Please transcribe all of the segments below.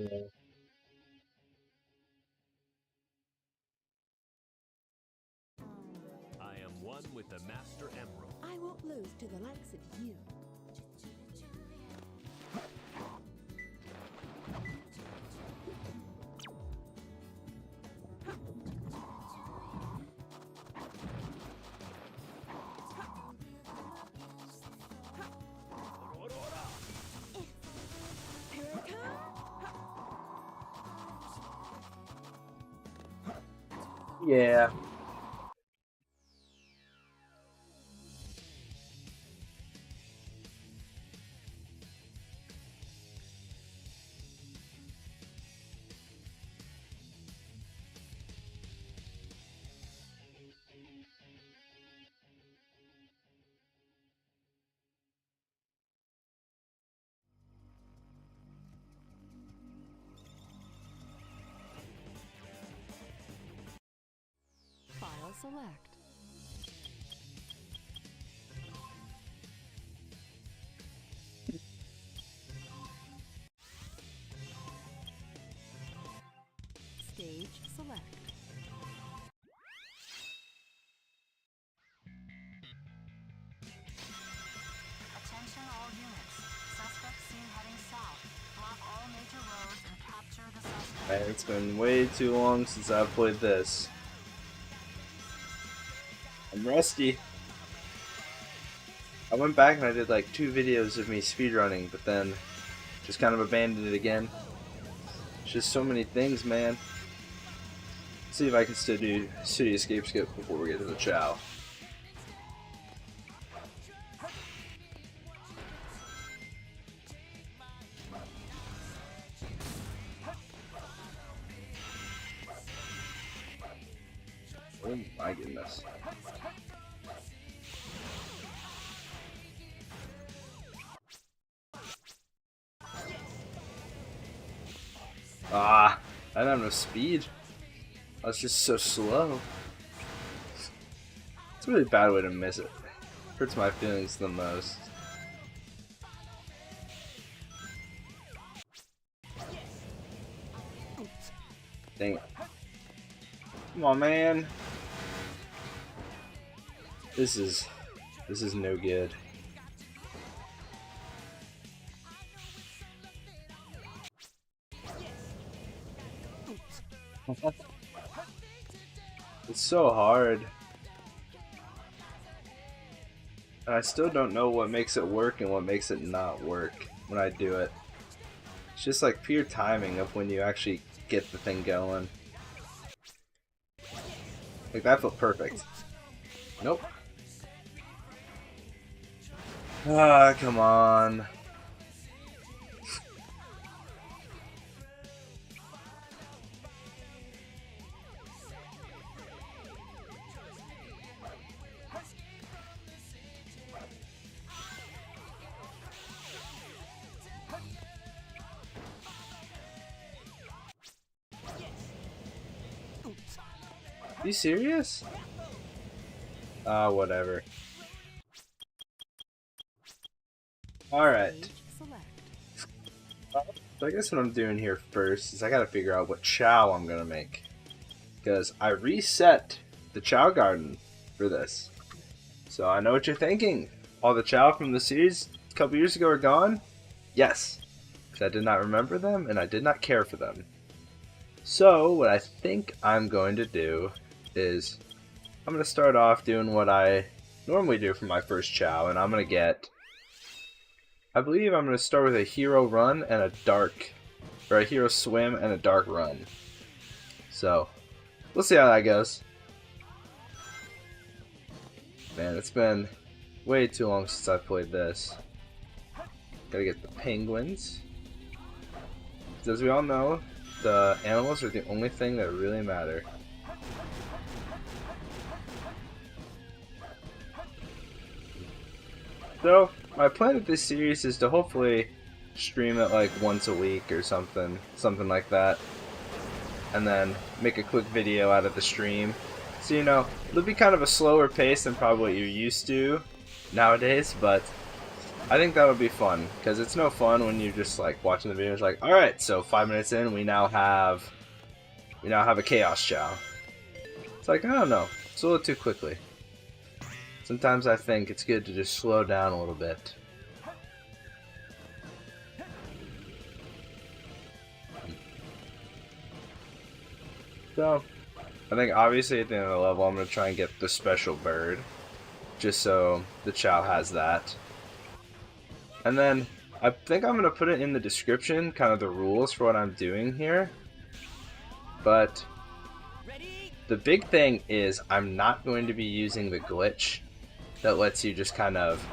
I am one with the Master Emerald. I won't lose to the likes of you. Yeah. File select. Stage select. Attention all units. Suspects seen heading south. Block all major roads and capture the suspect. Man, it's been way too long since I've played this. I'm rusty. I went back and I did like 2 videos of me speedrunning, but then just kind of abandoned it again. It's just so many things, man. Let's see if I can still do City Escape Skip before we get to the Chao. Oh my goodness. Ah, I don't have no speed. I was just so slow. It's a really bad way to miss it. Hurts my feelings the most. Dang it. Come on, man. This is no good. It's so hard. And I still don't know what makes it work and what makes it not work when I do it. It's just like pure timing of when you actually get the thing going. Like that felt perfect. Nope. Ah, come on. Are you serious? Ah, whatever. Alright. So I guess what I'm doing here first is I gotta figure out what Chao I'm gonna make. Because I reset the Chao garden for this. So I know what you're thinking. All the Chao from the series a couple years ago are gone? Yes. Because I did not remember them and I did not care for them. So what I think I'm going to do is I'm going to start off doing what I normally do for my first Chao, and I'm going to get, I believe I'm going to start with a hero run and a dark, or a hero swim and a dark run. So we'll see how that goes. Man, it's been way too long since I've played this. Gotta get the penguins. As we all know, the animals are the only thing that really matter. So, my plan with this series is to hopefully stream it like once a week or something like that. And then make a quick video out of the stream. So, you know, it'll be kind of a slower pace than probably what you're used to nowadays, but I think that'll be fun, because it's no fun when you're just like watching the video. It's like, all right, so 5 minutes in, we now have a Chaos Chao. It's like, I don't know, it's a little too quickly. Sometimes I think it's good to just slow down a little bit. So, I think obviously at the end of the level, I'm gonna try and get the special bird, just so the Chao has that. And then I think I'm going to put it in the description, kind of the rules for what I'm doing here. But the big thing is I'm not going to be using the glitch that lets you just kind of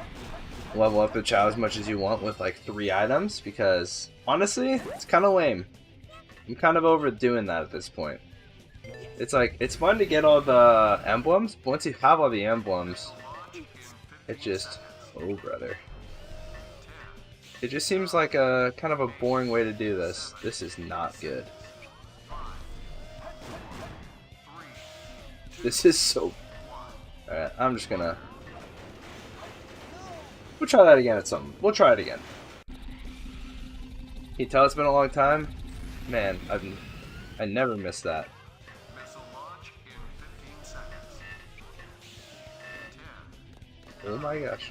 level up the Chao as much as you want with like 3 items, because honestly, it's kind of lame. I'm kind of overdoing that at this point. It's like, it's fun to get all the emblems, but once you have all the emblems, it just, oh brother. It just seems like a kind of a boring way to do this. This is not good. This is so... Alright, I'm just gonna... We'll try that again at some... We'll try it again. Can you tell it's been a long time? Man, I never miss that. Oh my gosh.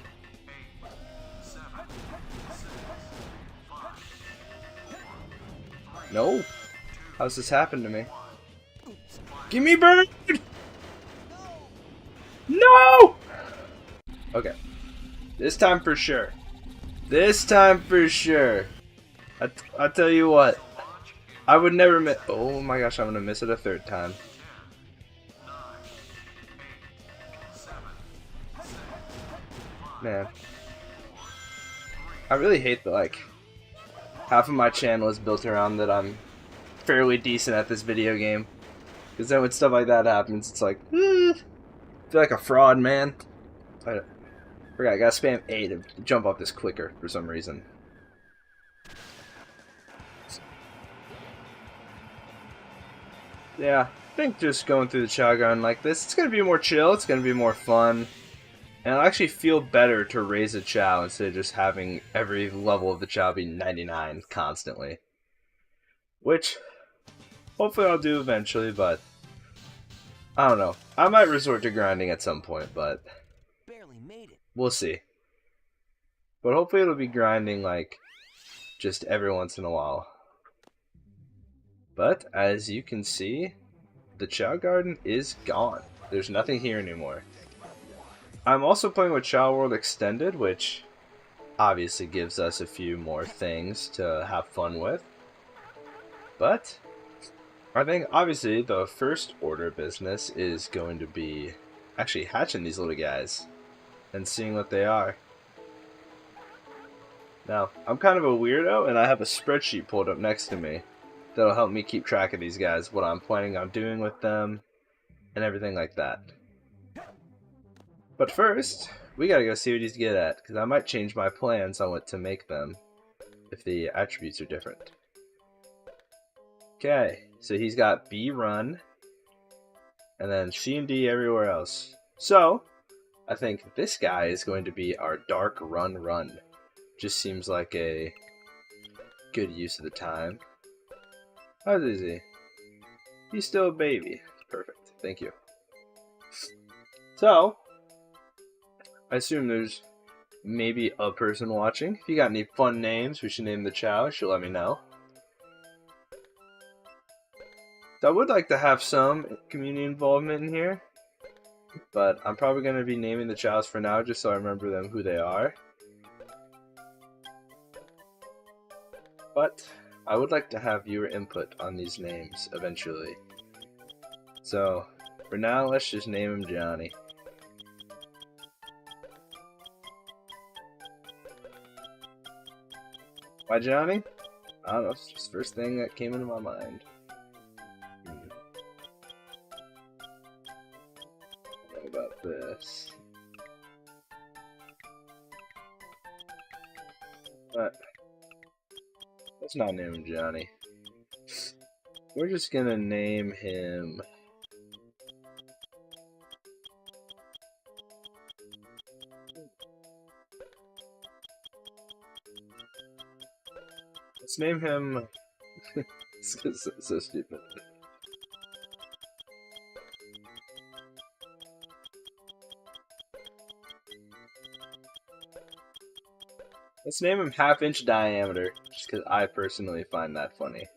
No! How's this happened to me? Give me bird! No! Okay. This time for sure. This time for sure. I tell you what. I would never miss. Oh my gosh, I'm gonna miss it a 3rd time. Man. I really hate the like... Half of my channel is built around that I'm fairly decent at this video game. Because then when stuff like that happens, it's like, I feel like a fraud, man. I forgot, I gotta spam A to jump off this clicker for some reason. Yeah, I think just going through the Chao Garden like this, it's gonna be more chill, it's gonna be more fun. And it'll actually feel better to raise a Chao instead of just having every level of the Chao be 99 constantly. Which, hopefully I'll do eventually, but I don't know. I might resort to grinding at some point, but Barely made it. we'll see. But hopefully it'll be grinding like just every once in a while. But as you can see, the Chao Garden is gone. There's nothing here anymore. I'm also playing with Chao World Extended, which obviously gives us a few more things to have fun with. But I think obviously the first order of business is going to be actually hatching these little guys and seeing what they are. Now, I'm kind of a weirdo and I have a spreadsheet pulled up next to me that'll help me keep track of these guys, what I'm planning on doing with them, and everything like that. But first, we gotta go see what he's good at, because I might change my plans on what to make them if the attributes are different. Okay, so he's got B run, and then C and D everywhere else. So, I think this guy is going to be our Dark Run. Just seems like a good use of the time. How is he? He's still a baby. Perfect, thank you. So, I assume there's maybe a person watching. If you got any fun names we should name the Chao, you should let me know. So I would like to have some community involvement in here, but I'm probably going to be naming the Chaos for now just so I remember them who they are. But I would like to have viewer input on these names eventually. So for now, let's just name him Johnny. Why Johnny? I don't know, it's just the first thing that came into my mind. What about this? But let's not name him Johnny. We're just gonna name him... Let's name him... so stupid. Let's name him Half-Inch Diameter, just because I personally find that funny.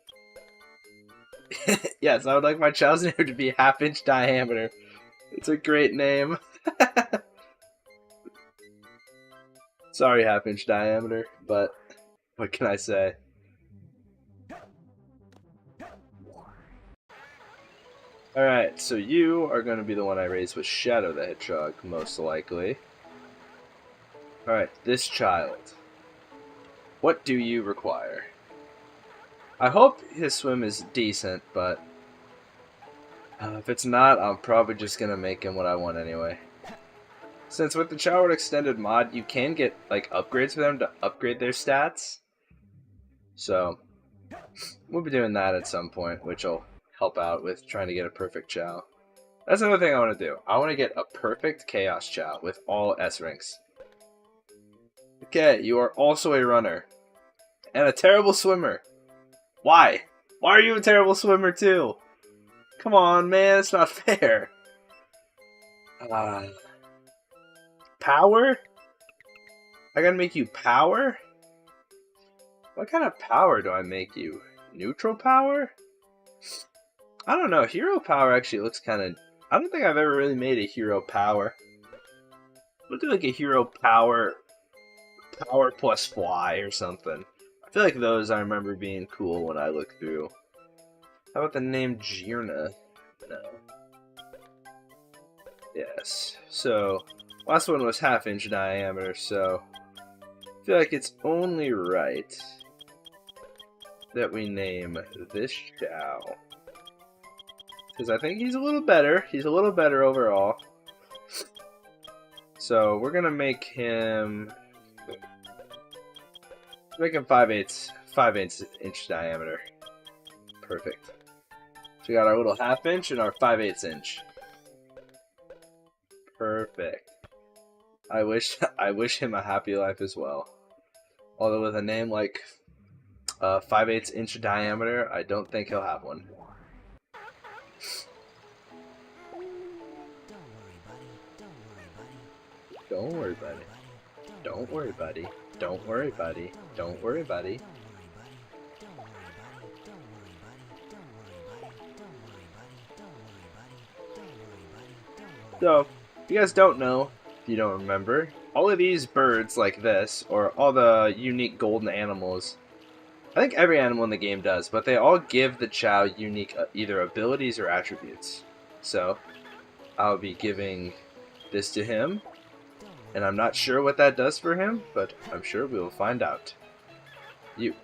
Yes, I would like my child's name to be Half-Inch Diameter. It's a great name. Sorry, Half-Inch Diameter, but what can I say? Alright, so you are going to be the one I raise with Shadow the Hedgehog, most likely. Alright, this child. What do you require? I hope his swim is decent, but if it's not, I'm probably just going to make him what I want anyway. Since with the Chao Extended mod, you can get like upgrades for them to upgrade their stats. So, we'll be doing that at some point, which will help out with trying to get a perfect Chao. That's another thing I want to do. I want to get a perfect Chaos Chao with all S ranks. Okay, you are also a runner. And a terrible swimmer. Why? Why are you a terrible swimmer too? Come on, man, it's not fair. Power? I gotta make you power? What kind of power do I make you? Neutral power? I don't know. Hero power actually looks kind of... I don't think I've ever really made a hero power. We'll do like a hero power... Power plus fly or something. I feel like those I remember being cool when I look through. How about the name Jirna? No. Yes. So, last one was half-inch diameter, so... I feel like it's only right that we name this Chao. Because I think he's a little better. He's a little better overall. So we're going to make him... Make him 5/8 inch diameter. Perfect. So we got our little half-inch and our 5/8 inch. Perfect. I wish him a happy life as well. Although with a name like 5/8 inch diameter, I don't think he'll have one. Don't worry, buddy. Don't worry, buddy. Don't worry, buddy. Don't worry, buddy. So, if you guys don't know, if you don't remember, all of these birds like this, or all the unique golden animals, I think every animal in the game does, but they all give the Chao unique either abilities or attributes. So, I'll be giving this to him, and I'm not sure what that does for him, but I'm sure we will find out. You.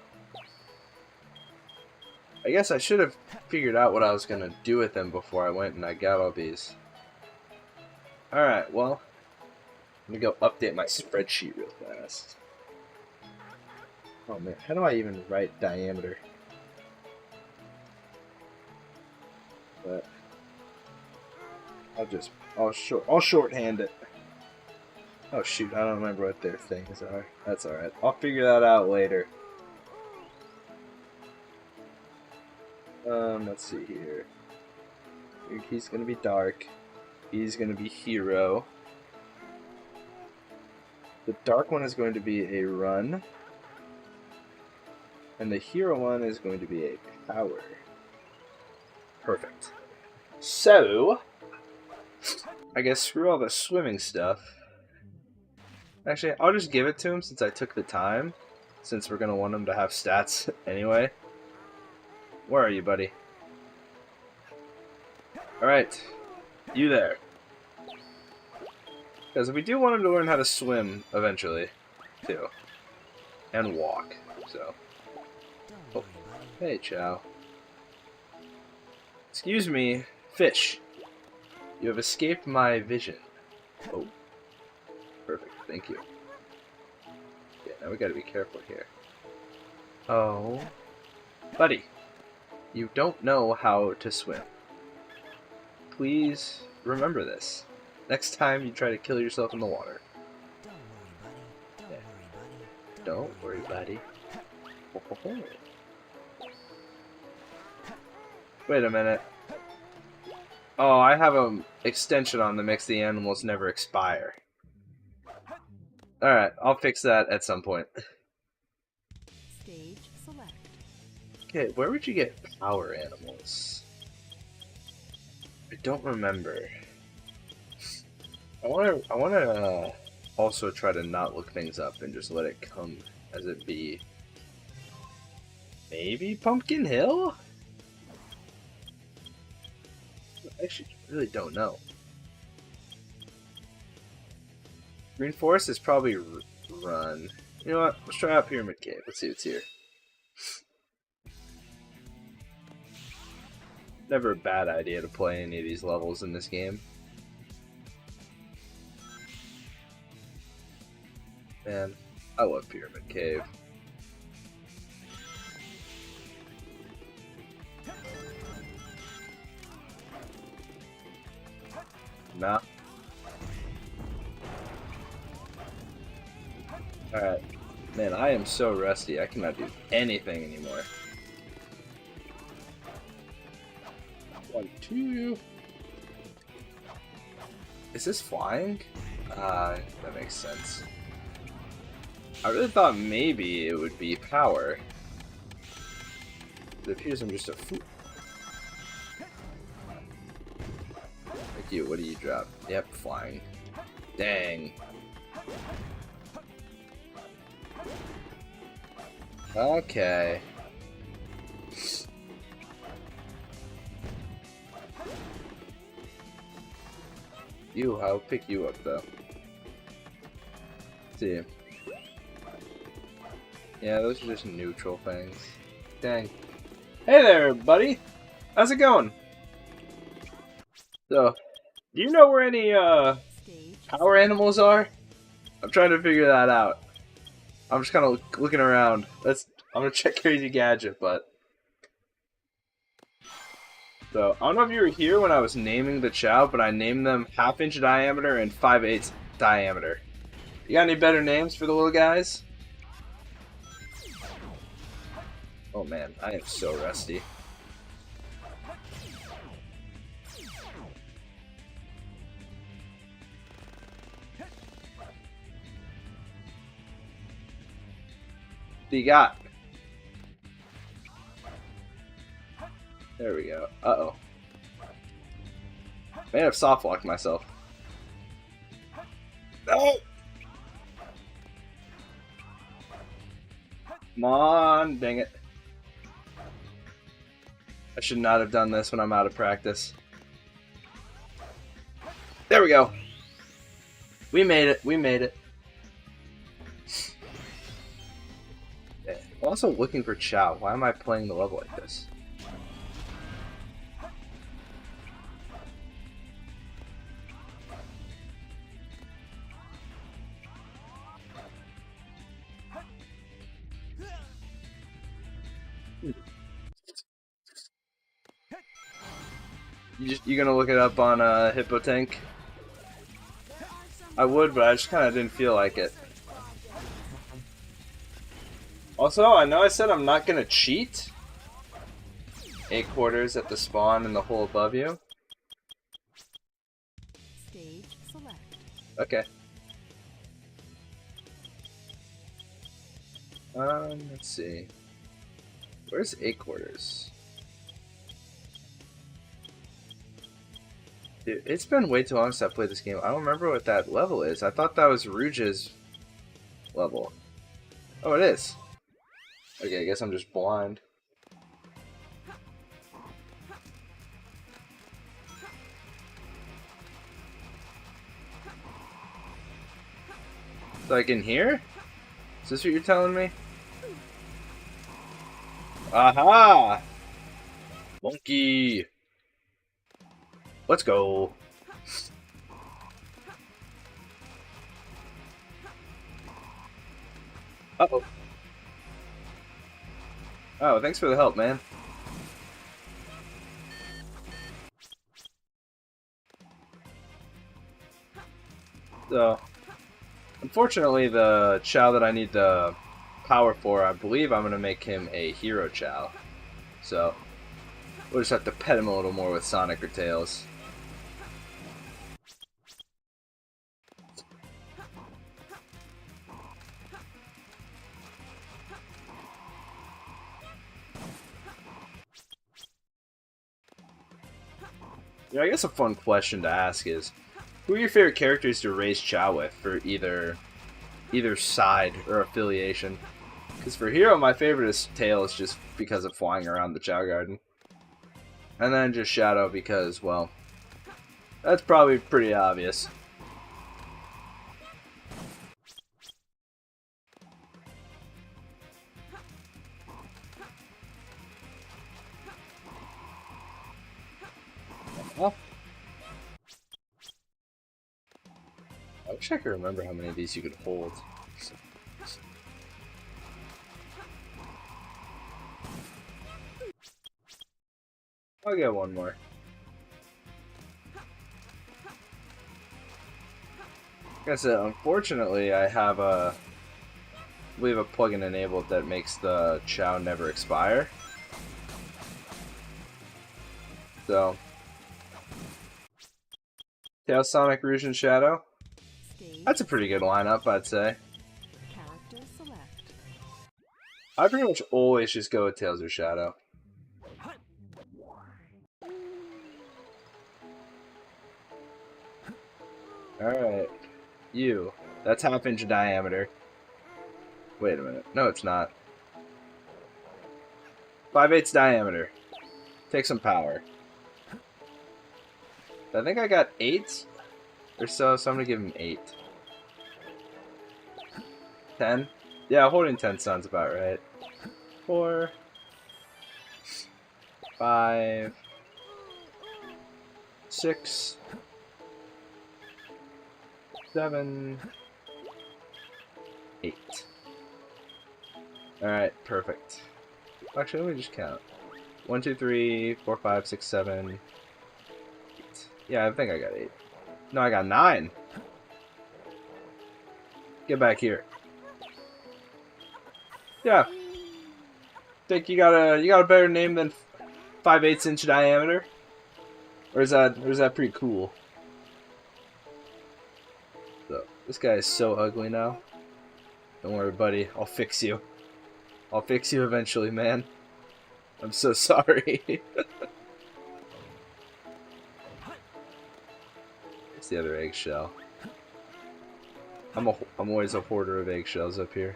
I guess I should have figured out what I was going to do with them before I went and I got all these. Alright, well, let me go update my spreadsheet real fast. Oh man, how do I even write diameter? But I'll shorthand it. Oh shoot, I don't remember what their things are. That's alright. I'll figure that out later. Let's see here. He's gonna be dark. He's gonna be hero. The dark one is going to be a run. And the hero one is going to be a power. Perfect. So, I guess screw all the swimming stuff. Actually, I'll just give it to him since I took the time. Since we're going to want him to have stats anyway. Where are you, buddy? Alright. You there. Because we do want him to learn how to swim eventually, too. And walk, so. Oh. Hey, Chao. Excuse me, fish. You have escaped my vision. Oh. Perfect, thank you. Yeah, now we gotta be careful here. Oh. Buddy. You don't know how to swim. Please remember this. Next time you try to kill yourself in the water. Don't worry, buddy. Don't worry, buddy. Oh, oh, oh. Wait a minute. Oh, I have an extension on that makes the animals never expire. Alright, I'll fix that at some point. Stage select. Okay, where would you get power animals? I don't remember. I wanna also try to not look things up and just let it come as it be. Maybe Pumpkin Hill? I actually really don't know. Green Forest is probably run. You know what? Let's try out Pyramid Cave. Let's see what's here. Never a bad idea to play any of these levels in this game. Man, I love Pyramid Cave. Nah. Alright. Man, I am so rusty. I cannot do anything anymore. 1, 2. Is this flying? That makes sense. I really thought maybe it would be power. It appears I'm just a fool. Thank you. What do you drop? Yep, flying. Dang. Okay. I'll pick you up though. Let's see. Yeah, those are just neutral things. Dang. Hey there, buddy. How's it going? So, do you know where any Stage power animals are? I'm trying to figure that out. I'm just kind of looking around. I'm gonna check Crazy Gadget, but so I don't know if you were here when I was naming the Chao, but I named them 1/2 inch diameter and 5/8 diameter. You got any better names for the little guys? Oh man, I am so rusty. What do you got? There we go. Uh-oh. May have soft locked myself. No! Come on, dang it. I should not have done this when I'm out of practice. There we go. We made it. We made it. I'm also looking for Chao. Why am I playing the level like this? You gonna look it up on Hippo Tank? I would, but I just kind of didn't feel like it. Also, I know I said I'm not gonna cheat. 8 quarters at the spawn in the hole above you. stage select. Okay. Let's see. Where's 8 quarters? Dude, it's been way too long since I played this game. I don't remember what that level is. I thought that was Rouge's level. Oh, it is. Okay, I guess I'm just blind. Like in here? Is this what you're telling me? Aha! Monkey! Let's go! Uh-oh. Oh, thanks for the help, man. So, unfortunately, the Chao that I need the power for, I believe I'm going to make him a hero Chao. So, We'll just have to pet him a little more with Sonic or Tails. You know, I guess a fun question to ask is, who are your favorite characters to raise Chao with for either side or affiliation? Because for Hero, my favorite is Tails just because of flying around the Chao Garden. And then just Shadow because, well, that's probably pretty obvious. Well, I wish I could remember how many of these you could hold. I'll get one more. Like I said, unfortunately, I have I believe a plugin enabled that makes the Chao never expire. So, Tails, Sonic, Rouge, and Shadow. Stage. That's a pretty good lineup, I'd say. Character select. I pretty much always just go with Tails or Shadow. Alright. You. That's half-inch diameter. Wait a minute. No, it's not. 5/8 diameter. Take some power. I think I got 8 or so I'm gonna give him 8. 10? Yeah, holding 10 sounds about right. 4, 5, 6, 7, 8. Alright, perfect. Actually, let me just count. 1, 2, 3, 4, 5, 6, 7, 8. Yeah, I think I got 8. No, I got 9. Get back here. Yeah. Think you got a better name than 5/8 inch diameter? Or is that pretty cool? So, this guy is so ugly now. Don't worry, buddy. I'll fix you. I'll fix you eventually, man. I'm so sorry. It's the other eggshell. I'm always a hoarder of eggshells up here.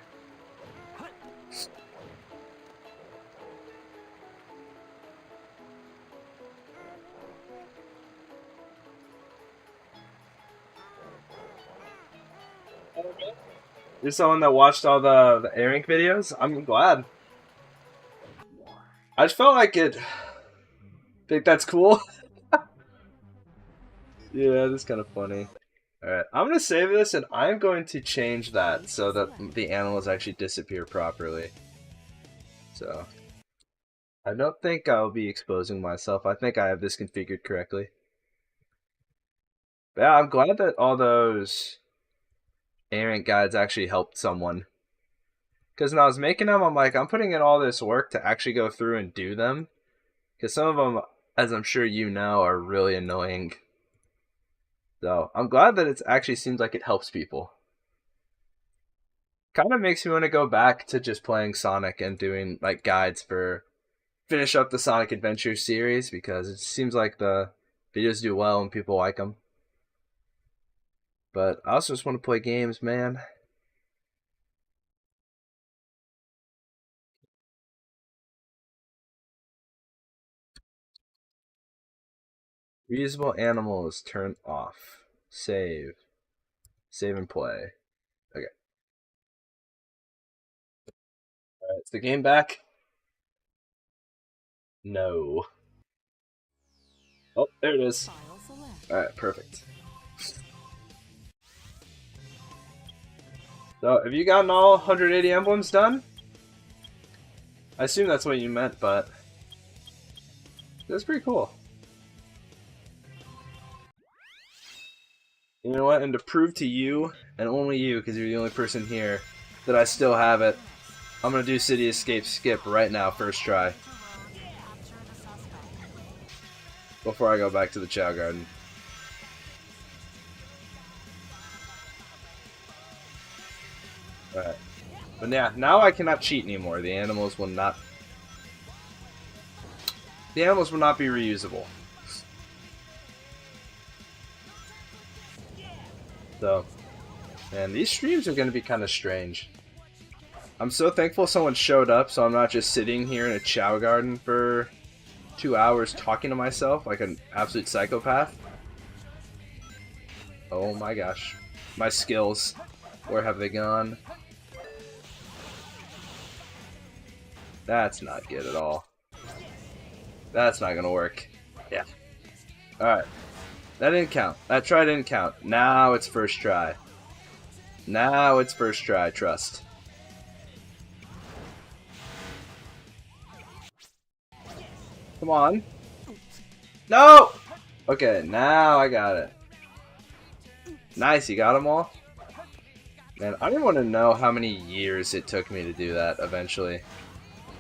You're someone that watched all the A-Rank videos? I'm glad. I just felt like it. Think that's cool? Yeah, that's kind of funny. Alright, I'm going to save this and I'm going to change that so that the animals actually disappear properly. So, I don't think I'll be exposing myself. I think I have this configured correctly. But yeah, I'm glad that all those A-Rank guides actually helped someone. Because when I was making them, I'm like, I'm putting in all this work to actually go through and do them. Because some of them, as I'm sure you know, are really annoying. So, I'm glad that it actually seems like it helps people. Kind of makes me want to go back to just playing Sonic and doing, like, guides for... finish up the Sonic Adventure series, because it seems like the videos do well and people like them. But I also just want to play games, man. Reusable animals, turn off. Save. Save and play. Okay. Alright, is the game back? No. Oh, there it is. File select. Alright, perfect. So, have you gotten all 180 emblems done? I assume that's what you meant, but... that's pretty cool. You know what? And to prove to you, and only you, because you're the only person here, that I still have it, I'm gonna do City Escape Skip right now, first try. before I go back to the Chao Garden. Alright. But yeah, now I cannot cheat anymore. The animals will not... The animals will not be reusable. So... Man, these streams are going to be kind of strange. I'm so thankful someone showed up, so I'm not just sitting here in a Chao Garden for 2 hours talking to myself like an absolute psychopath. Oh my gosh. My skills. Where have they gone? That's not good at all. That's not gonna work. Yeah. Alright. That didn't count. That try didn't count. Now it's first try. Now it's first try, trust. Come on. No! Okay, now I got it. Nice, you got them all? Man, I don't want to know how many years it took me to do that eventually.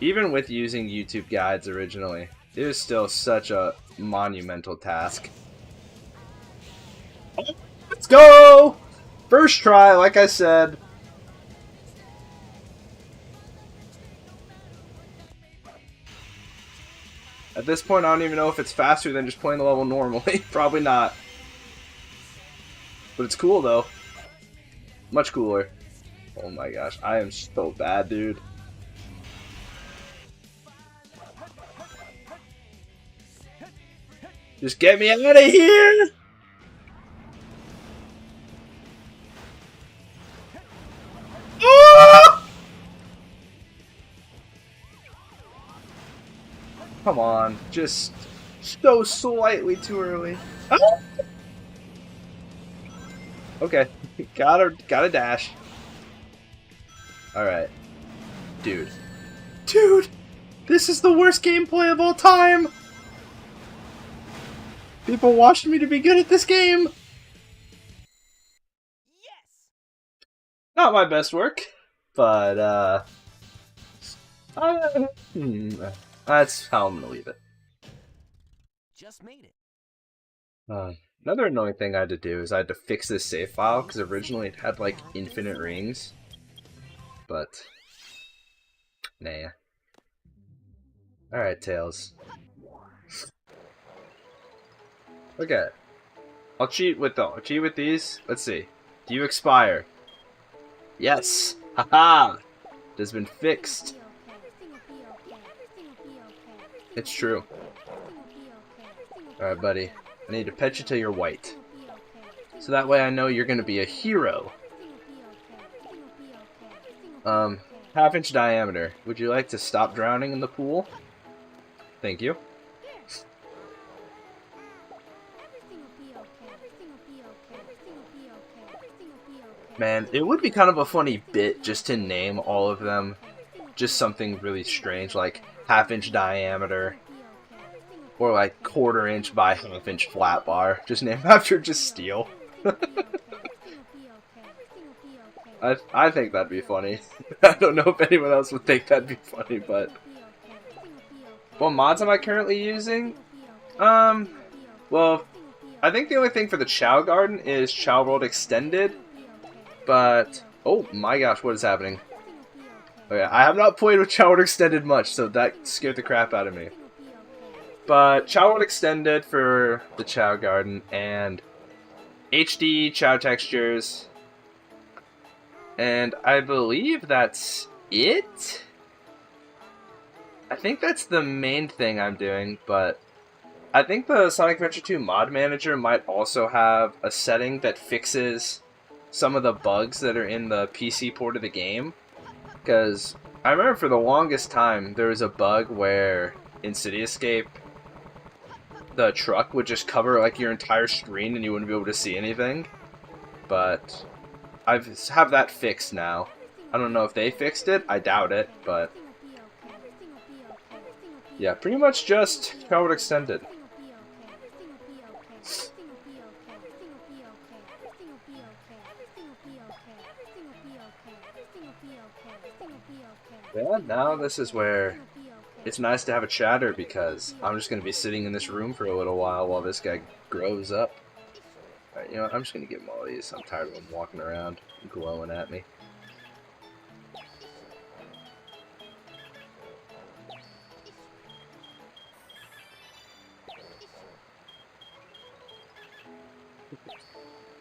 Even with using YouTube guides originally, it was still such a monumental task. Let's go! First try, like I said. At this point, I don't even know if it's faster than just playing the level normally. Probably not. But it's cool, though. Much cooler. Oh my gosh, I am so bad, dude. Just get me out of here! Ah! Come on, just so slightly too early. Ah! Okay, gotta dash. Alright. Dude. Dude! This is the worst gameplay of all time! People watched me to be good at this game! Yes! Not my best work, but, that's how I'm gonna leave it. Just made it. Another annoying thing I had to do is I had to fix this save file, because originally it had, like, infinite rings. But, nah. Alright, Tails. Okay. I'll cheat with these. Let's see. Do you expire? Yes! Haha! It has been fixed. It's true. Alright, buddy. I need to pet you till you're white. So that way I know you're gonna be a hero. Half-inch diameter. Would you like to stop drowning in the pool? Thank you. Man, it would be kind of a funny bit just to name all of them. Just something really strange, like half-inch diameter. Or like quarter-inch by half-inch flat bar. Just named after just steel. I think that'd be funny. I don't know if anyone else would think that'd be funny, but... What mods am I currently using? Well, I think the only thing for the Chao Garden is Chao World Extended. But, oh my gosh, what is happening? Okay, I have not played with Chao World Extended much, so that scared the crap out of me. But Chao World Extended for the Chao Garden, and HD Chao textures. And I believe that's it? I think that's the main thing I'm doing, but I think the Sonic Adventure 2 Mod Manager might also have a setting that fixes some of the bugs that are in the PC port of the game. Because I remember for the longest time, there was a bug where in City Escape, the truck would just cover like your entire screen and you wouldn't be able to see anything. But I have that fixed now. I don't know if they fixed it, I doubt it, but yeah, pretty much just Chao World Extended. Yeah, now this is where it's nice to have a chatter because I'm just going to be sitting in this room for a little while this guy grows up. Alright, you know what? I'm just going to give him all these. I'm tired of him walking around glowing at me.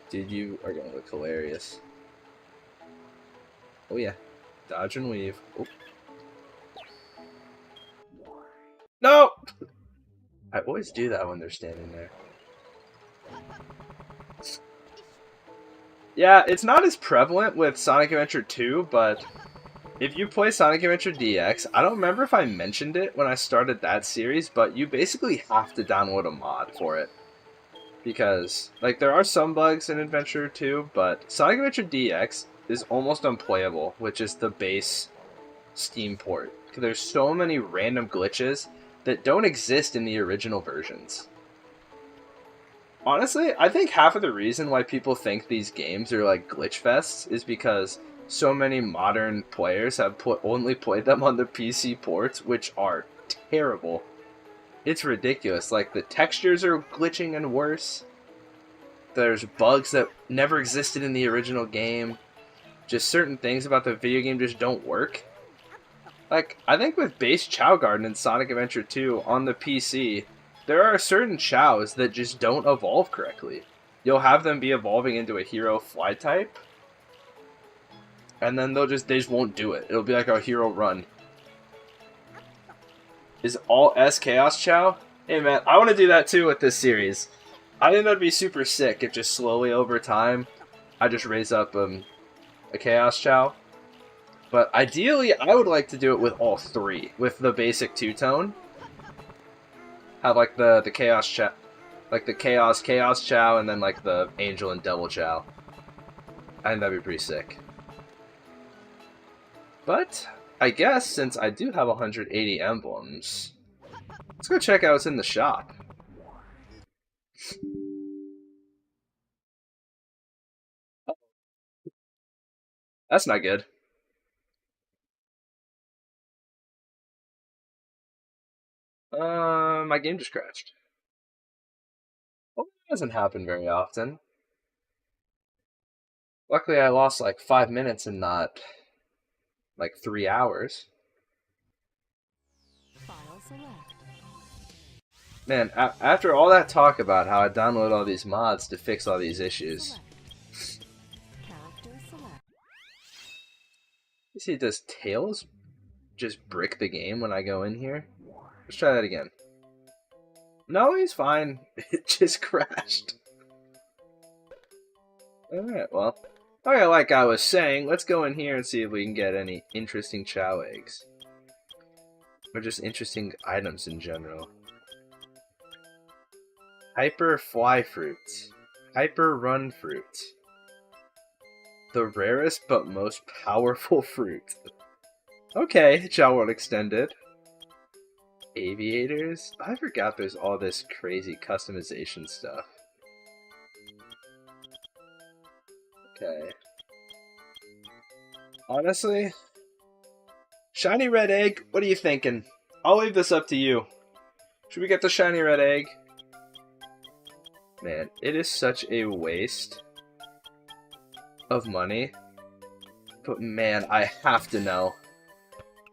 Dude, you are going to look hilarious. Oh yeah. Dodge and weave. Oh. No! I always do that when they're standing there. Yeah, it's not as prevalent with Sonic Adventure 2, but if you play Sonic Adventure DX, I don't remember if I mentioned it when I started that series, but you basically have to download a mod for it. Because, like, there are some bugs in Adventure 2, but Sonic Adventure DX is almost unplayable, which is the base Steam port. There's so many random glitches that don't exist in the original versions. Honestly, I think half of the reason why people think these games are like glitch fests is because so many modern players have only played them on the PC ports, which are terrible. It's ridiculous. Like, the textures are glitching and worse. There's bugs that never existed in the original game. Just certain things about the video game just don't work. Like, I think with base Chao Garden in Sonic Adventure 2 on the PC, there are certain Chaos that just don't evolve correctly. You'll have them be evolving into a hero fly type, and then they just won't do it. It'll be like a hero run. Is all S Chaos Chao? Hey man, I want to do that too with this series. I think that'd be super sick if just slowly over time, I just raise up a Chaos Chao. But ideally, I would like to do it with all three, with the basic two-tone. Have like the Chaos Chao, like the Chaos Chao, and then like the Angel and Devil Chao. I think that'd be pretty sick. But I guess since I do have 180 emblems, let's go check out what's in the shop. That's not good. My game just crashed. Well, that doesn't happen very often. Luckily, I lost like 5 minutes and not like 3 hours. File select. Man, after all that talk about how I download all these mods to fix all these issues. Select. Character select. You see, does Tails just brick the game when I go in here? Let's try that again. No, he's fine. It just crashed. Alright, well. Okay, like I was saying, let's go in here and see if we can get any interesting Chao eggs. Or just interesting items in general. Hyper Fly Fruit. Hyper Run Fruit. The rarest but most powerful fruit. Okay, Chao World Extended. Aviators? I forgot there's all this crazy customization stuff. Okay. Honestly, shiny red egg, what are you thinking? I'll leave this up to you. Should we get the shiny red egg? Man, it is such a waste of money. But man, I have to know.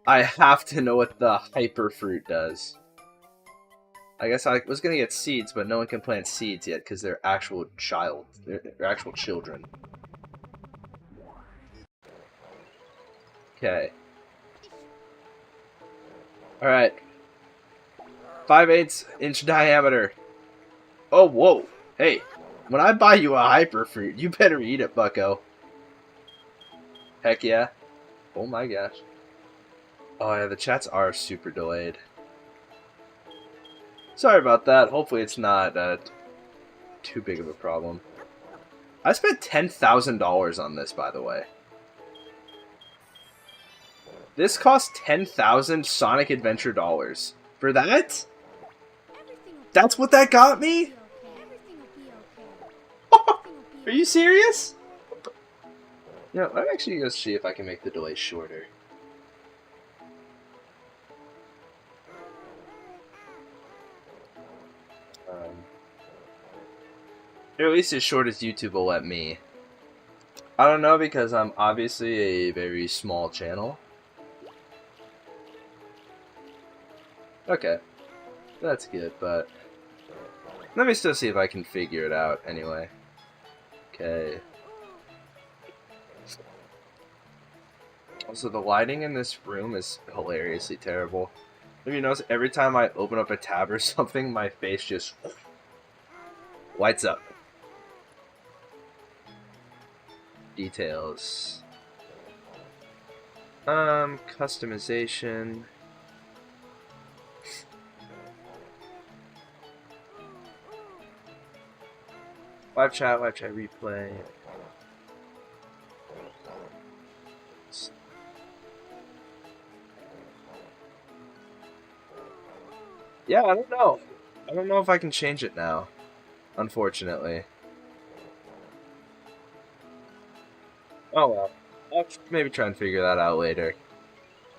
I have to know what the hyper fruit does. I guess I was gonna get seeds, but no one can plant seeds yet because they're actual they're actual children. Okay. Alright. 5/8 inch diameter. Oh, whoa. Hey, when I buy you a hyper fruit, you better eat it, bucko. Heck yeah. Oh my gosh. Oh yeah, the chats are super delayed. Sorry about that. Hopefully it's not too big of a problem. I spent $10,000 on this, by the way. This cost 10,000 Sonic Adventure dollars. For that? That's what that got me? Are you serious? Yeah, I'm actually going to see if I can make the delay shorter. Or at least as short as YouTube will let me. I don't know, because I'm obviously a very small channel. Okay, that's good, but let me still see if I can figure it out anyway. Okay. Also, the lighting in this room is hilariously terrible. If you notice, every time I open up a tab or something, my face just lights up. Details. Customization. Live chat replay. Yeah, I don't know. I don't know if I can change it now, unfortunately. Oh well. I'll maybe try and figure that out later.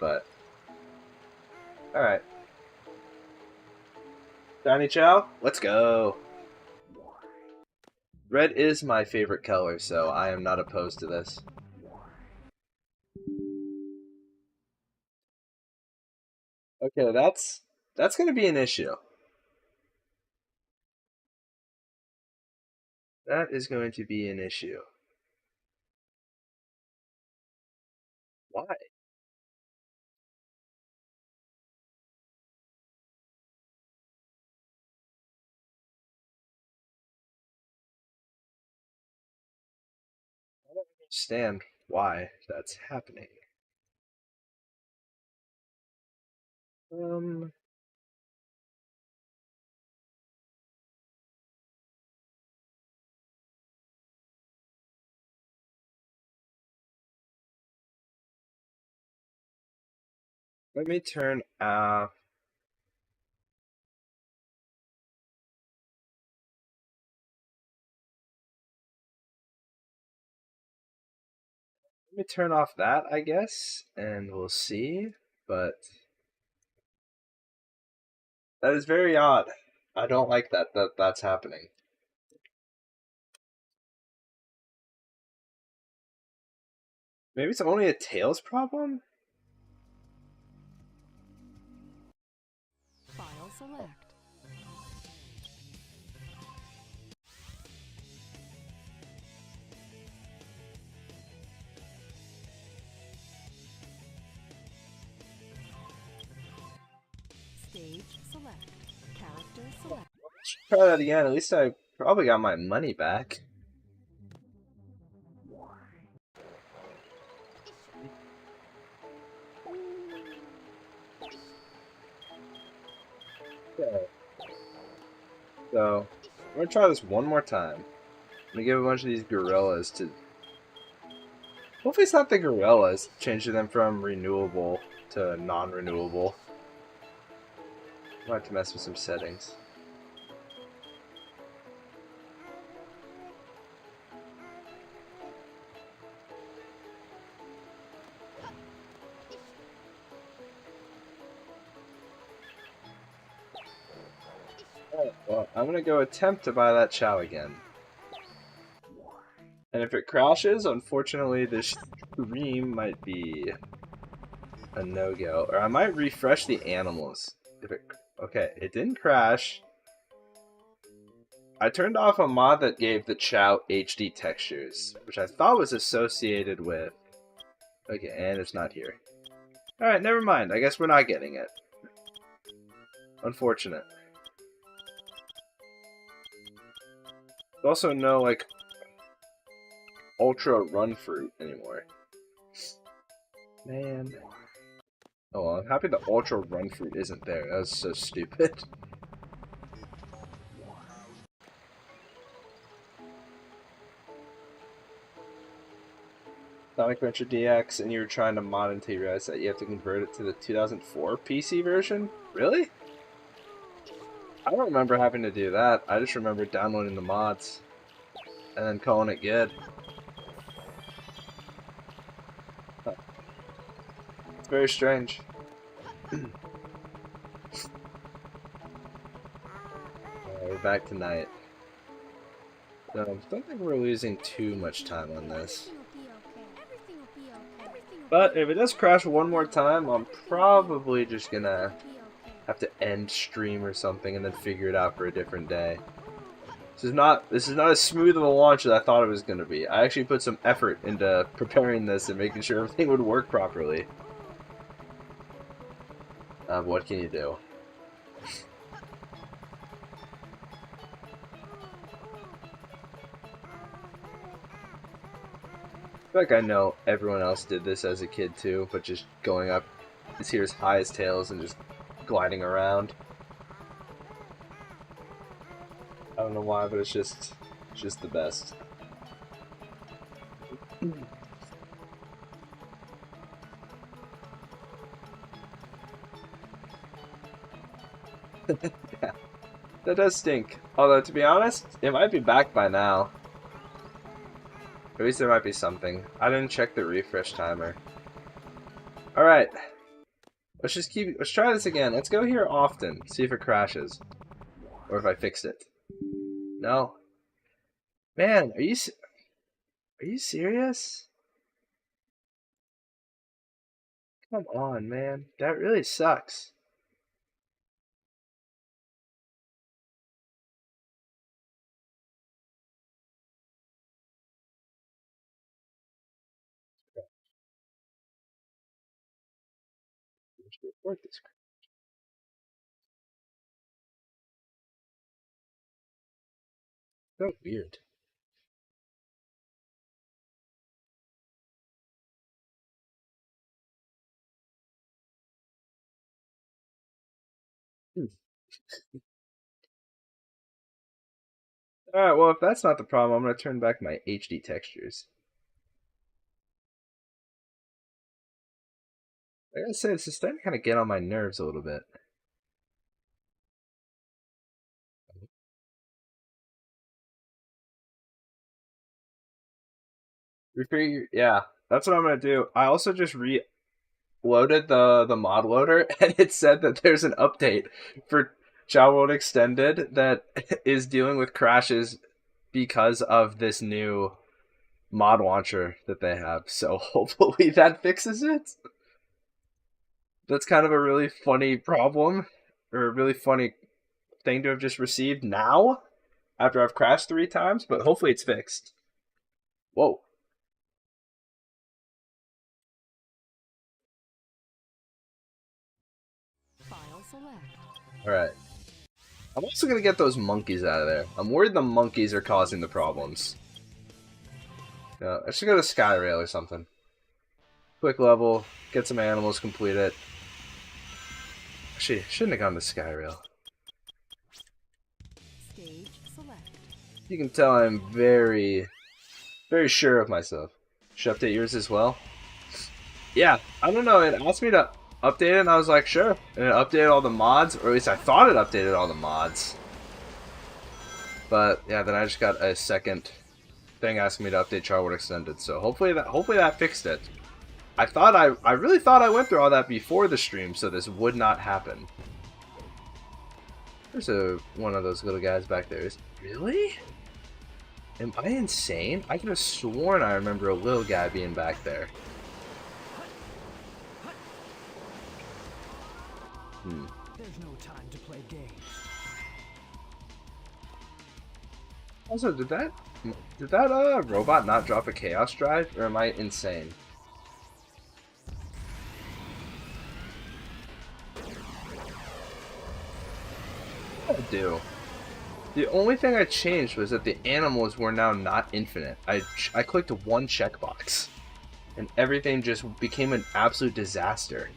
But alright. Shiny Chao, let's go. Red is my favorite color, so I am not opposed to this. Okay, that's gonna be an issue. That is going to be an issue. Why? I don't understand why that's happening. Um, let me turn let me turn off that, I guess, and we'll see. But that is very odd. I don't like that's happening. Maybe it's only a Tails problem? File select. Stage select. Character select. Try that again. At least I probably got my money back. Okay. So, I'm gonna try this one more time. I'm gonna give a bunch of these gorillas to... Hopefully it's not the gorillas, changing them from renewable to non-renewable. Might have to mess with some settings. Alright, well, I'm gonna go attempt to buy that Chao again. And if it crashes, unfortunately this stream might be a no-go. Or I might refresh the animals. If it... Okay, it didn't crash. I turned off a mod that gave the Chao HD textures, which I thought was associated with... Okay, and it's not here. Alright, never mind. I guess we're not getting it. Unfortunate. There's also no, like, Ultra Run Fruit anymore. Man. Oh, well, I'm happy the Ultra Run Fruit isn't there. That was so stupid. Sonic Adventure DX, and you were trying to mod until you realized that you have to convert it to the 2004 PC version? Really? I don't remember having to do that. I just remember downloading the mods and then calling it good. Huh. It's very strange. We're back tonight. No, I don't think we're losing too much time on this. But if it does crash one more time, I'm probably just gonna have to end stream or something and then figure it out for a different day. This is not as smooth of a launch as I thought it was gonna be. I actually put some effort into preparing this and making sure everything would work properly. What can you do? I feel like I know everyone else did this as a kid too, but just going up is here as high as Tails and just gliding around. I don't know why, but it's just the best. Yeah, that does stink. Although, to be honest, it might be back by now. At least there might be something. I didn't check the refresh timer. Alright. Let's try this again. Let's go here often. See if it crashes. Or if I fixed it. No. Man, are you serious? Come on, man. That really sucks. Report this. So weird. Alright, well, if that's not the problem, I'm going to turn back my HD textures. Like I said, it's just starting to kind of get on my nerves a little bit. Yeah, that's what I'm going to do. I also just loaded the mod loader, and it said that there's an update for Chao World Extended that is dealing with crashes because of this new mod launcher that they have. So hopefully that fixes it. That's kind of a really funny problem, or a really funny thing to have just received now after I've crashed 3 times, but hopefully it's fixed. Whoa. File select. Alright. I'm also going to get those monkeys out of there. I'm worried the monkeys are causing the problems. No, I should go to Skyrail or something. Quick level, get some animals, complete it. Actually, shouldn't have gone to Skyrail. Stage select. You can tell I'm very sure of myself. Should update yours as well? Yeah, I don't know, it asked me to update it and I was like, sure. And it updated all the mods, or at least I thought it updated all the mods. But yeah, then I just got a second thing asking me to update Chao World Extended, so hopefully that fixed it. I really thought I went through all that before the stream, so this would not happen. There's one of those little guys back there. Really? Am I insane? I could have sworn I remember a little guy being back there. There's no time to play games. Also, did that robot not drop a Chaos Drive, or am I insane? What did I do? The only thing I changed was that the animals were now not infinite. I clicked one checkbox, and everything just became an absolute disaster.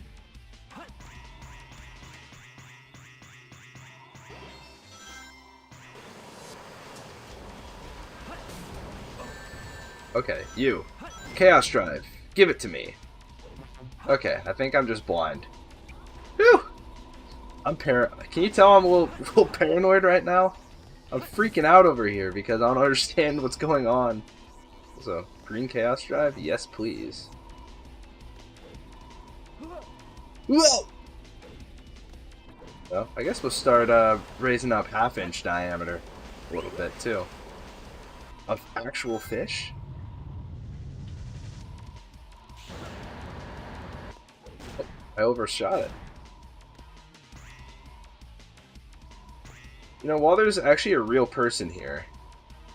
Okay, you. Chaos Drive. Give it to me. Okay, I think I'm just blind. Whew! Can you tell I'm a little paranoid right now? I'm freaking out over here because I don't understand what's going on. So, green Chaos Drive? Yes, please. Whoa! Well, I guess we'll start raising up half-inch diameter a little bit, too. of actual fish? Oh, I overshot it. You know, while there's actually a real person here,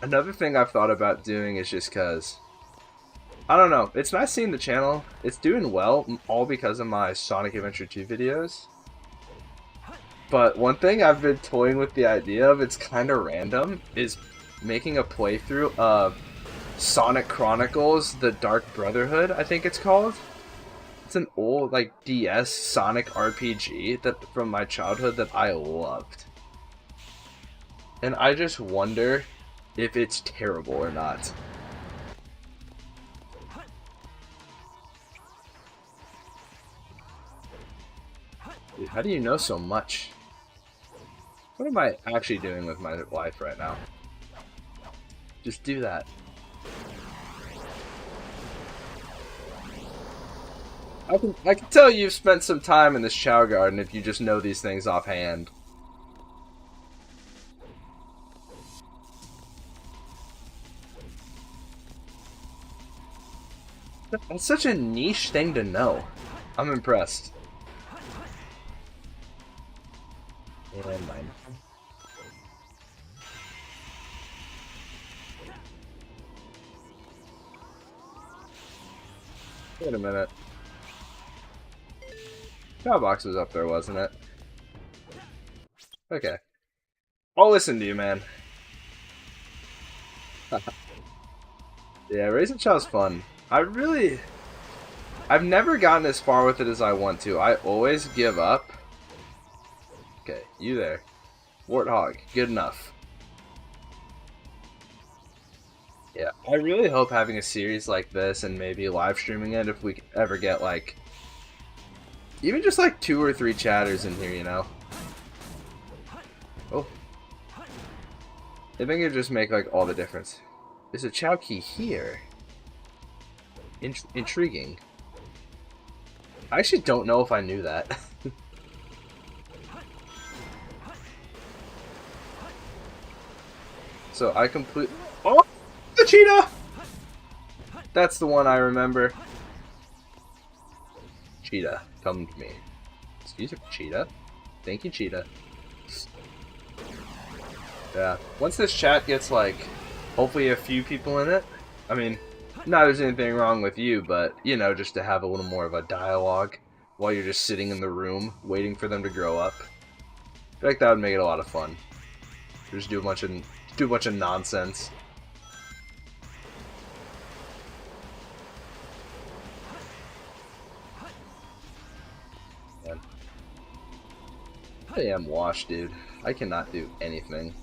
another thing I've thought about doing is just because, I don't know, it's nice seeing the channel. It's doing well, all because of my Sonic Adventure 2 videos. But one thing I've been toying with the idea of, it's kind of random, is making a playthrough of Sonic Chronicles: The Dark Brotherhood, I think it's called. It's an old, like, DS Sonic RPG that from my childhood that I loved. And I just wonder if it's terrible or not. Dude, how do you know so much? What am I actually doing with my life right now? Just do that. I can tell you've spent some time in this Chao Garden if you just know these things offhand. That's such a niche thing to know. I'm impressed. And mine. Wait a minute. Chao box was up there, wasn't it? Okay. I'll listen to you, man. Yeah, Raising Chao's fun. I've never gotten as far with it as I want to. I always give up. Okay, you there. Warthog, good enough. Yeah, I really hope having a series like this and maybe live streaming it if we ever get, like, even just like 2 or 3 chatters in here, you know? Oh. I think it just make, like, all the difference. There's a Chao key here. Intriguing. I actually don't know if I knew that. So I complete. Oh, the cheetah! That's the one I remember. Cheetah, come to me. Excuse me, cheetah. Thank you, cheetah. Yeah. Once this chat gets, like, hopefully a few people in it. I mean, not there's anything wrong with you, but, you know, just to have a little more of a dialogue while you're just sitting in the room waiting for them to grow up. I feel like that would make it a lot of fun. Just do a bunch of nonsense. Man. I am washed, dude. I cannot do anything.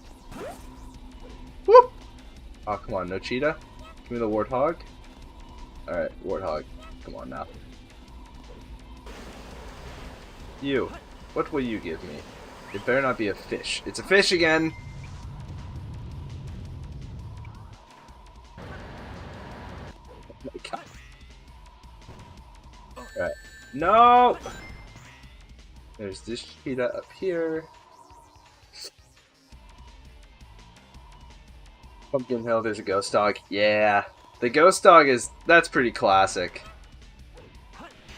Whoop! Oh, come on, no cheetah? Give me the warthog. Alright, warthog. Come on now. You. What will you give me? It better not be a fish. It's a fish again! Oh my god. Alright. No! There's this cheetah up here. Pumpkin Hill, there's a ghost dog. Yeah. The ghost dog that's pretty classic.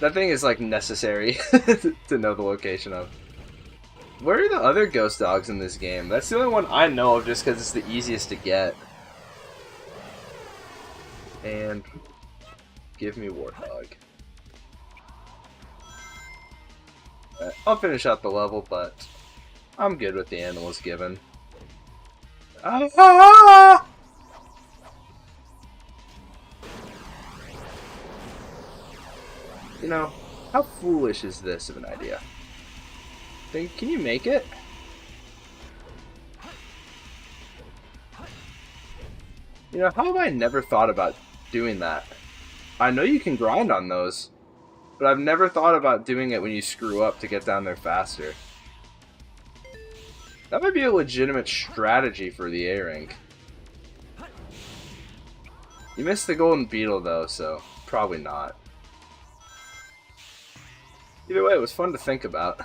That thing is, like, necessary to know the location of. Where are the other ghost dogs in this game? That's the only one I know of just because it's the easiest to get. And give me Warthog. I'll finish out the level, but I'm good with the animals given. Ah! You know, how foolish is this of an idea? Can you make it? You know, how have I never thought about doing that? I know you can grind on those, but I've never thought about doing it when you screw up to get down there faster. That might be a legitimate strategy for the A-Rank. You missed the golden beetle though, so probably not. Either way, it was fun to think about.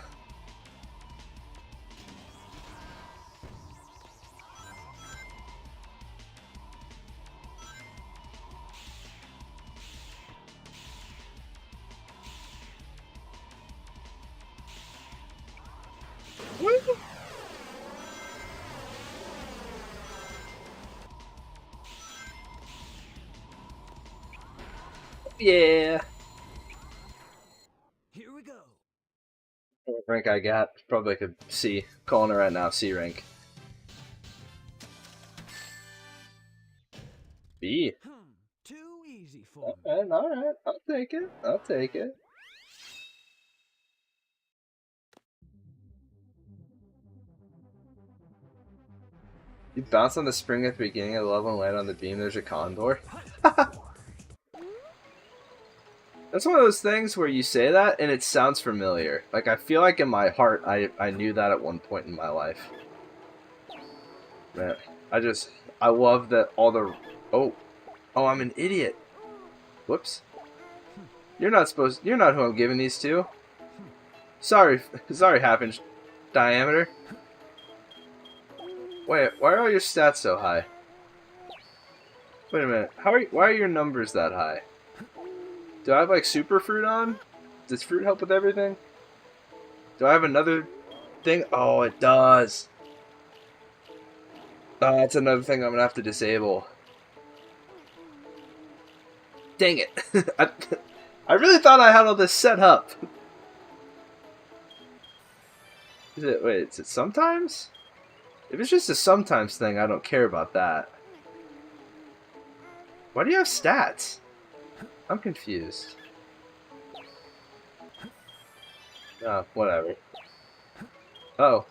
Yeah. Here we go. What rank I got? Probably like a C. Calling it right now, C rank. B. Too easy for me. Alright, alright. I'll take it. I'll take it. You bounce on the spring at the beginning of the level and land on the beam, there's a condor. That's one of those things where you say that and it sounds familiar. Like, I feel like in my heart I knew that at one point in my life. Man, I love that all the... Oh, I'm an idiot. Whoops. You're not who I'm giving these to. Sorry, half-inch diameter. Wait, why are all your stats so high? Wait a minute, why are your numbers that high? Do I have like super fruit on? Does fruit help with everything? Do I have another thing? Oh, it does. Oh, that's another thing I'm gonna have to disable. Dang it. I really thought I had all this set up. Wait, is it sometimes? If it's just a sometimes thing, I don't care about that. Why do you have stats? I'm confused. Oh, whatever. Oh.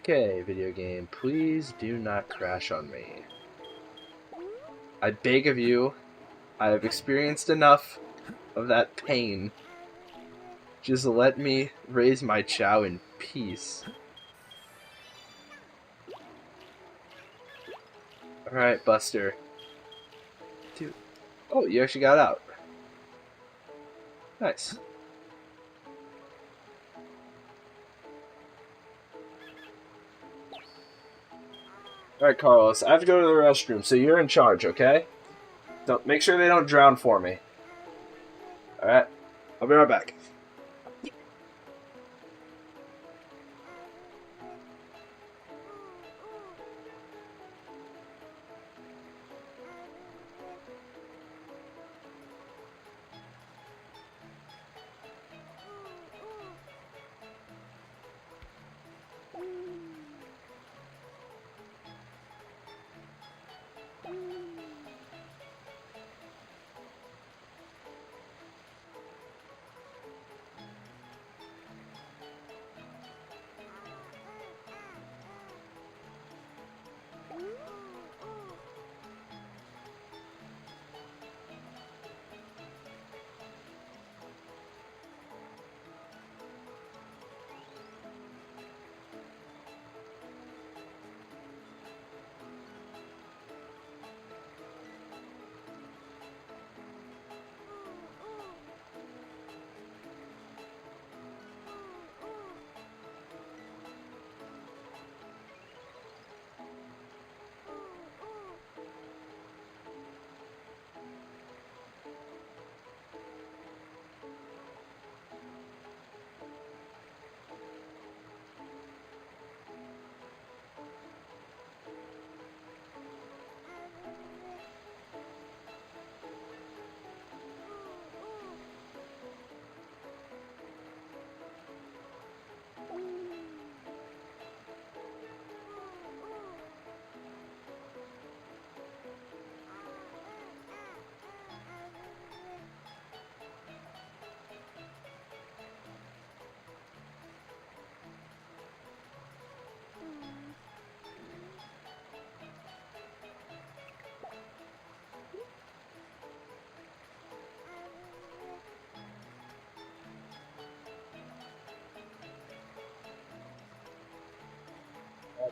Okay, video game, please do not crash on me. I beg of you, I have experienced enough of that pain. Just let me raise my Chao in peace. Alright, Buster. Dude. Oh, you actually got out. Nice. Alright, Carlos, I have to go to the restroom, so you're in charge, okay? Don't make sure they don't drown for me. Alright, I'll be right back.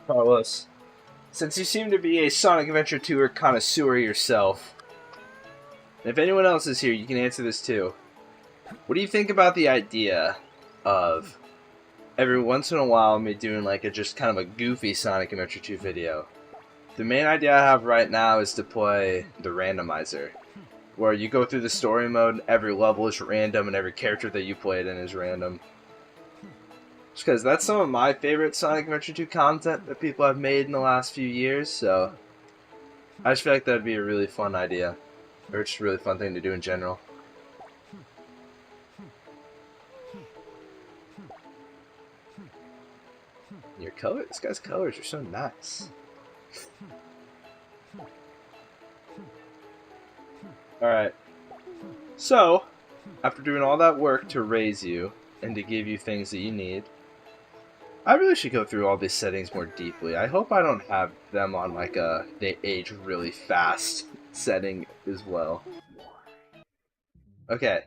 Carlos, since you seem to be a Sonic Adventure Tour connoisseur yourself, and if anyone else is here, you can answer this too. What do you think about the idea of every once in a while me doing like a just kind of a goofy Sonic Adventure 2 video? The main idea I have right now is to play the randomizer, where you go through the story mode, every level is random, and every character that you played in is random. Just because that's some of my favorite Sonic Adventure 2 content that people have made in the last few years, so I just feel like that'd be a really fun idea. Or just a really fun thing to do in general. Your color, this guy's colors are so nice. Alright. So, after doing all that work to raise you and to give you things that you need, I really should go through all these settings more deeply. I hope I don't have them on like a they age really fast setting as well. Okay.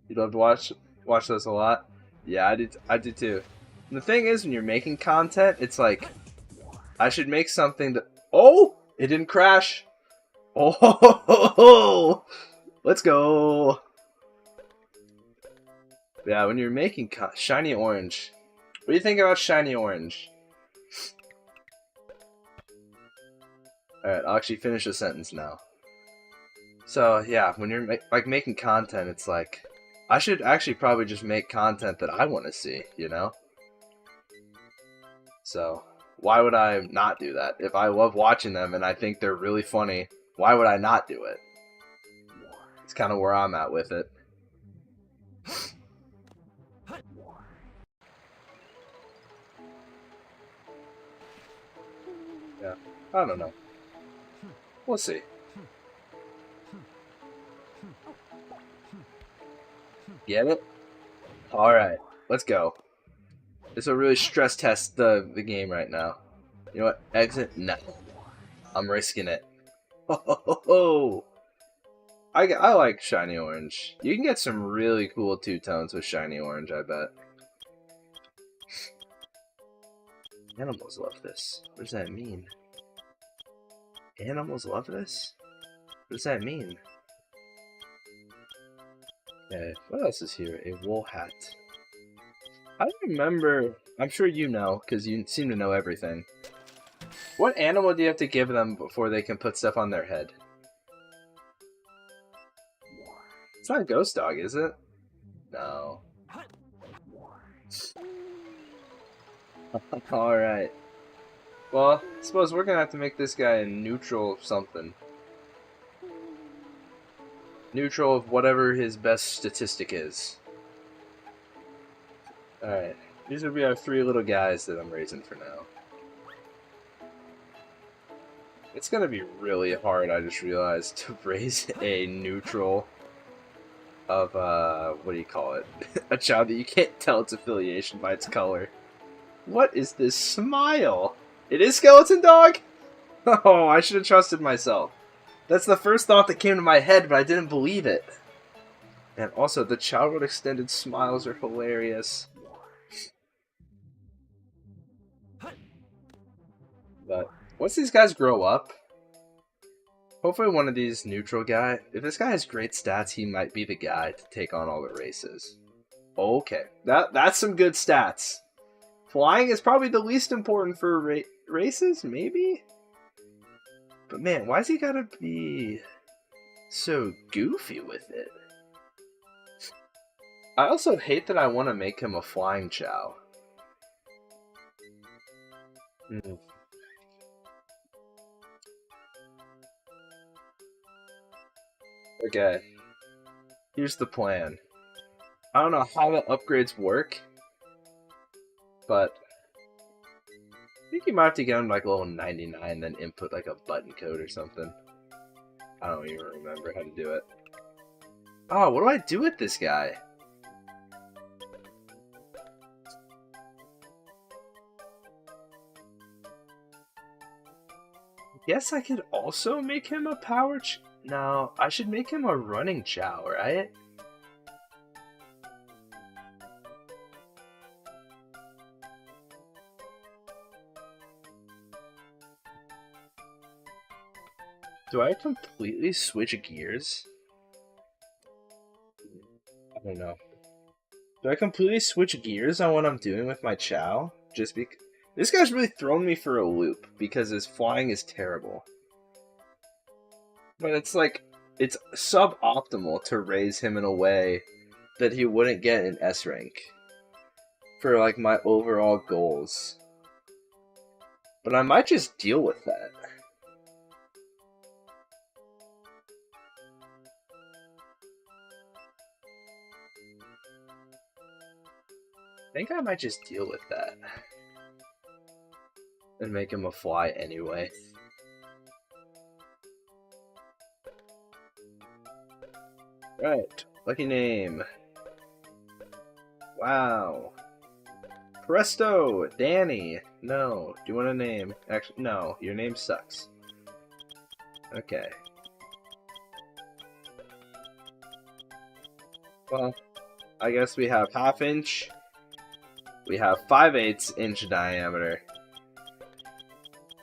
You love to watch those a lot? Yeah, I do too. And the thing is, when you're making content, it's like I should make something that it didn't crash. Oh, let's go. Yeah, when you're making shiny orange. What do you think about shiny orange? Alright, I'll actually finish the sentence now. So, yeah, when you're making content, it's like, I should actually probably just make content that I want to see, you know? So, why would I not do that? If I love watching them and I think they're really funny, why would I not do it? It's kind of where I'm at with it. Yeah, I don't know. We'll see. Get it? Alright, let's go. This will really stress test the game right now. You know what? Exit? No. I'm risking it. Oh, I like shiny orange. You can get some really cool two-tones with shiny orange, I bet. Animals love this. What does that mean? Animals love this? What does that mean? Okay, what else is here? A wool hat. I don't remember. I'm sure you know, because you seem to know everything. What animal do you have to give them before they can put stuff on their head? It's not a ghost dog, is it? No. Alright. Well, I suppose we're gonna have to make this guy a neutral something. Neutral of whatever his best statistic is. Alright. These will be our 3 little guys that I'm raising for now. It's gonna be really hard, I just realized, to raise a neutral of, what do you call it? A child that you can't tell its affiliation by its color. What is this smile? It is Skeleton Dog? Oh, I should have trusted myself. That's the first thought that came to my head, but I didn't believe it. And also, the childhood extended smiles are hilarious. But once these guys grow up, hopefully one of these neutral guy, if this guy has great stats, he might be the guy to take on all the races. Okay, that's some good stats. Flying is probably the least important for races, maybe? But man, why's he gotta be so goofy with it? I also hate that I want to make him a flying Chao. Okay. Here's the plan. I don't know how the upgrades work, but I think you might have to get him like level 99, then input like a button code or something. I don't even remember how to do it. Oh, what do I do with this guy? Guess I could also make him a power No, I should make him a running Chao, right? Do I completely switch gears? I don't know. Do I completely switch gears on what I'm doing with my Chao? Just because this guy's really thrown me for a loop because his flying is terrible. But it's like, it's suboptimal to raise him in a way that he wouldn't get an S rank for like my overall goals. But I might just deal with that. think I might just deal with that. And make him a fly anyway. Right, lucky name. Wow. Presto! Danny! No. Do you want a name? Actually, no. Your name sucks. Okay. Well, I guess we have 1/2 inch. We have 5/8 inch diameter.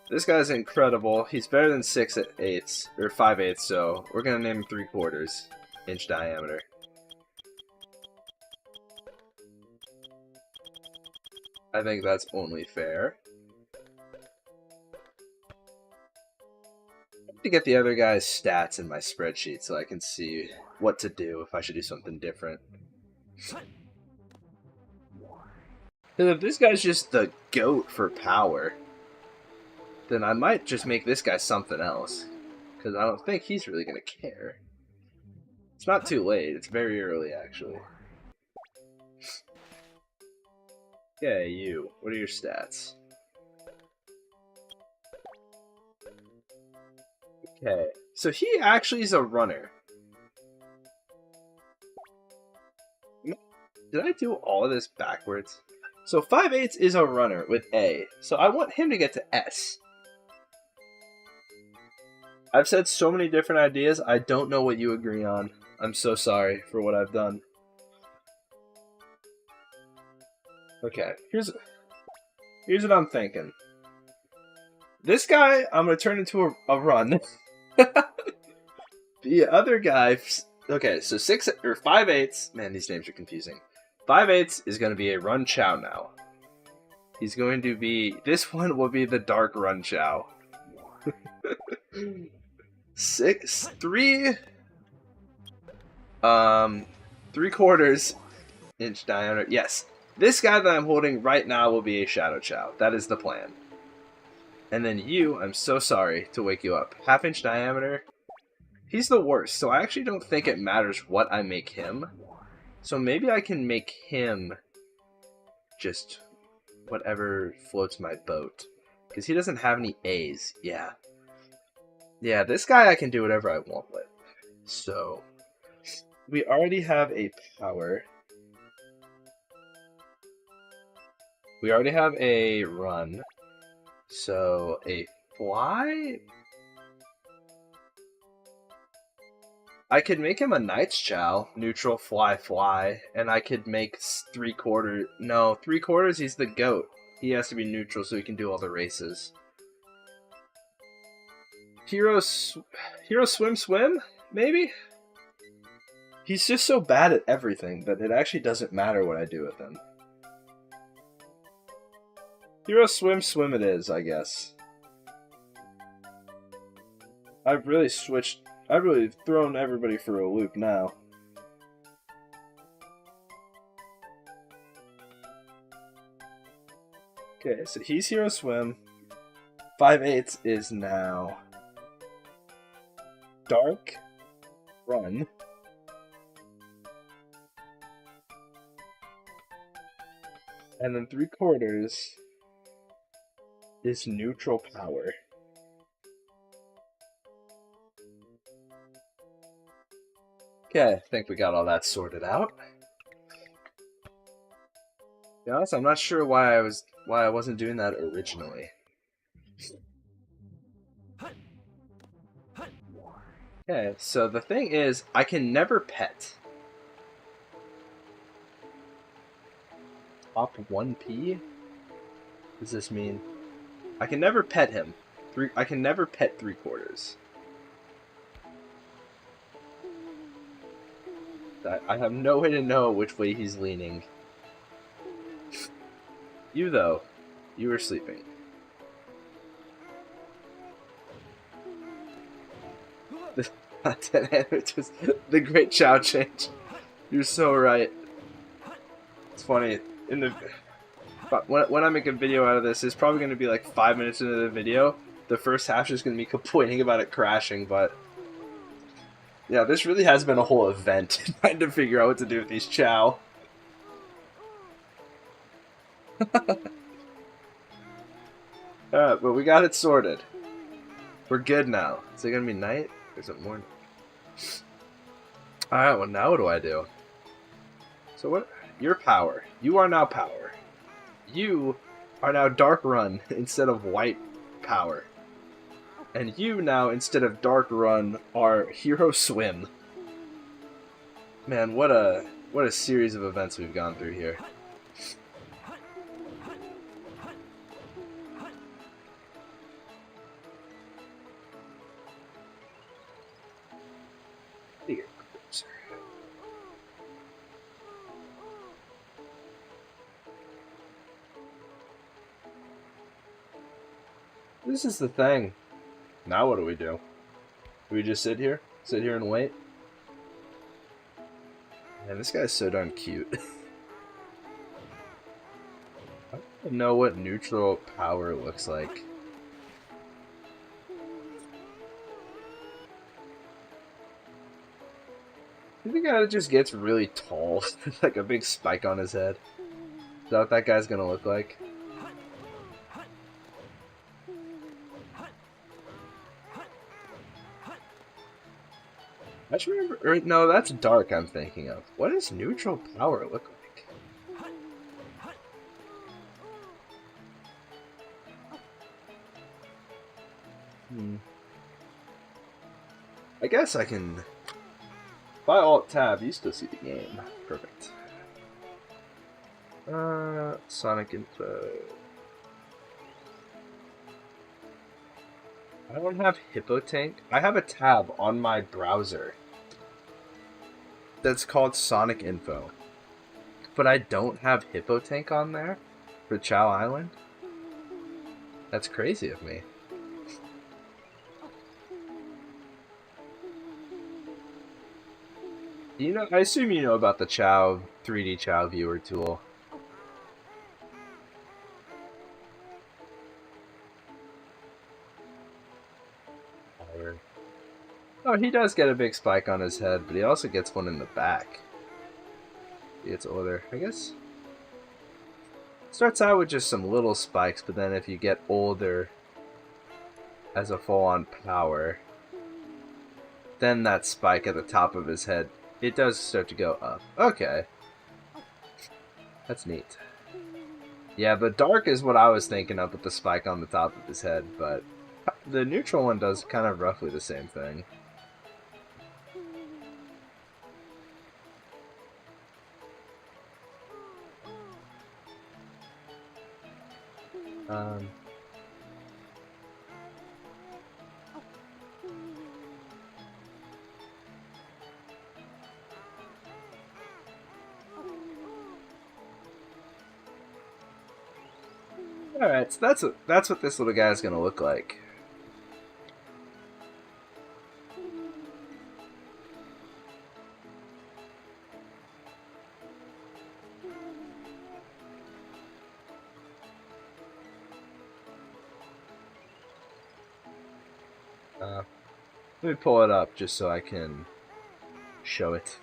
This guy's incredible. He's better than 6/8 or 5/8, so we're gonna name him 3/4 inch diameter. I think that's only fair. I have to get the other guy's stats in my spreadsheet so I can see what to do if I should do something different. Because if this guy's just the GOAT for power, then I might just make this guy something else. Because I don't think he's really going to care. It's not too late. It's very early, actually. Okay, you. What are your stats? Okay, so he actually is a runner. Did I do all of this backwards? So 5/8 is a runner with A, so I want him to get to S. I've said so many different ideas, I don't know what you agree on. I'm so sorry for what I've done. Okay, here's what I'm thinking. This guy, I'm gonna turn into a run. The other guy, okay, so 5/8. Man, these names are confusing. 5/8 is gonna be a run Chao now. He's going to be. This one will be the dark run Chao. 3/4 inch diameter. Yes. This guy that I'm holding right now will be a Shadow Chao. That is the plan. And then you, I'm so sorry to wake you up. 1/2 inch diameter. He's the worst, so I actually don't think it matters what I make him. So maybe I can make him just whatever floats my boat. Because he doesn't have any A's. Yeah. Yeah, this guy I can do whatever I want with. So, we already have a power. We already have a run. So, a fly? I could make him a Knight's Chao, neutral, fly, fly, and I could make 3/4. No, 3/4, he's the GOAT. He has to be neutral so he can do all the races. Hero swim, maybe? He's just so bad at everything that it actually doesn't matter what I do with him. Hero swim it is, I guess. I've really thrown everybody for a loop now. Okay, so he's Hero Swim. 5/8 is now Dark Run. And then 3/4 is Neutral Power. Okay, I think we got all that sorted out. To be honest, I'm not sure why I wasn't doing that originally. Okay, so the thing is, I can never pet. Top 1P? What does this mean? I can never pet him. I can never pet 3/4. I have no way to know which way he's leaning. You, though, you were sleeping. Just the great Chao change. You're so right. It's funny. When I make a video out of this, it's probably going to be like 5 minutes into the video. The first half is going to be complaining about it crashing, but yeah, this really has been a whole event trying to figure out what to do with these Chao. Alright, but we got it sorted. We're good now. Is it gonna be night? Or is it morning? Alright, well now what do I do? So what? Your power. You are now power. You are now dark run instead of white power. And you now, instead of dark run, are hero swim. Man, what a series of events we've gone through here. This is the thing. Now what do we do? Do we just sit here? Sit here and wait? Man, this guy's so darn cute. I don't even know what neutral power looks like. I think the guy just gets really tall, like a big spike on his head. Is that what that guy's gonna look like? I just remember, or no, that's dark I'm thinking of. What does neutral power look like? I guess I can... If I Alt-Tab, you still see the game. Perfect. Sonic info... I don't have Hippotank. I have a tab on my browser that's called Sonic Info. But I don't have Hippotank on there for Chao Island. That's crazy of me. You know, I assume you know about the Chao 3D Chao viewer tool. Oh, he does get a big spike on his head, but he also gets one in the back. He gets older, I guess. Starts out with just some little spikes, but then if you get older as a full-on power, then that spike at the top of his head, it does start to go up. Okay. That's neat. Yeah, the dark is what I was thinking of with the spike on the top of his head, but the neutral one does kind of roughly the same thing. Alright, so that's what this little guy's gonna look like. Let me pull it up just so I can show it.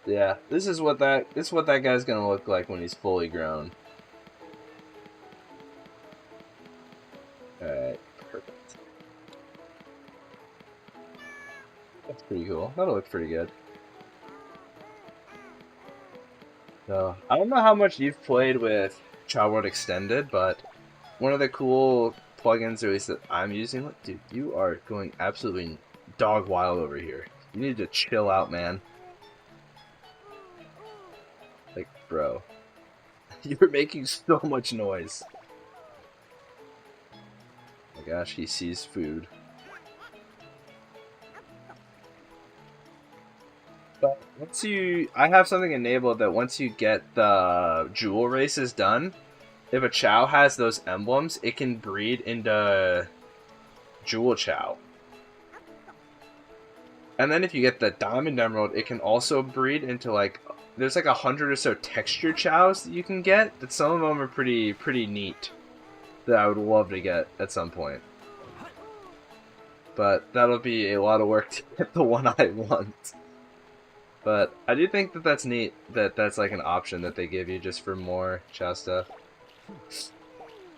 Yeah, this is what that guy's gonna look like when he's fully grown. Alright, perfect. That's pretty cool. That'll look pretty good. So, I don't know how much you've played with Chao World Extended, but one of the cool plugins, or at least that I'm using, look, dude, you are going absolutely dog wild over here. You need to chill out, man. Like, bro. You're making so much noise. Oh my gosh, he sees food. But once I have something enabled that once you get the jewel races done, if a Chao has those emblems, it can breed into Jewel Chao. And then if you get the Diamond Emerald, it can also breed into like, there's like 100 or so texture Chaos that you can get, that some of them are pretty neat, that I would love to get at some point. but that'll be a lot of work to get the one I want. But I do think that that's neat that that's like an option that they give you just for more Chao stuff.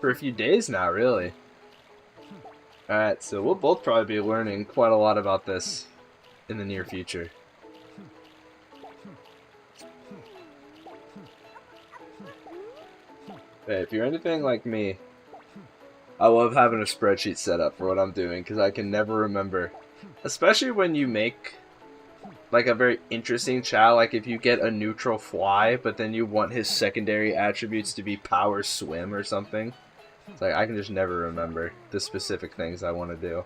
For a few days now, really. Alright, so we'll both probably be learning quite a lot about this in the near future. Hey, if you're anything like me, I love having a spreadsheet set up for what I'm doing because I can never remember. Especially when you make like a very interesting Chao, like if you get a neutral fly, but then you want his secondary attributes to be power swim or something. It's like I can just never remember the specific things I want to do.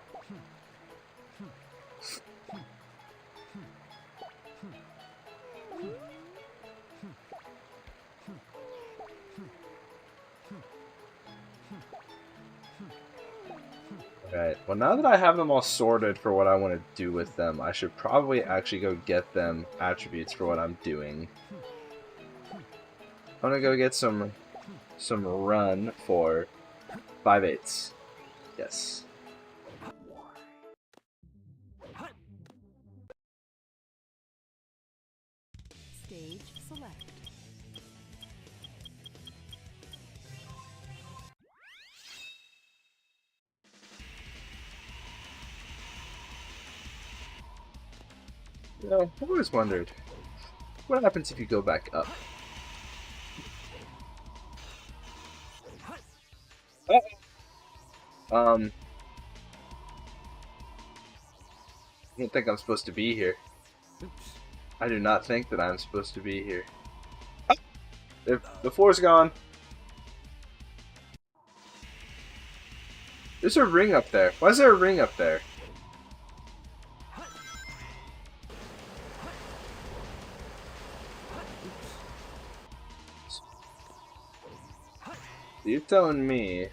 Alright, well now that I have them all sorted for what I want to do with them, I should probably actually go get them attributes for what I'm doing. I'm gonna go get some run for 5/8. Yes. Stage select. You know, I've always wondered, what happens if you go back up? I don't think I'm supposed to be here. Oops. I do not think that I'm supposed to be here. The floor's gone. There's a ring up there. Why is there a ring up there? You're telling me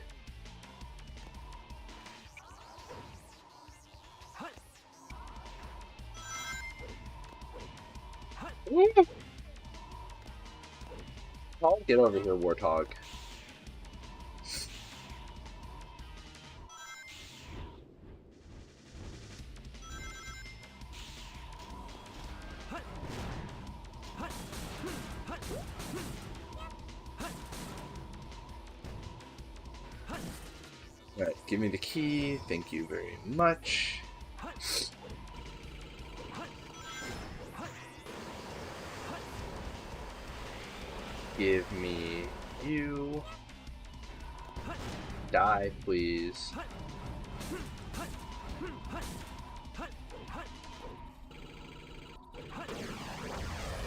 get over here, Warthog. Alright, give me the key. Thank you very much. Give me you. Die, please.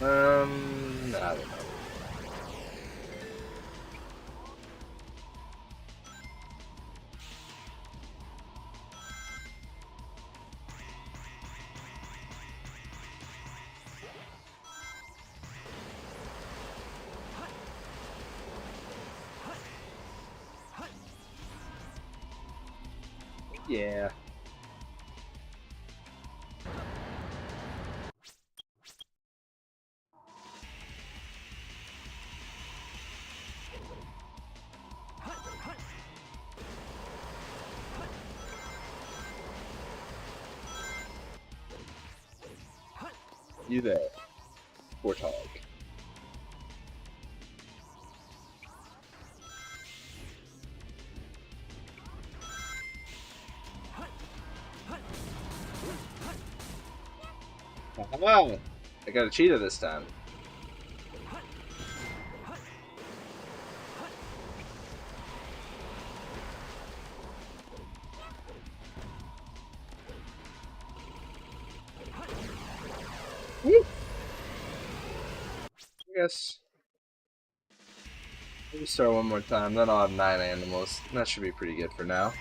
I don't know. Yeah. You there, Warthog. Wow, I got a cheetah this time. Woo. I guess let me start one more time, then I'll have 9 animals. That should be pretty good for now.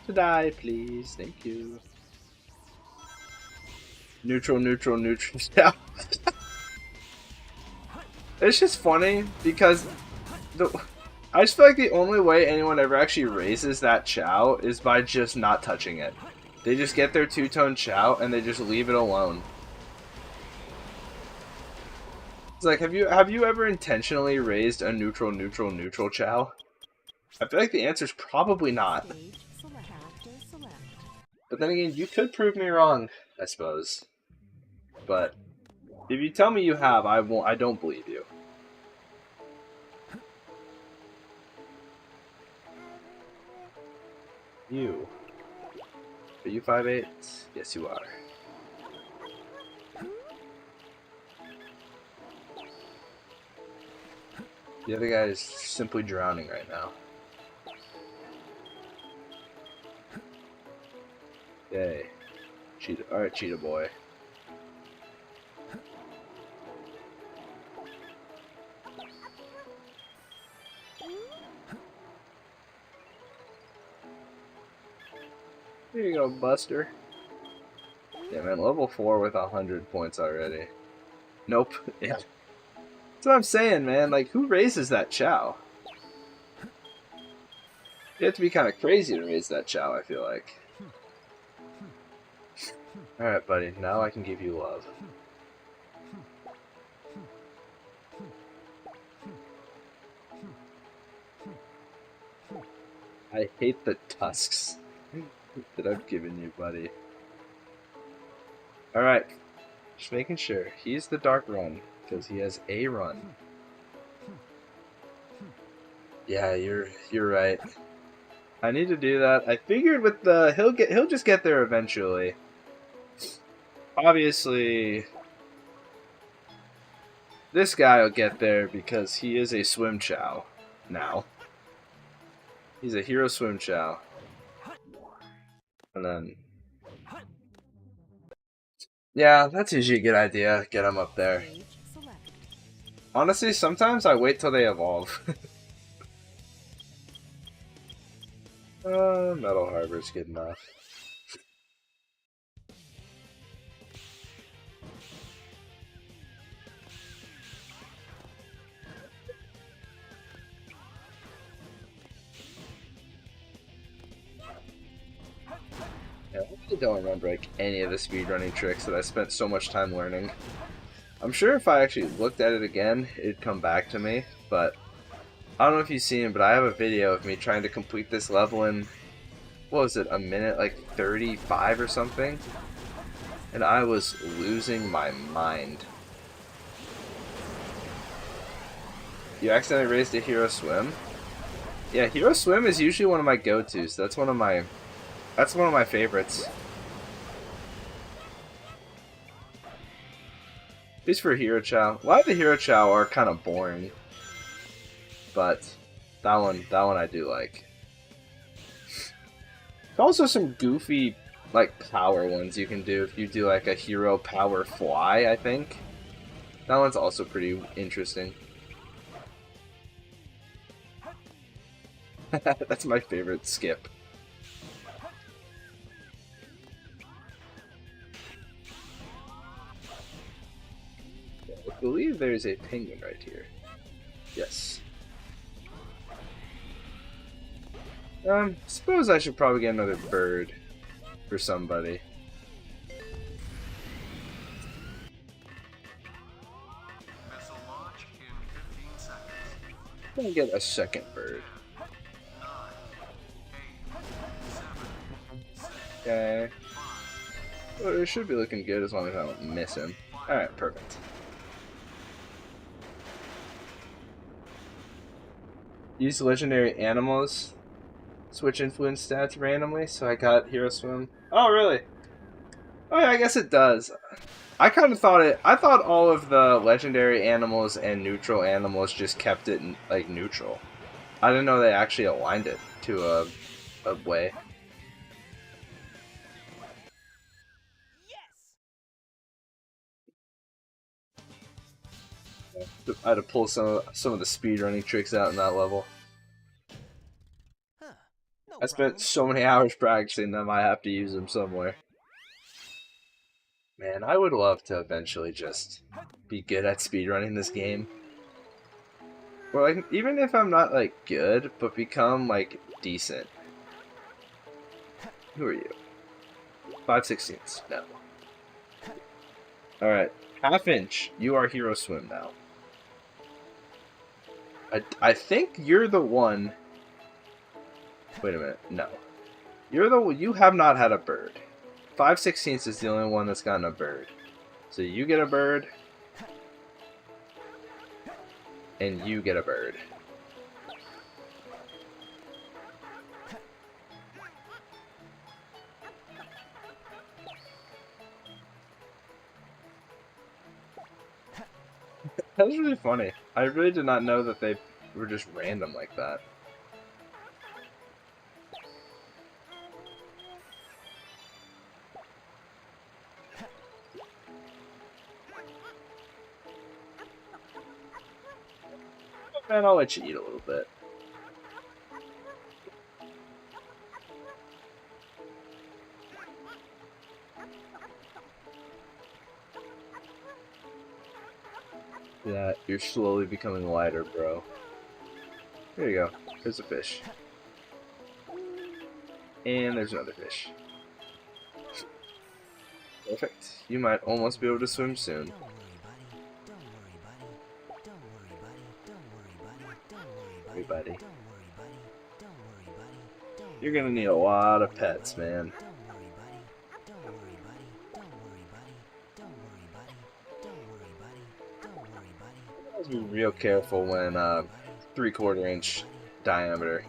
To die, please. Thank you. Neutral, neutral, neutral. Yeah. It's just funny because I just feel like the only way anyone ever actually raises that Chao is by just not touching it. They just get their two-tone Chao and they just leave it alone. It's like, have you ever intentionally raised a neutral Chao? I feel like the answer is probably not. Stage select. Character select. But then again, you could prove me wrong, I suppose. But if you tell me you have, I won't. I don't believe you. You. Are you 5'8"? Yes, you are. The other guy is simply drowning right now. Yay. Cheetah. Alright, Cheetah boy. Here you go, Buster. Yeah, man, level 4 with 100 points already. Nope. Yeah. That's what I'm saying, man. Like, who raises that Chao? You have to be kind of crazy to raise that Chao, I feel like. Alright, buddy. Now I can give you love. I hate the tusks that I've given you, buddy. Alright. Just making sure. He's the dark run, because he has a run. Yeah, you're right. I need to do that. I figured with the he'll just get there eventually. Obviously, this guy will get there because he is a swim Chao now. He's a hero swim Chao. And then, yeah, that's usually a good idea. Get him up there. Stage select. Honestly, sometimes I wait till they evolve. Metal Harbor's good enough. Yeah, I really don't remember like any of the speedrunning tricks that I spent so much time learning. I'm sure if I actually looked at it again, it'd come back to me, but I don't know if you've seen, but I have a video of me trying to complete this level in, what was it, a minute, like 35 or something? And I was losing my mind. You accidentally raised a Hero Swim? Yeah, Hero Swim is usually one of my go-tos. That's one of my favorites. At least for Hero Chao. A lot of the Hero Chao are kind of boring. But that one I do like. There's also some goofy, like, power ones you can do if you do like a hero power fly, I think. That one's also pretty interesting. That's my favorite skip. I believe there's a penguin right here. Yes. Suppose I should probably get another bird for somebody. Missile launch in 15 seconds. I'm gonna get a second bird. 9, 8, 7, 6, Okay. Well, it should be looking good as long as I don't miss him. Alright, perfect. Use legendary animals. Switch influence stats randomly, so I got Hero Swim. Oh, really? Oh, yeah, I guess it does. I kind of thought I thought all of the legendary animals and neutral animals just kept it, like, neutral. I didn't know they actually aligned it to a way. I had to pull some of the speedrunning tricks out in that level. Huh. No I spent so many hours practicing them, I have to use them somewhere. Man, I would love to eventually just be good at speedrunning this game. Or like, even if I'm not like good, but become like decent. Who are you? 5/16. No. Alright. Half inch. You are Hero Swim now. I think you're the one. Wait a minute. No. You have not had a bird. 5/16 is the only one that's gotten a bird. So you get a bird. And you get a bird. That was really funny. I really did not know that they were just random like that. Man, I'll let you eat a little bit. Yeah, you're slowly becoming lighter, bro. There you go. There's a fish. And there's another fish. Perfect. You might almost be able to swim soon. Everybody. You're gonna need a lot of pets, man. Be real careful when 3/4 inch diameter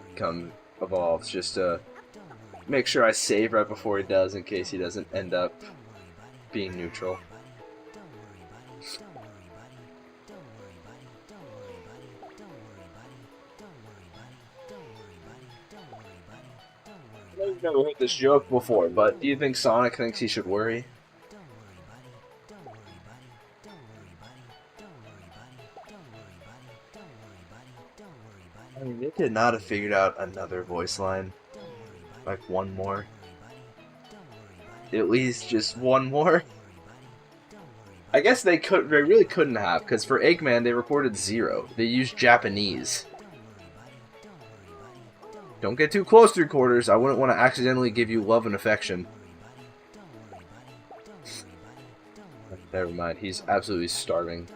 evolves, just to make sure I save right before he does, in case he doesn't end up being neutral. I've never heard this joke before, but do you think Sonic thinks he should worry? I mean, they could not have figured out another voice line. Like one more. At least just one more. I guess they really couldn't have, because for Eggman they reported 0. They used Japanese. Don't get too close, 3/4. I wouldn't want to accidentally give you love and affection. Never mind, he's absolutely starving.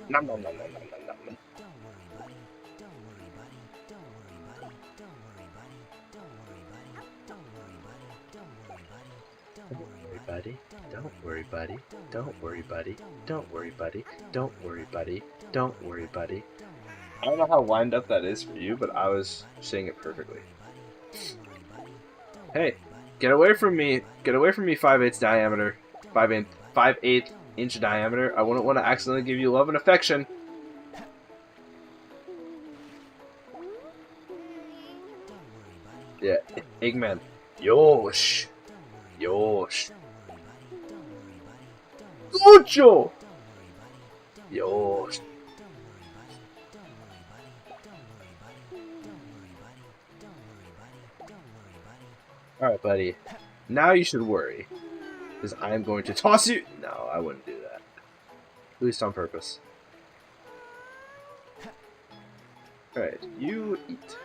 Nom nom nom nom nom nom nom. Don't worry, buddy. Don't worry, buddy. Don't worry, buddy. Don't worry, buddy. Don't worry, buddy. I don't know how lined up that is for you, but I was saying it perfectly. Hey, get away from me. Get away from me, 5/8 diameter. 5/8 inch diameter. I wouldn't want to accidentally give you love and affection. Yeah, Eggman. Yosh. Yosh. Mucho. Yosh. Alright, buddy. Now you should worry. Because I am going to toss you. No, I wouldn't do that. At least on purpose. Alright, you eat.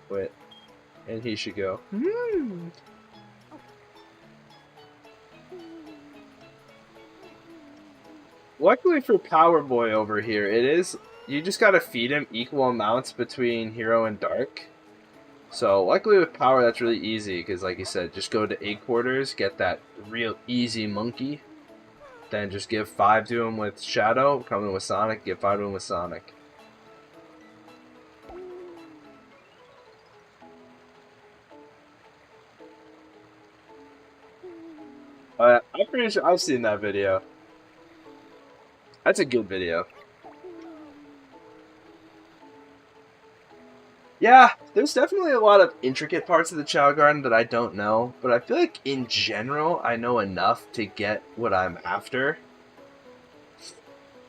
Wait. And he should go. Luckily for Power Boy over here, you just gotta feed him equal amounts between Hero and Dark. So luckily with Power that's really easy, because like you said, just go to 8/4, get that real easy monkey. Then just give 5 to him with Shadow, come in with Sonic, give 5 to him with Sonic. I'm pretty sure I've seen that video. That's a good video. Yeah, there's definitely a lot of intricate parts of the Chao Garden that I don't know, but I feel like in general I know enough to get what I'm after.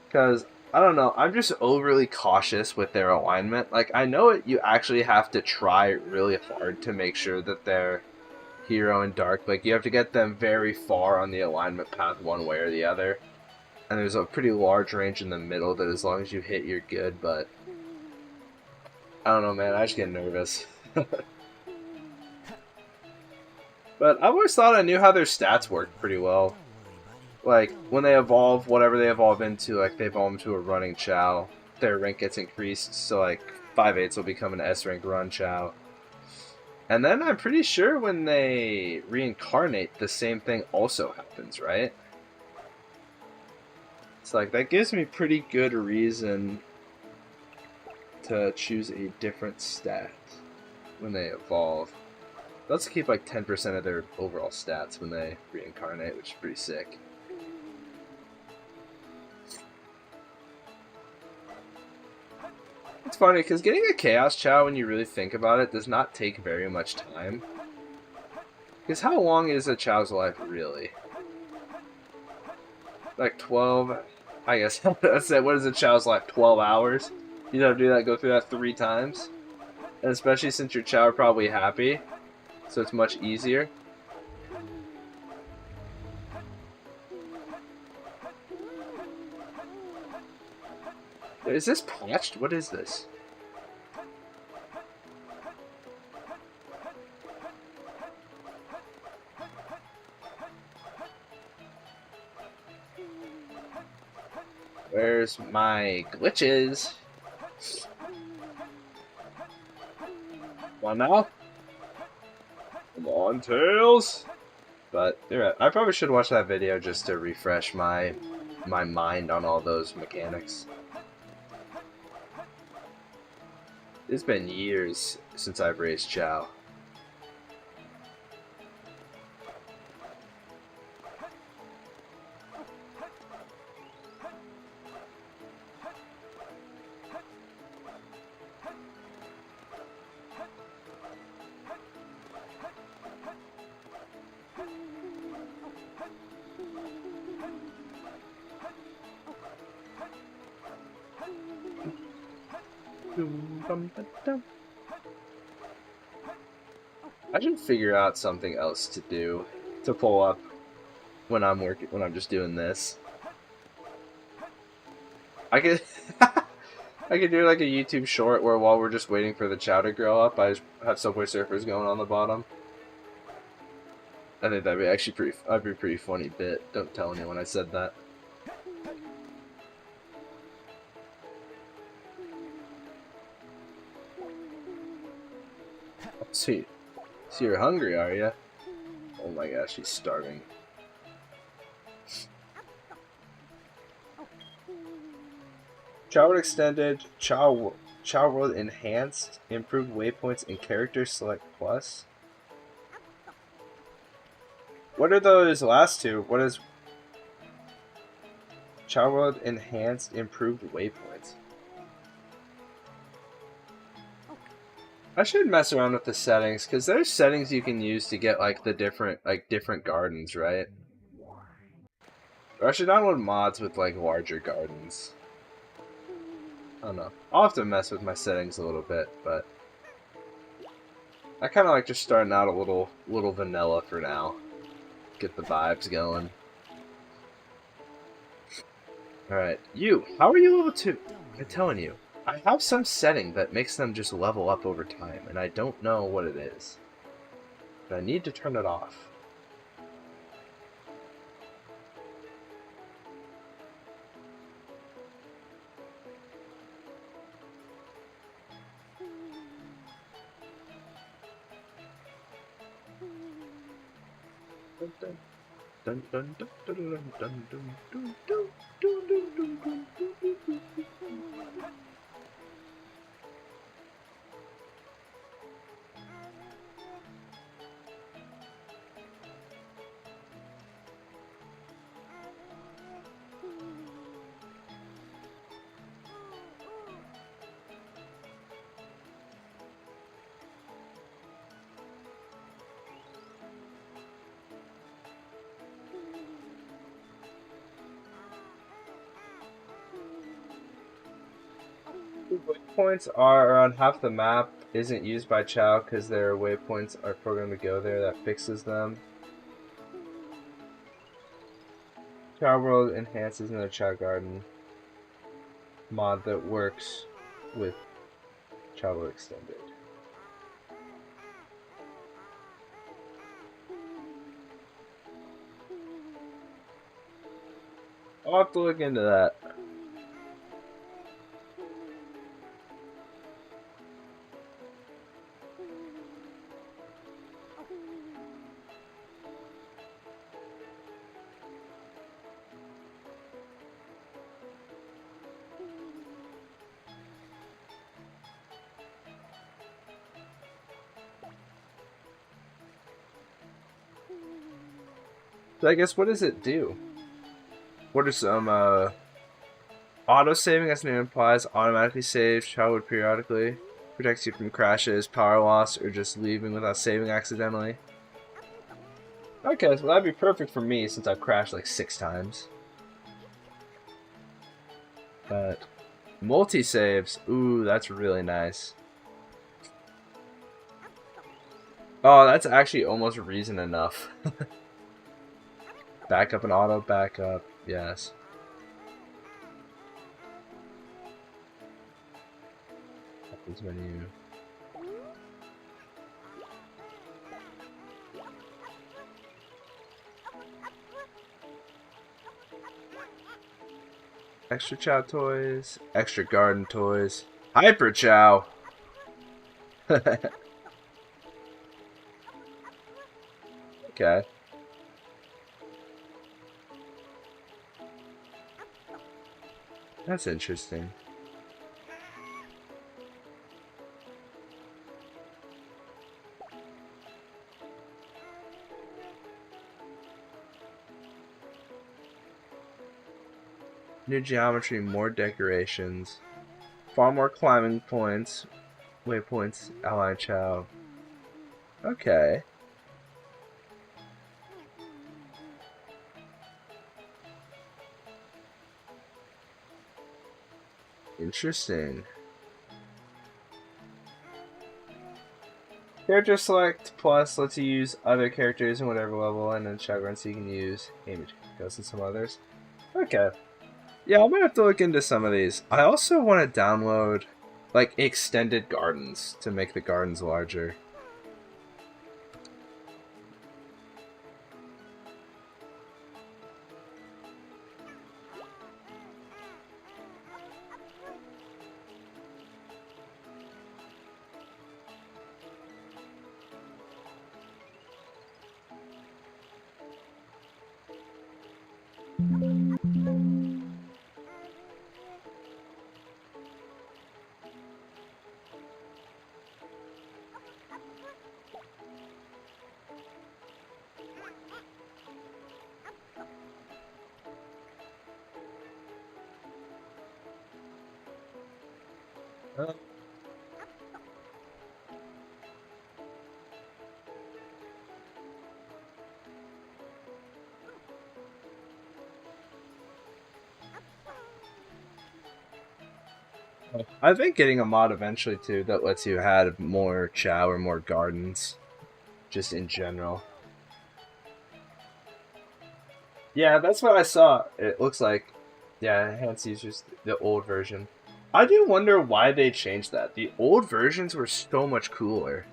Because, I don't know, I'm just overly cautious with their alignment. Like, I know you actually have to try really hard to make sure that they're Hero and Dark. Like, you have to get them very far on the alignment path one way or the other. And there's a pretty large range in the middle that as long as you hit, you're good, but I don't know, man. I just get nervous. But I've always thought I knew how their stats worked pretty well. like when they evolve, whatever they evolve into, like they evolve into a running Chao, their rank gets increased. So like 5/8 will become an S rank run Chao. And then I'm pretty sure when they reincarnate, the same thing also happens, right? It's like that gives me pretty good reason to choose a different stat when they evolve. Let's keep like 10% of their overall stats when they reincarnate, which is pretty sick. It's funny because getting a Chaos Chao, when you really think about it, does not take very much time. Because how long is a Chao's life really? Like 12, I guess. That's it. What is a Chow's life? 12 hours? You know, do that, go through that 3 times? And especially since your Chow are probably happy, so it's much easier. Is this patched? What is this? Where's my glitches? Come on now. Come on, Tails. But you're right. I probably should watch that video just to refresh my mind on all those mechanics. It's been years since I've raised Chao. I should figure out something else to do to pull up when I'm just doing this. I could I could do like a YouTube short where while we're just waiting for the Chow to grow up, I just have Subway Surfers going on the bottom. I think that'd be actually pretty funny bit. Don't tell anyone I said that. So you're hungry, are you? Oh my gosh, he's starving. Chow World Extended, Chow World Enhanced, Improved Waypoints, and Character Select Plus. What are those last two? What is Chow World Enhanced, Improved Waypoints? I should mess around with the settings, because there's settings you can use to get like the different gardens, right? Or I should download mods with like larger gardens. I don't know. I'll have to mess with my settings a little bit, but I kind of like just starting out a little vanilla for now. Get the vibes going. Alright, how are you level 2? I'm telling you. I have some setting that makes them just level up over time, and I don't know what it is. But I need to turn it off. Dun dun dun dun dun dun dun dun dun dun dun dun dun dun. Waypoints are around half the map isn't used by Chao because their waypoints are programmed to go there. That fixes them. Chao World enhances another Chao Garden mod that works with Chao World Extended. I'll have to look into that. So I guess, what does it do? What are some, auto-saving, as the name implies, automatically saves, Chao periodically, protects you from crashes, power loss, or just leaving without saving accidentally. Okay, so that'd be perfect for me since I've crashed like 6 times. But multi-saves, ooh, that's really nice. Oh, that's actually almost reason enough. Backup and auto backup, yes. Weapons menu. Extra Chao toys, extra garden toys, Hyper Chao. Okay. That's interesting. New geometry, more decorations, far more climbing points, waypoints, ally Chao. Okay. Interesting. Character select plus lets you use other characters in whatever level, and then shotgun so you can use image goes and some others. Okay. Yeah, I might have to look into some of these. I also want to download like extended gardens to make the gardens larger. I think getting a mod eventually too that lets you add more Chao or more gardens, just in general. Yeah, that's what I saw. It looks like, yeah, enhanced users, the old version. I do wonder why they changed that. The old versions were so much cooler.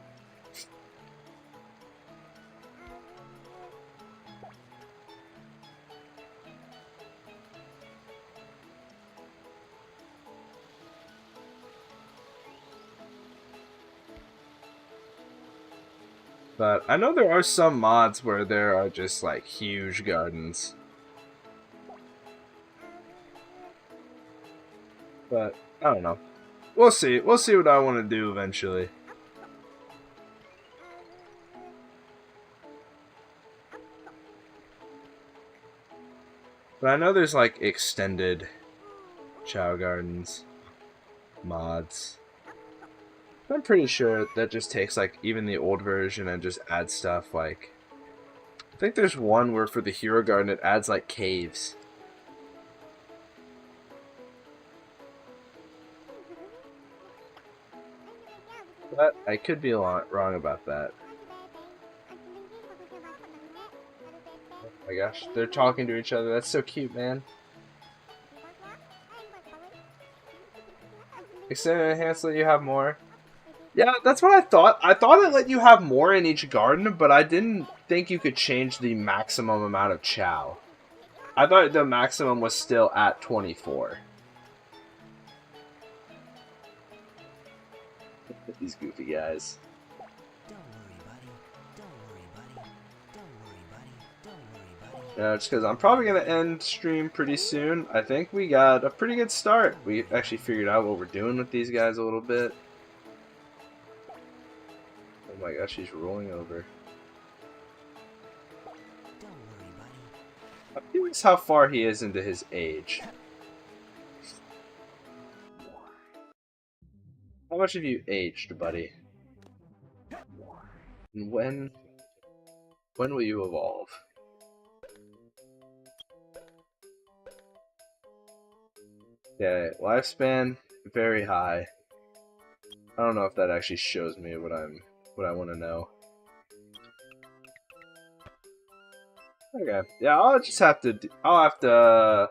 But I know there are some mods where there are just like huge gardens. But I don't know. We'll see. We'll see what I want to do eventually. But I know there's like extended Chao gardens mods. I'm pretty sure that just takes like even the old version and just adds stuff like, I think there's one where for the hero garden it adds like caves. But I could be wrong about that. Oh my gosh, they're talking to each other. That's so cute, man. Extended enhanced let you have more. Yeah, that's what I thought. I thought it let you have more in each garden, but I didn't think you could change the maximum amount of Chao. I thought the maximum was still at 24. These goofy guys. Don't worry, buddy. Don't worry, buddy. Don't worry, buddy. Don't worry, buddy. Just because I'm probably going to end stream pretty soon. I think we got a pretty good start. We actually figured out what we're doing with these guys a little bit. Oh my gosh, he's rolling over. Don't worry, buddy. I'm curious how far he is into his age. How much have you aged, buddy? And when will you evolve? Okay, lifespan very high. I don't know if that actually shows me what I want to know. Okay, yeah, I'll have to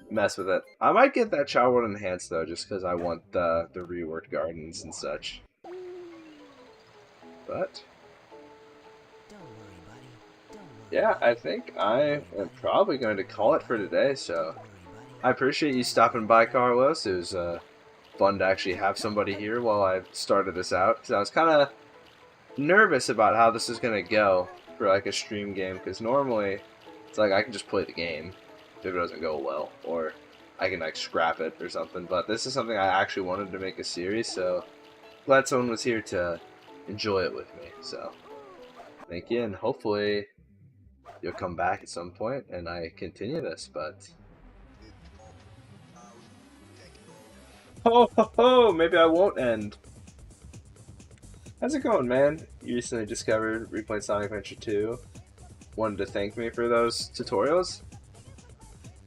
mess with it. I might get that Chao World enhanced though, just because I want the reworked gardens and such. But Don't worry, buddy. Don't worry. yeah, I think I am probably going to call it for today. So Don't worry, buddy. I appreciate you stopping by, Carlos. It was fun to actually have somebody here while I started this out, because I was kind of nervous about how this is going to go for like a stream game, because normally it's like I can just play the game if it doesn't go well, or I can like scrap it or something. But this is something I actually wanted to make a series, so glad someone was here to enjoy it with me. So thank you, and hopefully you'll come back at some point and I continue this. But oh, maybe I won't end. How's it going, man? You recently discovered replaying Sonic Adventure 2. Wanted to thank me for those tutorials?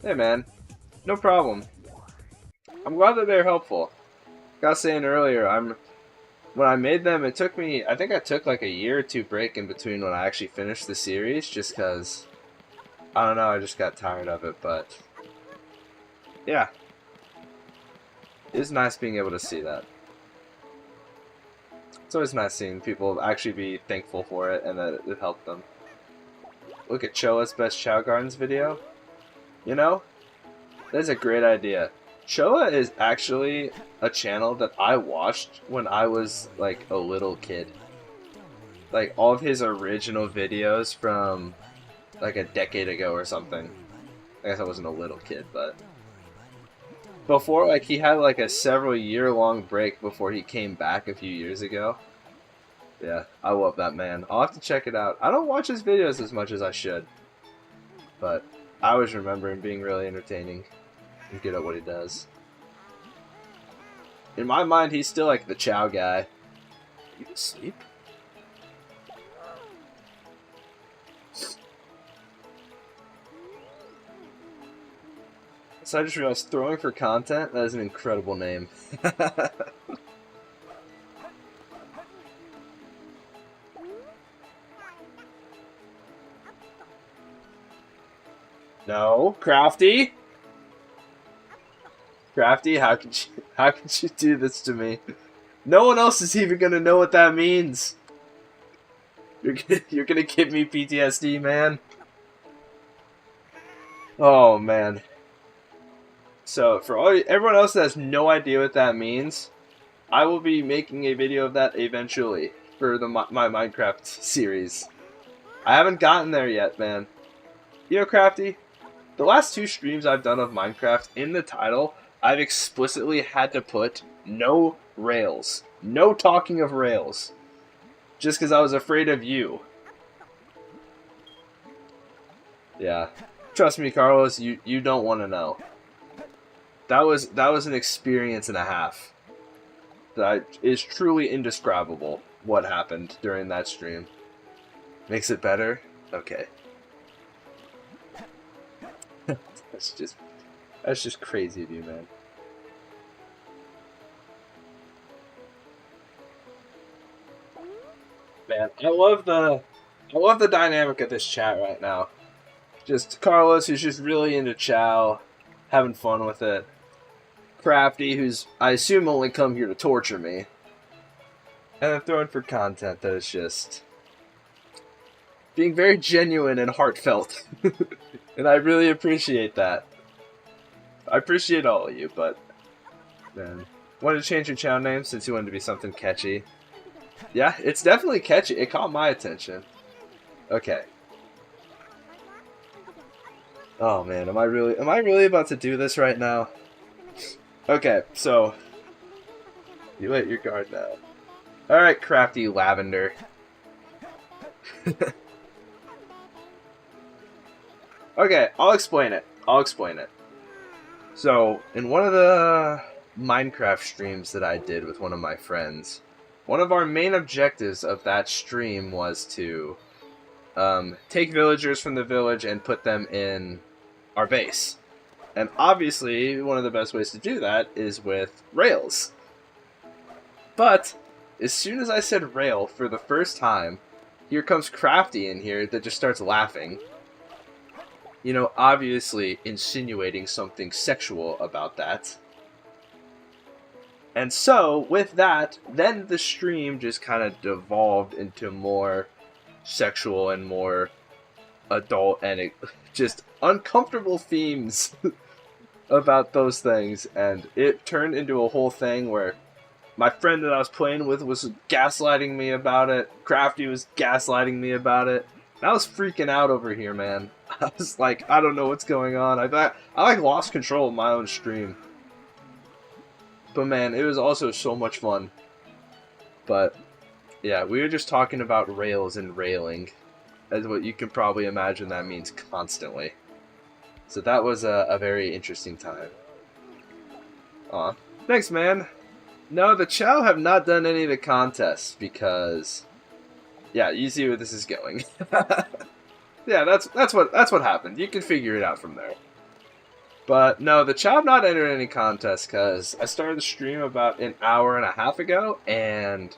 Hey, man. No problem. I'm glad that they're helpful. Like I was saying earlier, when I made them, it took me, I think I took like a year or two break in between when I actually finished the series, just because, I don't know, I just got tired of it, but yeah. It was nice being able to see that. It's always nice seeing people actually be thankful for it and that it helped them. Look at Choa's Best Chao Gardens video. You know, that's a great idea. Choa is actually a channel that I watched when I was like a little kid. Like all of his original videos from like a decade ago or something. I guess I wasn't a little kid, but before, like, he had like a several year long break before he came back a few years ago. Yeah, I love that man. I'll have to check it out. I don't watch his videos as much as I should, but I always remember him being really entertaining and good at what he does. In my mind, he's still like the Chao guy. You asleep? So I just realized Throwing for Content, that is an incredible name. No, Crafty? Crafty, how could you do this to me? No one else is even gonna know what that means. You're gonna give me PTSD, man. Oh man. So, for everyone else that has no idea what that means, I will be making a video of that eventually for my Minecraft series. I haven't gotten there yet, man. You know, Crafty, the last 2 streams I've done of Minecraft, in the title, I've explicitly had to put no rails. No talking of rails. Just because I was afraid of you. Yeah. Trust me, Carlos, you don't want to know. That was an experience and a half. That is truly indescribable what happened during that stream. Makes it better? Okay. That's just crazy of you, man. Man, I love the dynamic of this chat right now. Just Carlos, who's just really into Chao, having fun with it. Crafty, who's, I assume, only come here to torture me. And then Throwing for Content that is just being very genuine and heartfelt. And I really appreciate that. I appreciate all of you, but man, wanted to change your channel name since you wanted to be something catchy. Yeah, it's definitely catchy. It caught my attention. Okay. Oh man, am I really about to do this right now? Okay, so you let your guard down. Alright, crafty lavender. Okay, I'll explain it. So, in one of the Minecraft streams that I did with one of my friends, one of our main objectives of that stream was to take villagers from the village and put them in our base. And obviously, one of the best ways to do that is with rails. But, as soon as I said rail for the first time, here comes Crafty in here that just starts laughing. You know, obviously insinuating something sexual about that. And so, with that, then the stream just kind of devolved into more sexual and more adult and just uncomfortable themes about those things. And it turned into a whole thing where my friend that I was playing with was gaslighting me about it. Crafty was gaslighting me about it. And I was freaking out over here, man. I was like, I don't know what's going on. I like lost control of my own stream. But man, it was also so much fun. But yeah, we were just talking about rails and railing, as what you can probably imagine that means constantly. So that was a very interesting time. Aw. Thanks, man. No, the Chao have not done any of the contests because, yeah, you see where this is going. Yeah, that's what happened. You can figure it out from there. But no, the Chao have not entered any contests because I started the stream about an hour and a half ago, and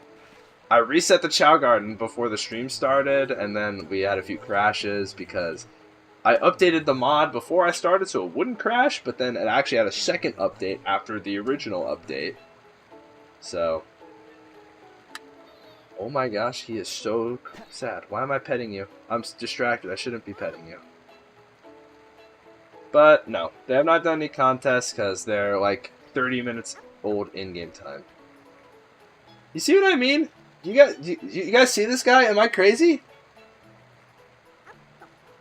I reset the Chao Garden before the stream started, and then we had a few crashes because I updated the mod before I started so it wouldn't crash, but then it actually had a second update after the original update. So, oh my gosh, he is so sad. Why am I petting you? I'm distracted. I shouldn't be petting you. But no, they have not done any contests because they're like 30 minutes old in-game time. You see what I mean? You guys see this guy? Am I crazy?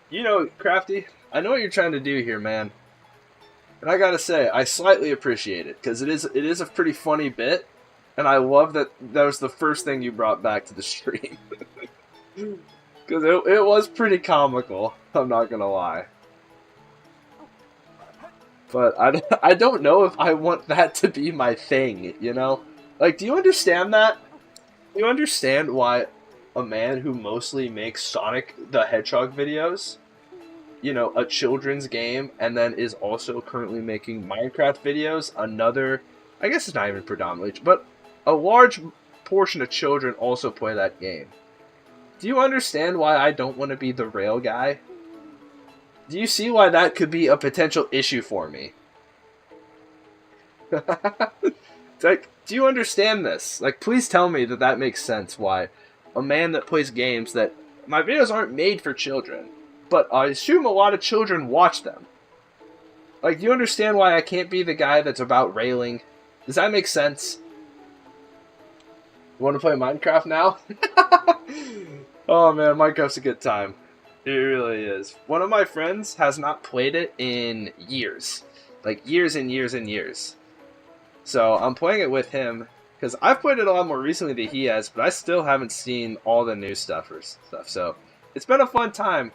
You know, Crafty, I know what you're trying to do here, man. And I gotta say, I slightly appreciate it because it is a pretty funny bit. And I love that that was the first thing you brought back to the stream. Because it was pretty comical, I'm not going to lie. But I don't know if I want that to be my thing, you know? Like, do you understand that? Do you understand why a man who mostly makes Sonic the Hedgehog videos, you know, a children's game, and then is also currently making Minecraft videos, another, I guess it's not even predominantly, but a large portion of children also play that game. Do you understand why I don't want to be the rail guy? Do you see why that could be a potential issue for me? Like, do you understand this? Like, please tell me that that makes sense why a man that plays games that... My videos aren't made for children, but I assume a lot of children watch them. Like, do you understand why I can't be the guy that's about railing? Does that make sense? You want to play Minecraft now? Oh man, Minecraft's a good time. It really is. One of my friends has not played it in years. Like years and years and years. So I'm playing it with him because I've played it a lot more recently than he has, but I still haven't seen all the new stuff. So it's been a fun time.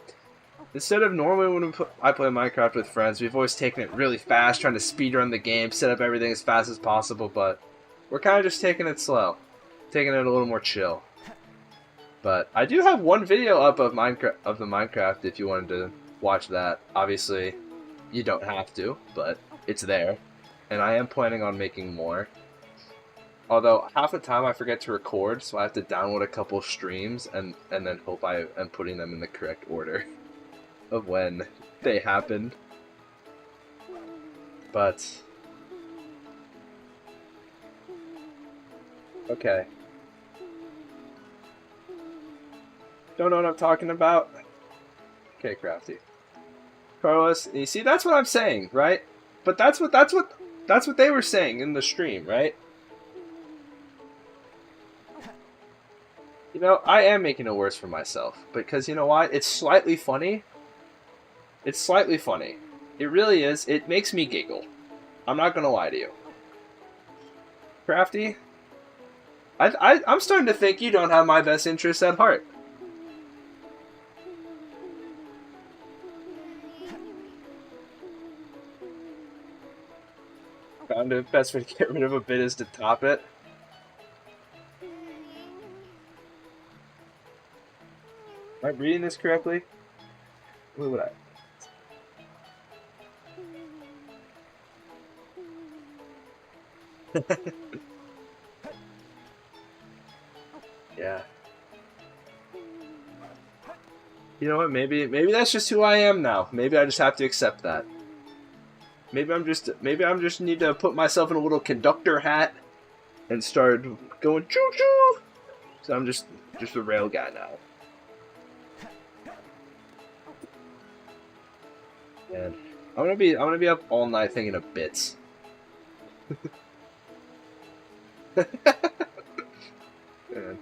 Instead of normally when I play Minecraft with friends, we've always taken it really fast, trying to speedrun the game, set up everything as fast as possible, but we're kind of just taking it slow. Taking it a little more chill. But I do have one video up of Minecraft if you wanted to watch that. Obviously, you don't have to, but it's there. And I am planning on making more. Although, half the time I forget to record, so I have to download a couple streams and then hope I am putting them in the correct order of when they happen. But... okay. Don't know what I'm talking about? Okay, Crafty. Carlos, you see, that's what I'm saying, right? But that's what they were saying in the stream, right? You know, I am making it worse for myself. Because you know why? It's slightly funny. It's slightly funny. It really is. It makes me giggle. I'm not gonna lie to you. Crafty, I'm starting to think you don't have my best interests at heart. Found the best way to get rid of a bit is to top it. Am I reading this correctly? What would I? Yeah. You know what? Maybe that's just who I am now. Maybe I just have to accept that. Maybe I'm just need to put myself in a little conductor hat and start going choo choo. So I'm just a rail guy now. Man, I'm gonna be up all night thinking of bits. Man.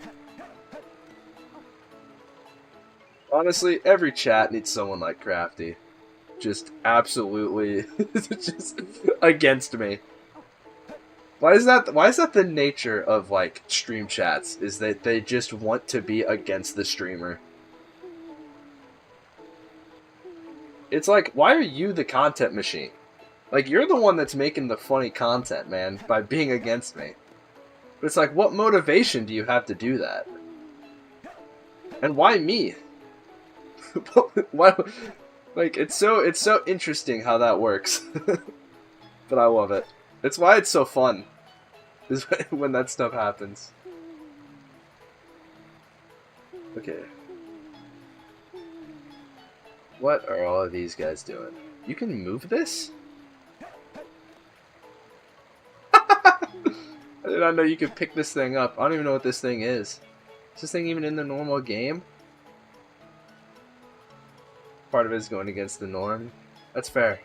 Honestly, every chat needs someone like Crafty. Just absolutely just against me. Why is that the nature of like stream chats? Is that they just want to be against the streamer. It's like, why are you the content machine? Like, you're the one that's making the funny content, man, by being against me. But it's like, what motivation do you have to do that? And why me? Why? Like, it's so interesting how that works. But I love it. It's why it's so fun. Is when that stuff happens. Okay. What are all of these guys doing? You can move this? I did not know you could pick this thing up. I don't even know what this thing is. Is this thing even in the normal game? Part of it is going against the norm. That's fair.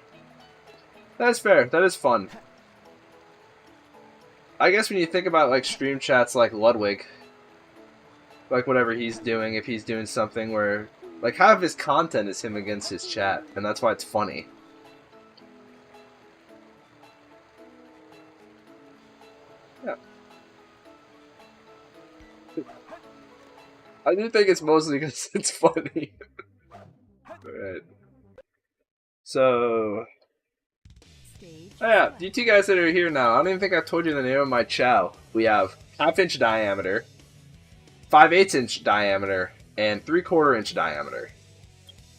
That's fair. That is fun. I guess when you think about like stream chats like Ludwig, like whatever he's doing, if he's doing something where like half of his content is him against his chat, and that's why it's funny. Yeah. I do think it's mostly because it's funny. Alright. So... Stage oh yeah, select. you two guys that are here now, I don't even think I told you the name of my Chao. We have 1/2 inch diameter, 5/8 inch diameter, and 3/4 inch diameter.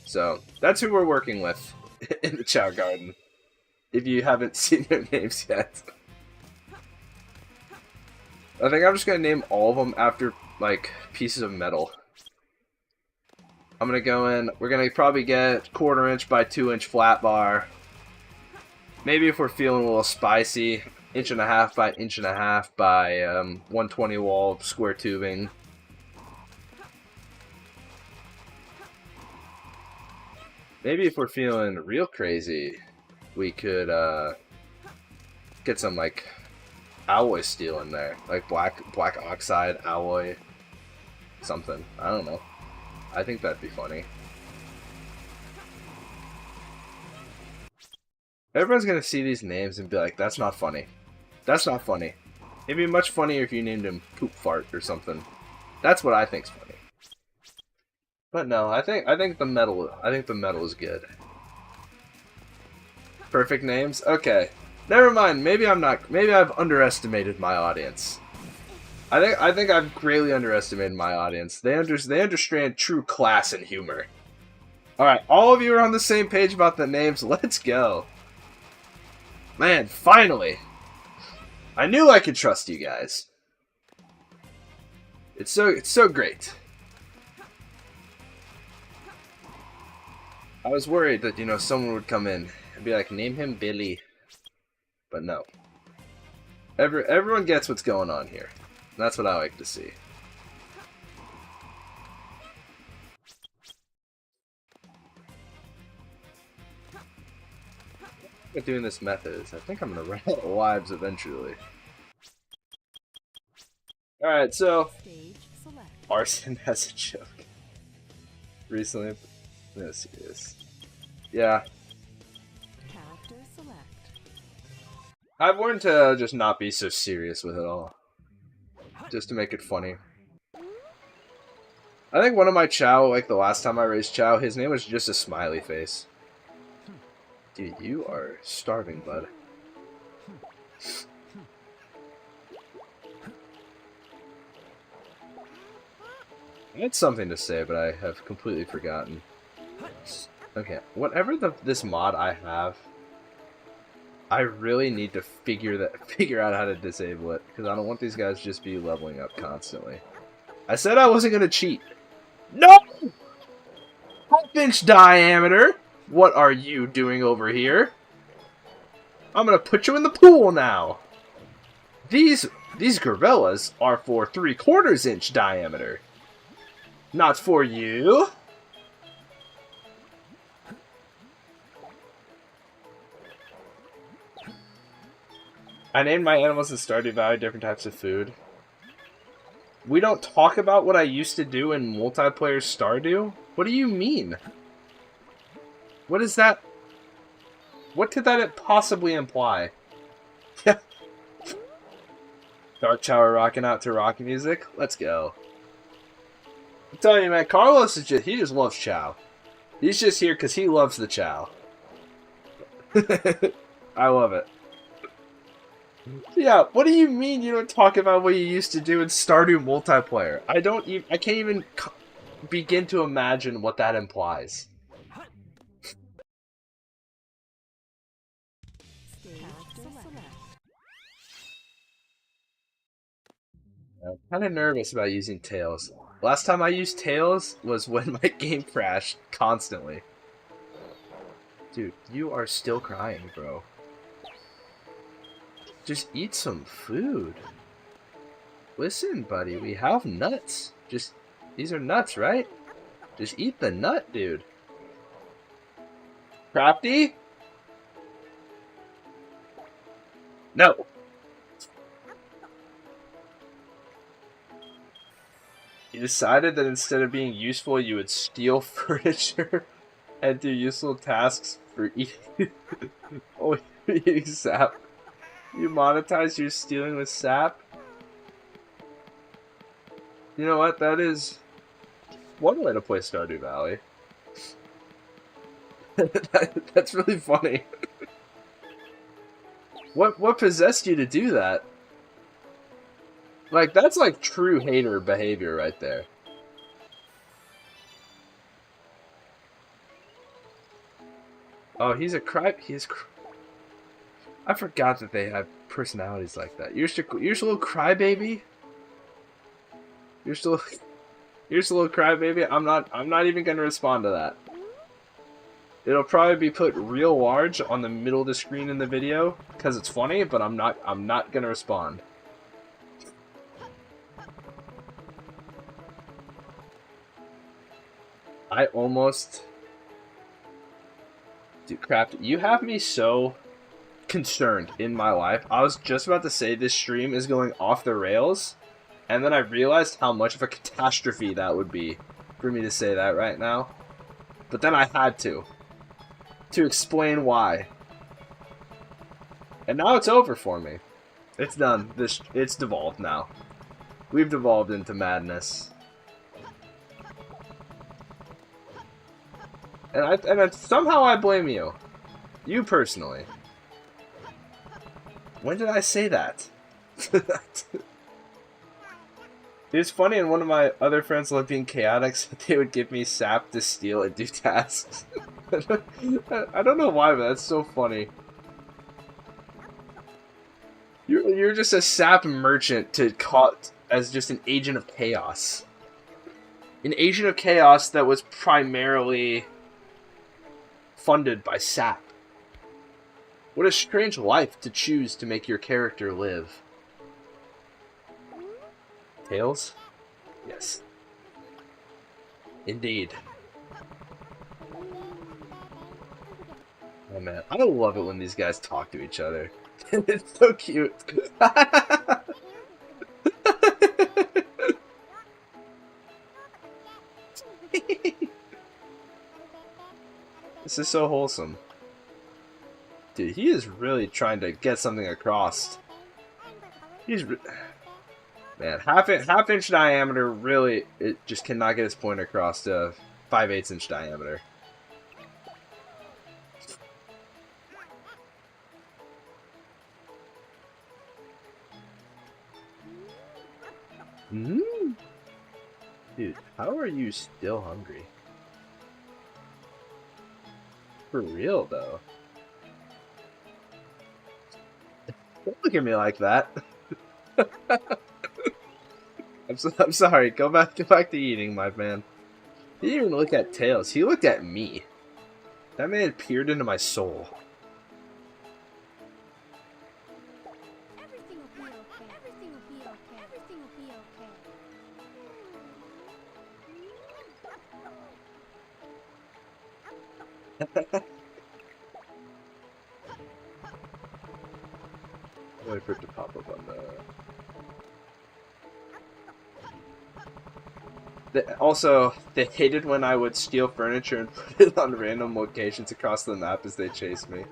So, that's who we're working with in the Chao Garden. If you haven't seen their names yet. I think I'm just gonna name all of them after, like, pieces of metal. I'm gonna go in, we're gonna probably get 1/4 inch by 2 inch flat bar. Maybe if we're feeling a little spicy, 1.5 by 1.5 by 120 wall square tubing. Maybe if we're feeling real crazy, we could get some like alloy steel in there, like black oxide alloy something. I don't know. I think that'd be funny. Everyone's gonna see these names and be like, "That's not funny. That's not funny." It'd be much funnier if you named him Poop Fart or something. That's what I think's funny. But no, I think the metal is good. Perfect names? Okay. Never mind, maybe I've underestimated my audience. I think I've greatly underestimated my audience. They understand true class and humor. Alright, all of you are on the same page about the names. Let's go. Man, finally! I knew I could trust you guys. It's so great. I was worried that, you know, someone would come in and be like, name him Billy. But no. Everyone gets what's going on here. That's what I like to see. What doing this method is I think I'm gonna run out of lives eventually. Alright, so Stage select. arson has a joke. Recently, no serious. Yeah, Character select. I've learned to just not be so serious with it all. Just to make it funny. I think one of my Chao, like the last time I raised Chao, his name was just a smiley face. Dude, you are starving, bud. I had something to say, but I have completely forgotten. Okay, whatever this mod I have, I really need to figure out how to disable it, because I don't want these guys just be leveling up constantly. I said I wasn't gonna cheat. No! Half-inch diameter! What are you doing over here? I'm gonna put you in the pool now! These gorillas are for 3/4 inch diameter. Not for you! I named my animals in Stardew Valley different types of food. We don't talk about what I used to do in multiplayer Stardew? What do you mean? What is that? What could that possibly imply? Dark Tower rocking out to rock music? Let's go. I'm telling you, man, Carlos is he just loves Chao. He's just here because he loves the Chao. I love it. Yeah, what do you mean you don't talk about what you used to do in Stardew multiplayer? I can't even begin to imagine what that implies. Stage select. I'm kind of nervous about using Tails. Last time I used Tails was when my game crashed constantly. Dude, you are still crying, bro. Just eat some food. Listen, buddy, we have nuts. These are nuts, right? Just eat the nut, dude. Crafty? No. You decided that instead of being useful, you would steal furniture and do useful tasks for eating. Oh, eating sap. You monetize your stealing with sap? You know what? That is one way to play Stardew Valley. That's really funny. What possessed you to do that? Like, that's like true hater behavior right there. Oh, he's a I forgot that they have personalities like that. You're just a little crybaby. You're just a little crybaby. I'm not even gonna respond to that. It'll probably be put real large on the middle of the screen in the video because it's funny, but I'm not gonna respond. I almost... Dude, Craft, you have me so concerned in my life. I was just about to say this stream is going off the rails, and then I realized how much of a catastrophe that would be for me to say that right now. But then I had to explain why. And now it's over for me. It's done. It's devolved now. We've devolved into madness. And somehow I blame you. You personally. When did I say that? It's funny, and one of my other friends loved being chaotic, so they would give me sap to steal and do tasks. I don't know why, but that's so funny. You're just a sap merchant to caught as just an agent of chaos. An agent of chaos that was primarily funded by sap. What a strange life to choose to make your character live. Tails? Yes. Indeed. Oh man, I love it when these guys talk to each other. It's so cute. This is so wholesome. Dude, he is really trying to get something across. Man, half inch diameter, really, it just cannot get his point across to 5/8 inch diameter. Dude, how are you still hungry? For real, though. Don't look at me like that. I'm sorry. Go back to eating, my man. He didn't even look at Tails. He looked at me. That man peered into my soul. Everything will be okay. Everything will be okay. Everything will be okay. Wait for it to pop up on Also, they hated when I would steal furniture and put it on random locations across the map as they chased me.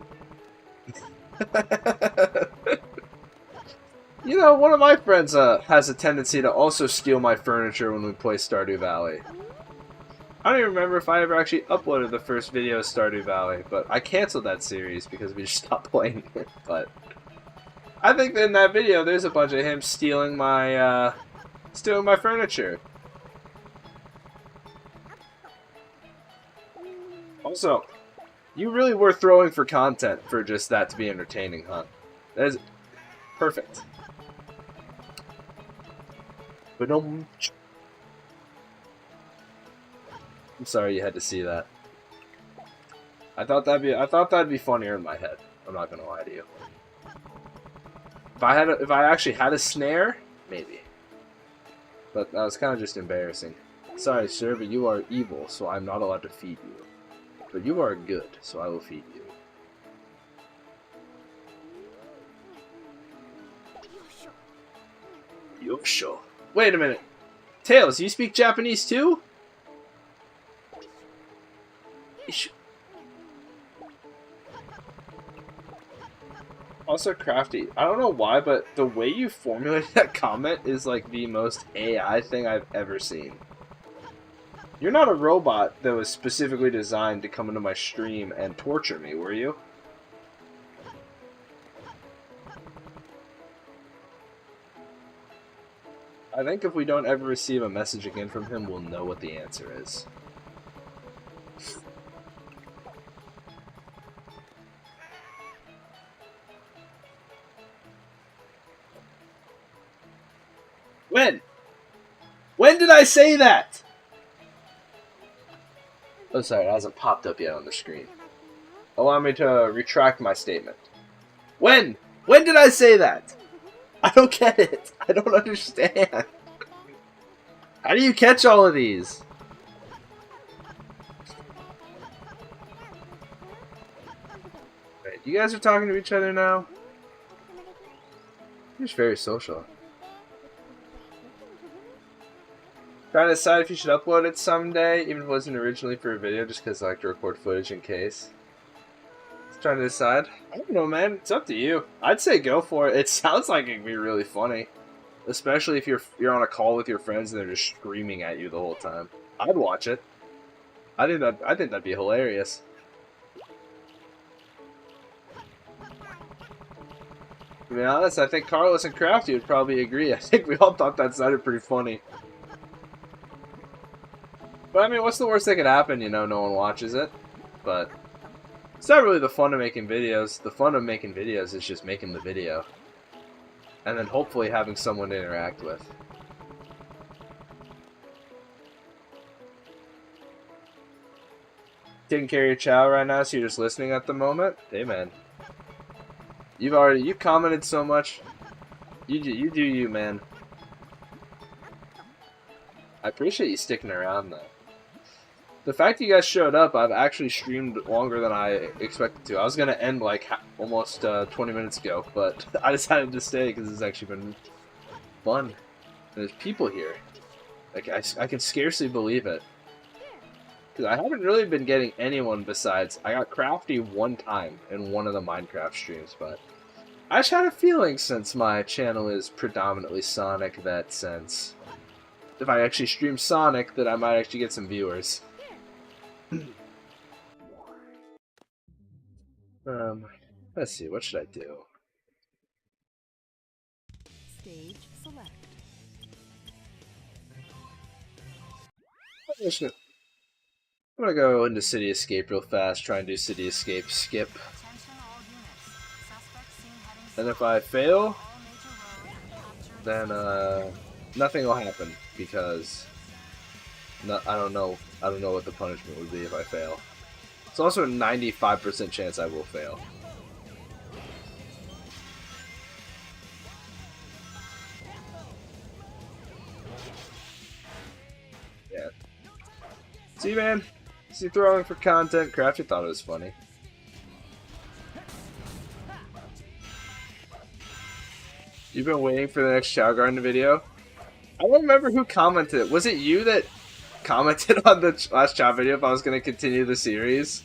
You know, one of my friends has a tendency to also steal my furniture when we play Stardew Valley. I don't even remember if I ever actually uploaded the first video of Stardew Valley, but I canceled that series because we just stopped playing it. But I think that in that video there's a bunch of him stealing my furniture. Also, you really were throwing for content for just that to be entertaining, huh? That is perfect. But I'm sorry you had to see that. I thought that'd be funnier in my head. I'm not gonna lie to you. If I actually had a snare, maybe. But that was kind of just embarrassing. Sorry, sir, but you are evil, so I'm not allowed to feed you. But you are good, so I will feed you. Yosho. Wait a minute. Tails, you speak Japanese too? Also, Crafty, I don't know why, but the way you formulated that comment is like the most AI thing I've ever seen. You're not a robot that was specifically designed to come into my stream and torture me, were you? I think if we don't ever receive a message again from him, we'll know what the answer is. When? When did I say that? Oh, sorry, it hasn't popped up yet on the screen. Allow me to retract my statement. When? When did I say that? I don't get it. I don't understand. How do you catch all of these? Wait, you guys are talking to each other now? You're just very social. Trying to decide if you should upload it someday, even if it wasn't originally for a video, just because I like to record footage in case. Just trying to decide. I don't know, man. It's up to you. I'd say go for it. It sounds like it'd be really funny, especially if you're on a call with your friends and they're just screaming at you the whole time. I'd watch it. I think that'd be hilarious. To be honest, I think Carlos and Crafty would probably agree. I think we all thought that sounded pretty funny. But I mean, what's the worst that could happen? You know, no one watches it. But it's not really the fun of making videos. The fun of making videos is just making the video. And then hopefully having someone to interact with. Taking care of your Chao right now, so you're just listening at the moment? Hey man. You've commented so much. You do you, man. I appreciate you sticking around though. The fact that you guys showed up, I've actually streamed longer than I expected to. I was going to end like almost 20 minutes ago, but I decided to stay because it's actually been fun. There's people here. Like, I can scarcely believe it. Because I haven't really been getting anyone besides... I got Crafty one time in one of the Minecraft streams, but... I just had a feeling, since my channel is predominantly Sonic, that since... if I actually stream Sonic, that I might actually get some viewers. Let's see, what should I do? Stage select. I'm gonna go into City Escape real fast, try and do City Escape skip. Attention all units. Suspect seen heading And south. if I fail, All major roads and capture the then nothing will happen because I don't know what the punishment would be if I fail. It's also a 95% chance I will fail. Yeah. See, man? See, throwing for content. Crafty thought it was funny. You've been waiting for the next Chao Garden video? I don't remember who commented. Was it you that commented on the last Chao video if I was going to continue the series?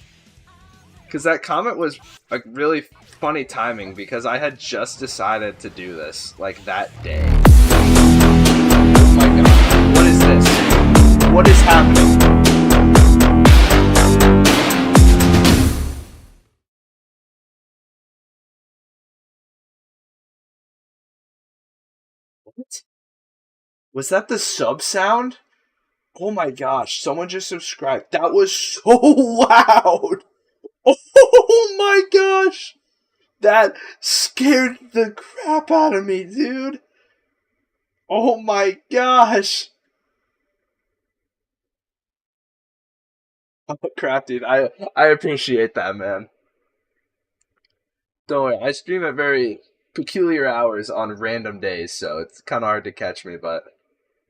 Because that comment was like really funny timing because I had just decided to do this like that day. Oh my god, what is this? What is happening? What? Was that the sub sound? Oh my gosh, someone just subscribed. That was so loud! Oh my gosh! That scared the crap out of me, dude! Oh my gosh! Oh crap, dude. I appreciate that, man. Don't worry, I stream at very peculiar hours on random days, so it's kind of hard to catch me, but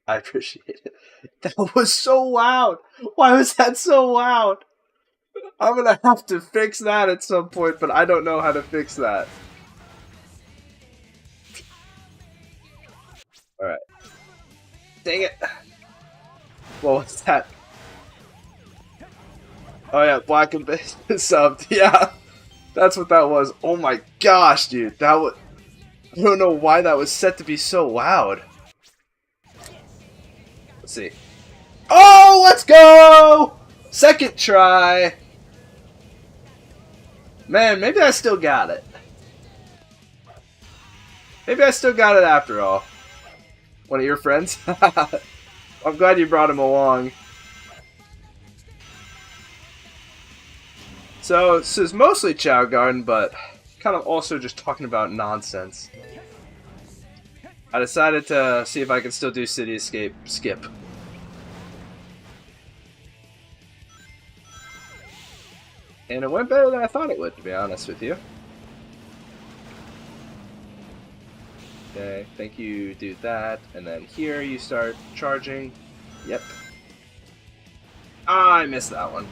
I appreciate it. That was so loud! Why was that so loud? I'm gonna have to fix that at some point, but I don't know how to fix that. Alright. Dang it! What was that? Oh yeah, Black and Base subbed. Yeah, that's what that was. Oh my gosh, dude. That was... I don't know why that was set to be so loud. Let's see. Oh, let's go! Second try. Man, maybe I still got it. Maybe I still got it after all. One of your friends? I'm glad you brought him along. So, this is mostly Chao Garden, but kind of also just talking about nonsense. I decided to see if I can still do City Escape skip. And it went better than I thought it would, to be honest with you. Okay, thank you, do that. And then here you start charging. Yep. Ah, I missed that one.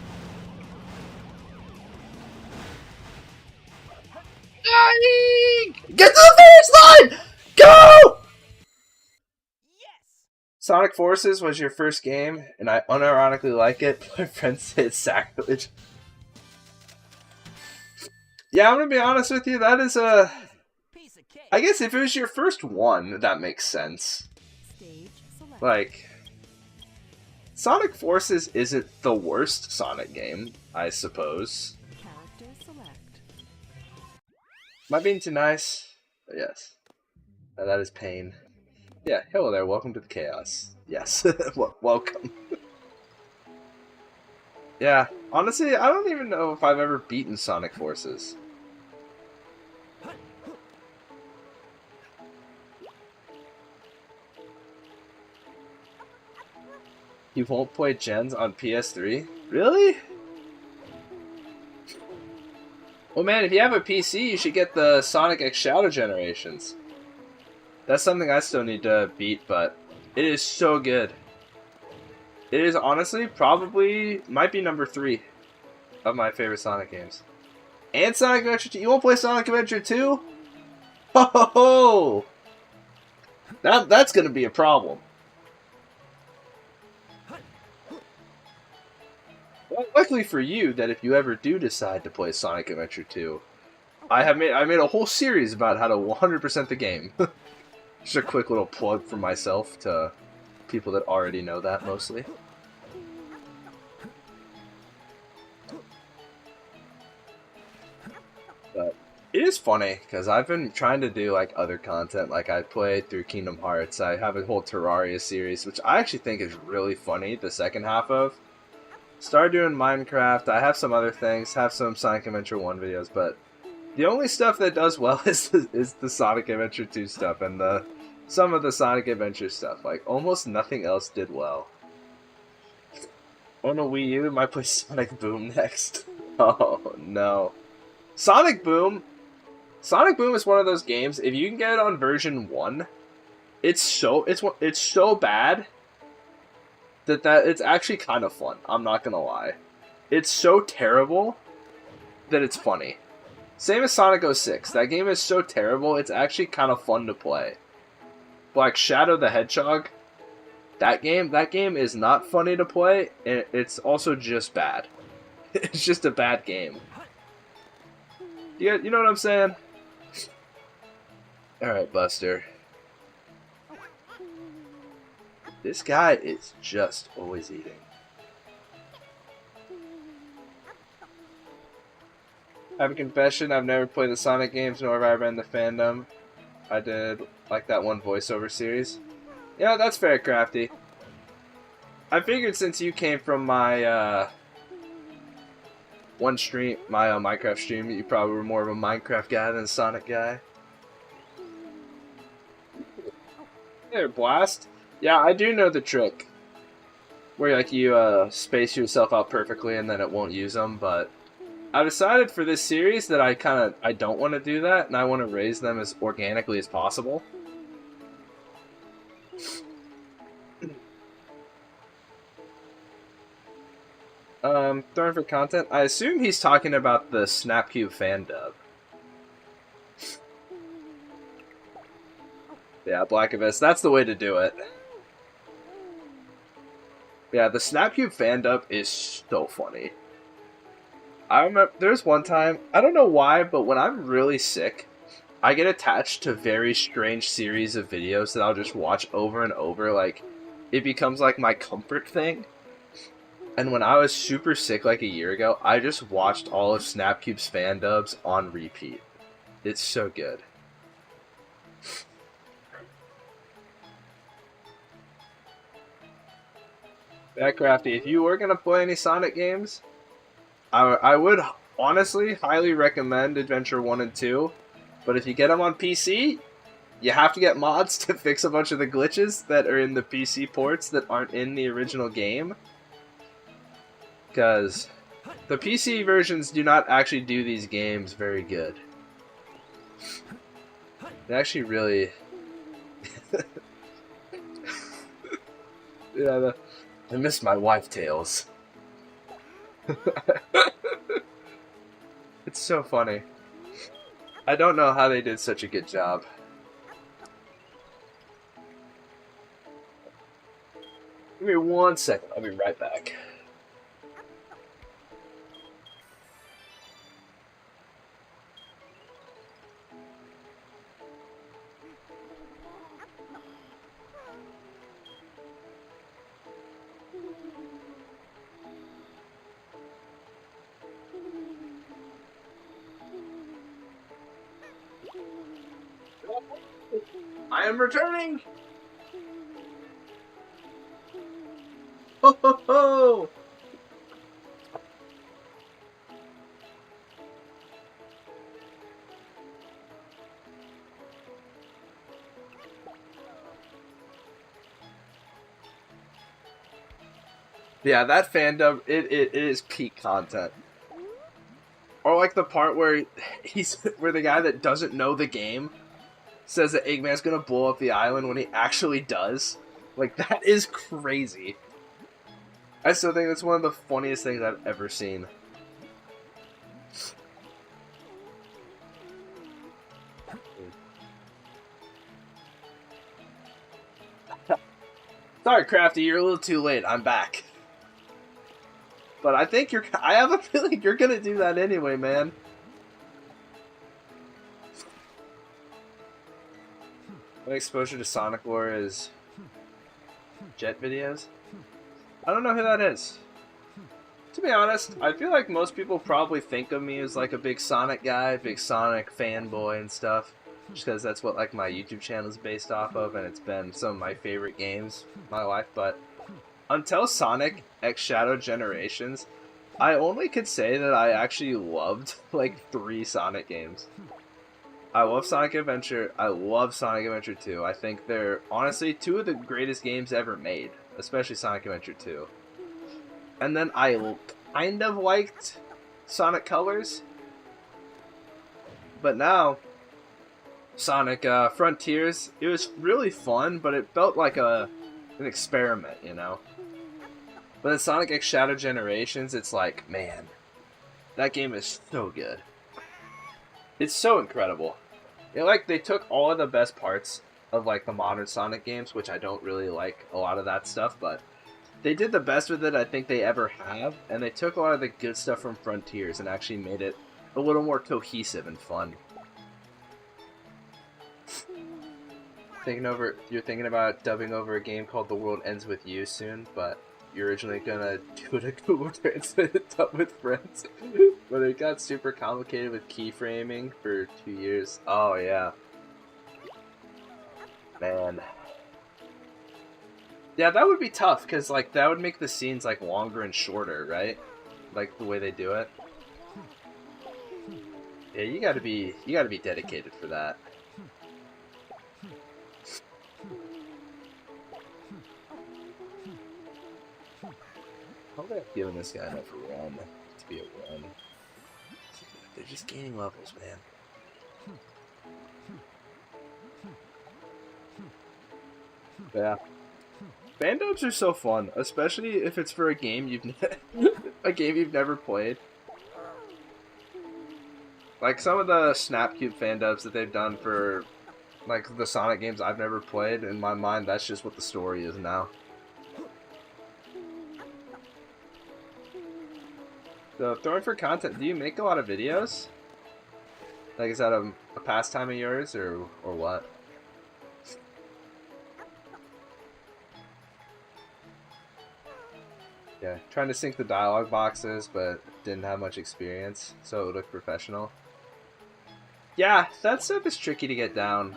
Get to the finish line! Go! Yes! Sonic Forces was your first game, and I unironically like it. My friends say it's sacrilege. Yeah, I'm gonna be honest with you, that is a... Piece of cake. I guess if it was your first one, that makes sense. Stage select. Like, Sonic Forces isn't the worst Sonic game, I suppose. Character select. Am I being too nice? Yes. That is pain. Yeah, hello there, welcome to the chaos. Yes, welcome. Yeah, honestly, I don't even know if I've ever beaten Sonic Forces. You won't play Gens on PS3? Really? Well, man, if you have a PC, you should get the Sonic X Shadow Generations. That's something I still need to beat, but it is so good. It is honestly probably might be number 3 of my favorite Sonic games. And Sonic Adventure 2. You want to play Sonic Adventure 2? Ho ho ho! That's gonna be a problem. Well, luckily for you, that if you ever do decide to play Sonic Adventure 2, I made a whole series about how to 100% the game. Just a quick little plug for myself to people that already know that mostly. But it is funny because I've been trying to do like other content. Like I played through Kingdom Hearts. I have a whole Terraria series, which I actually think is really funny. The second half of. Started doing Minecraft. I have some other things. Have some Sonic Adventure 1 videos, but the only stuff that does well is the Sonic Adventure 2 stuff and some of the Sonic Adventure stuff. Like almost nothing else did well. On a Wii U, I might play Sonic Boom next. Oh no. Sonic Boom is one of those games, if you can get it on version 1, it's so bad that it's actually kind of fun. I'm not gonna lie. It's so terrible that it's funny. Same as Sonic 06. That game is so terrible, it's actually kind of fun to play. Like Shadow the Hedgehog, that game is not funny to play, and it's also just bad. It's just a bad game. You know what I'm saying? Alright, Buster. This guy is just always eating. I have a confession, I've never played the Sonic games, nor have I been in the fandom. I did like that one voiceover series. Yeah, that's fair, Crafty. I figured since you came from my one stream, my Minecraft stream, you probably were more of a Minecraft guy than a Sonic guy. There, Blast. Yeah, I do know the trick. Where like you space yourself out perfectly and then it won't use them, but I decided for this series that I don't want to do that, and I want to raise them as organically as possible. Throwing for content. I assume he's talking about the Snapcube fan dub. Yeah, Black Abyss. That's the way to do it. Yeah, the Snapcube fan dub is so funny. I remember there's one time, I don't know why, but when I'm really sick, I get attached to very strange series of videos that I'll just watch over and over. Like, it becomes like my comfort thing. And when I was super sick like a year ago, I just watched all of Snapcube's fan dubs on repeat. It's so good. Yeah, Crafty, if you were going to play any Sonic games, I would honestly highly recommend Adventure 1 and 2. But if you get them on PC, you have to get mods to fix a bunch of the glitches that are in the PC ports that aren't in the original game. Because the PC versions do not actually do these games very good. They actually really... yeah, I miss my wife tales. It's so funny. I don't know how they did such a good job. Give me 1 second, I'll be right back. I am returning! Ho ho ho! Yeah, that fandom, it is peak content. Or like the part where where the guy that doesn't know the game says that Eggman's gonna blow up the island when he actually does. Like, that is crazy. I still think that's one of the funniest things I've ever seen. Sorry, Crafty, you're a little too late. I'm back. But I think I have a feeling you're gonna do that anyway, man. My exposure to Sonic lore is Jet videos. I don't know who that is. To be honest, I feel like most people probably think of me as like a big Sonic guy, big Sonic fanboy and stuff. Just because that's what like my YouTube channel is based off of, and it's been some of my favorite games in my life. But until Sonic X Shadow Generations, I only could say that I actually loved like 3 Sonic games. I love Sonic Adventure. I love Sonic Adventure 2. I think they're honestly 2 of the greatest games ever made, especially Sonic Adventure 2. And then I kind of liked Sonic Colors. But now, Sonic Frontiers, it was really fun, but it felt like an experiment, you know? But in Sonic X Shadow Generations, it's like, man, that game is so good. It's so incredible. Like, they took all of the best parts of, like, the modern Sonic games, which I don't really like a lot of that stuff, but they did the best with it I think they ever have, and they took a lot of the good stuff from Frontiers and actually made it a little more cohesive and fun. You're thinking about dubbing over a game called The World Ends With You soon, but you're originally gonna do it a Google Translate dub with friends, but it got super complicated with keyframing for 2 years. Oh yeah, man. Yeah, that would be tough because like that would make the scenes like longer and shorter, right? Like the way they do it. Yeah, you gotta be dedicated for that. Probably have given this guy enough run to be a run. They're just gaining levels, man. Yeah. Fan dubs are so fun, especially if it's for a game you've never played. Like some of the Snapcube fan dubs that they've done for like the Sonic games I've never played, in my mind that's just what the story is now. So, throwing for content, do you make a lot of videos? Like, is that a pastime of yours, or what? Yeah, trying to sync the dialogue boxes, but didn't have much experience, so it would look professional. Yeah, that stuff is tricky to get down.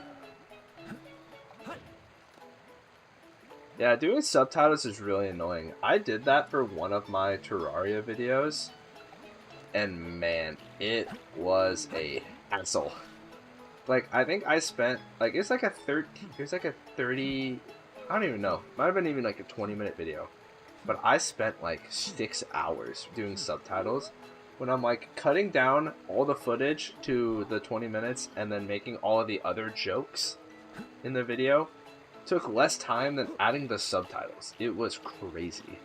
Yeah, doing subtitles is really annoying. I did that for one of my Terraria videos. And man, it was a hassle. Like, I think I spent, like, it's like a 30, I don't even know. Might have been even like a 20-minute video. But I spent like 6 hours doing subtitles. When I'm like cutting down all the footage to the 20 minutes and then making all of the other jokes in the video, took less time than adding the subtitles. It was crazy.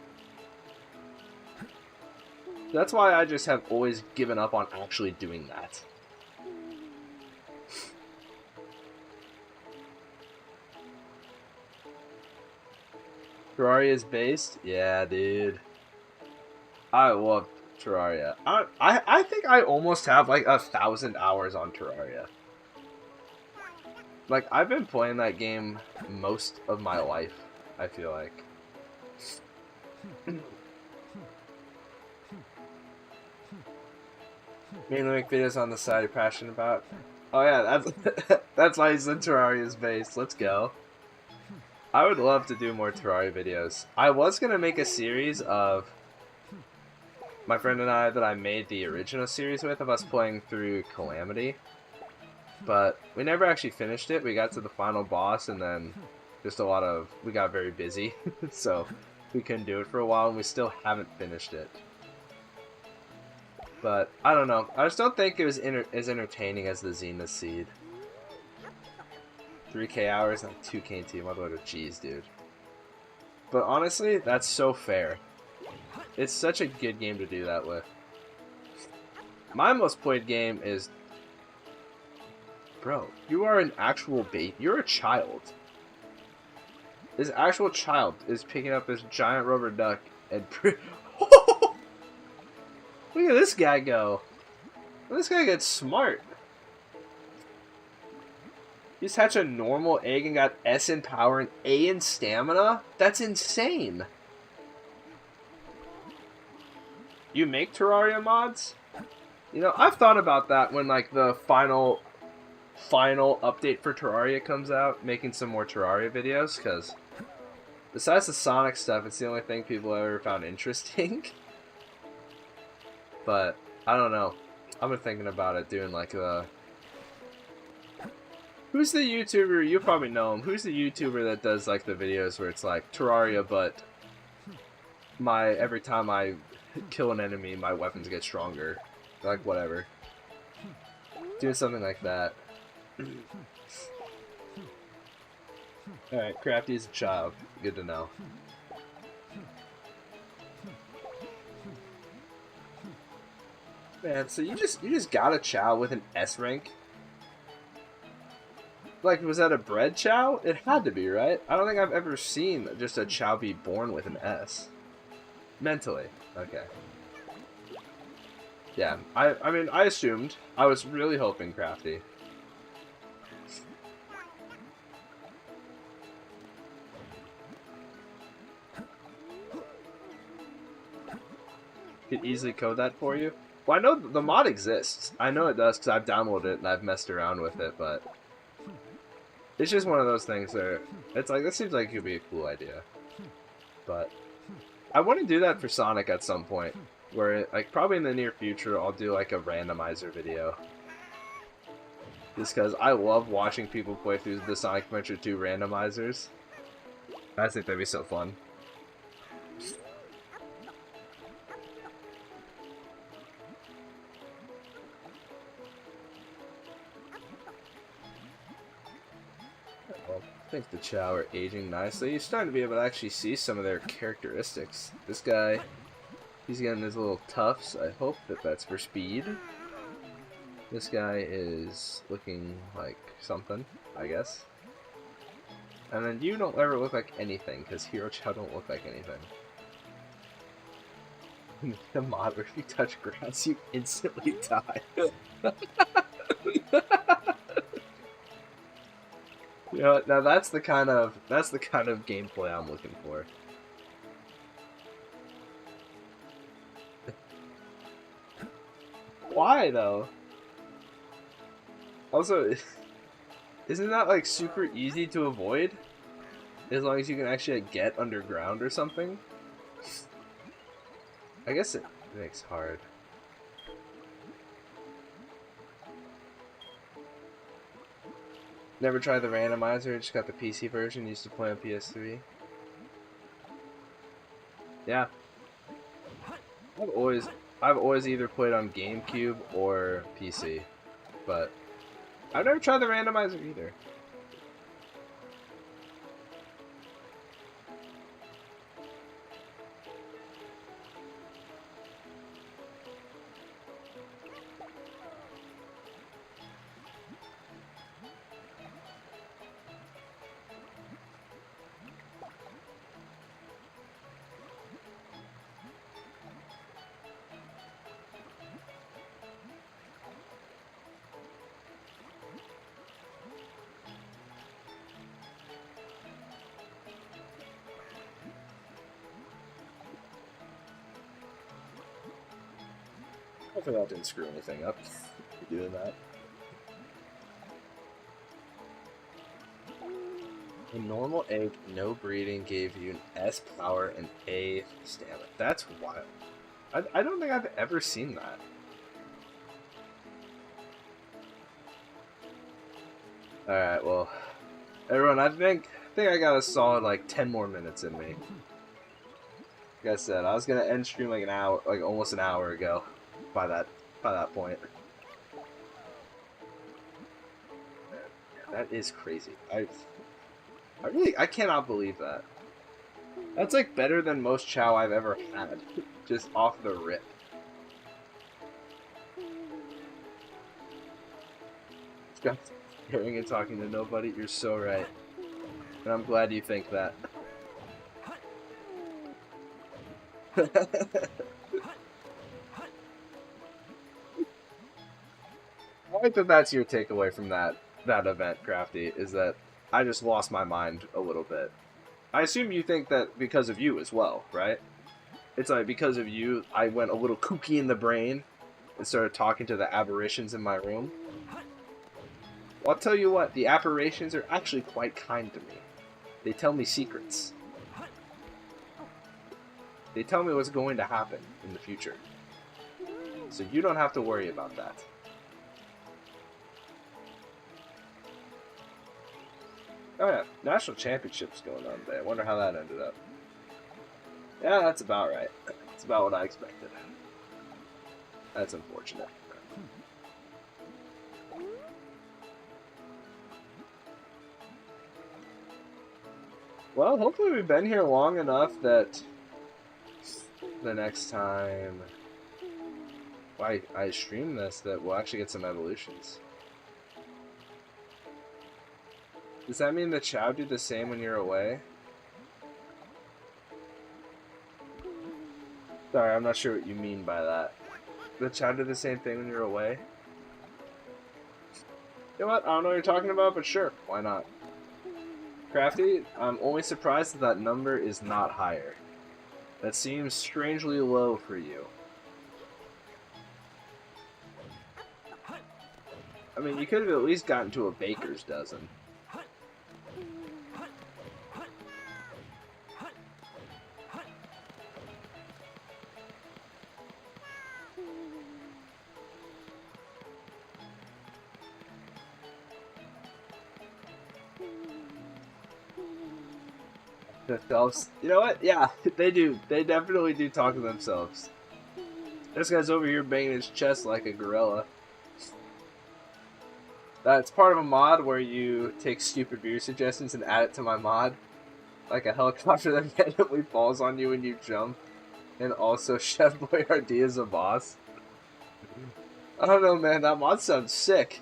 That's why I just have always given up on actually doing that. Terraria is based? Yeah, dude. I love Terraria. I think I almost have like 1,000 hours on Terraria. Like, I've been playing that game most of my life, I feel like. Mainly make videos on the side you're passionate about. Oh yeah, that's why he's in Terraria's base. Let's go. I would love to do more Terraria videos. I was gonna make a series of my friend and I that I made the original series with of us playing through Calamity. But we never actually finished it. We got to the final boss and then just we got very busy. So we couldn't do it for a while and we still haven't finished it. But, I don't know. I just don't think it was as entertaining as the Zenith Seed. 3k hours and 2k team. My lord of cheese, dude. But honestly, that's so fair. It's such a good game to do that with. My most played game is... Bro, you are an actual baby. You're a child. This actual child is picking up this giant rubber duck and... Look at this guy go. This guy gets smart. You just hatch a normal egg and got S in power and A in stamina? That's insane. You make Terraria mods? You know, I've thought about that when, like, the final update for Terraria comes out, making some more Terraria videos, because besides the Sonic stuff, it's the only thing people have ever found interesting. But, I don't know. I've been thinking about it, doing, like, who's the YouTuber, you probably know him, who's the YouTuber that does, like, the videos where it's, like, Terraria, but every time I kill an enemy, my weapons get stronger. Like, whatever. Doing something like that. Alright, Crafty is a child. Good to know. Man, so you just got a Chao with an S rank? Like, was that a bred Chao? It had to be, right? I don't think I've ever seen just a Chao be born with an S. Mentally. Okay. Yeah, I mean, I assumed. I was really hoping Crafty. Could easily code that for you. Well, I know the mod exists. I know it does because I've downloaded it and I've messed around with it, but it's just one of those things where it's like, this seems like it could be a cool idea. But I want to do that for Sonic at some point. Where, like, probably in the near future, I'll do, like, a randomizer video. Just because I love watching people play through the Sonic Adventure 2 randomizers. I think that'd be so fun. Well, I think the Chao are aging nicely. You're starting to be able to actually see some of their characteristics. This guy... He's getting his little tufts. I hope that that's for speed. This guy is looking like something, I guess. And then you don't ever look like anything, because Hero Chao don't look like anything. The mod where if you touch grass, you instantly die. You know, now that's the kind of gameplay I'm looking for. Why, though? Also, isn't that, like, super easy to avoid? As long as you can actually like, get underground or something? I guess it makes hard. Never tried the randomizer, just got the PC version, used to play on PS3. Yeah. I've always either played on GameCube or PC, but I've never tried the randomizer either. Hopefully that didn't screw anything up. You're doing that. A normal egg, no breeding, gave you an S power and A stamina. That's wild. I don't think I've ever seen that. Alright, well, everyone, I think I got a solid like 10 more minutes in me. Like I said, I was gonna end stream like an hour, like almost an hour ago. By that point. That is crazy. I cannot believe that. That's like better than most Chao I've ever had. Just off the rip. Hearing and talking to nobody, you're so right. And I'm glad you think that. I think that that's your takeaway from that event, Crafty, is that I just lost my mind a little bit. I assume you think that because of you as well, right? It's like because of you, I went a little kooky in the brain and started talking to the aberrations in my room. Well, I'll tell you what, the apparitions are actually quite kind to me. They tell me secrets. They tell me what's going to happen in the future. So you don't have to worry about that. Oh yeah, National Championships going on today. I wonder how that ended up. Yeah, that's about right. That's about what I expected. That's unfortunate. Well, hopefully we've been here long enough that the next time I stream this, that we'll actually get some evolutions. Does that mean the Chao do the same when you're away? Sorry, I'm not sure what you mean by that. The Chao do the same thing when you're away? You know what? I don't know what you're talking about, but sure, why not? Crafty, I'm only surprised that that number is not higher. That seems strangely low for you. I mean, you could have at least gotten to a baker's dozen. Themselves. You know what? Yeah, they do. They definitely do talk to themselves. This guy's over here banging his chest like a gorilla. That's part of a mod where you take stupid video suggestions and add it to my mod. Like a helicopter that randomly falls on you when you jump. And also Chef Boyardee is a boss. I don't know, man. That mod sounds sick.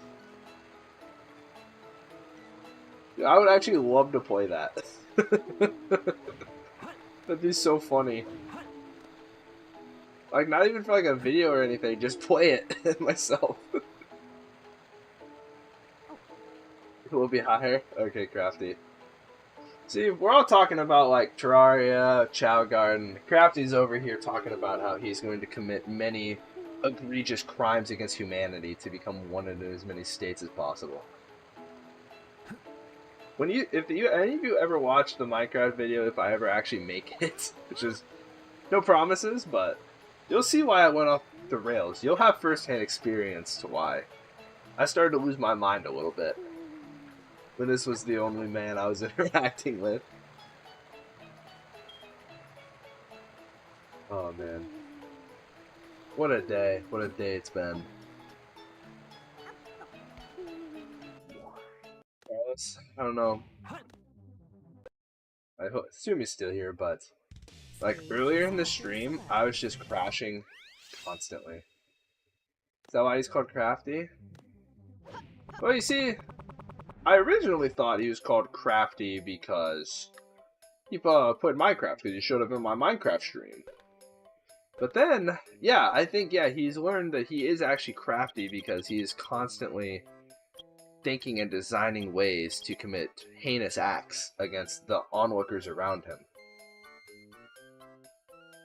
I would actually love to play that. That'd be so funny. Like, not even for like a video or anything, just play it myself. Will be higher? Okay, Crafty. See, we're all talking about like Terraria, Chao Garden. Crafty's over here talking about how he's going to commit many egregious crimes against humanity to become wanted in as many states as possible. If any of you ever watch the Minecraft video, if I ever actually make it, which is no promises, but you'll see why I went off the rails. You'll have first-hand experience to why. I started to lose my mind a little bit when this was the only man I was interacting with. Oh man. What a day. What a day it's been. I don't know. I assume he's still here, but like earlier in the stream, I was just crashing constantly. Is that why he's called Crafty? Well, you see, I originally thought he was called Crafty because he put Minecraft because he showed up in my Minecraft stream. But then, yeah, I think he's learned that he is actually crafty because he is constantly thinking and designing ways to commit heinous acts against the onlookers around him.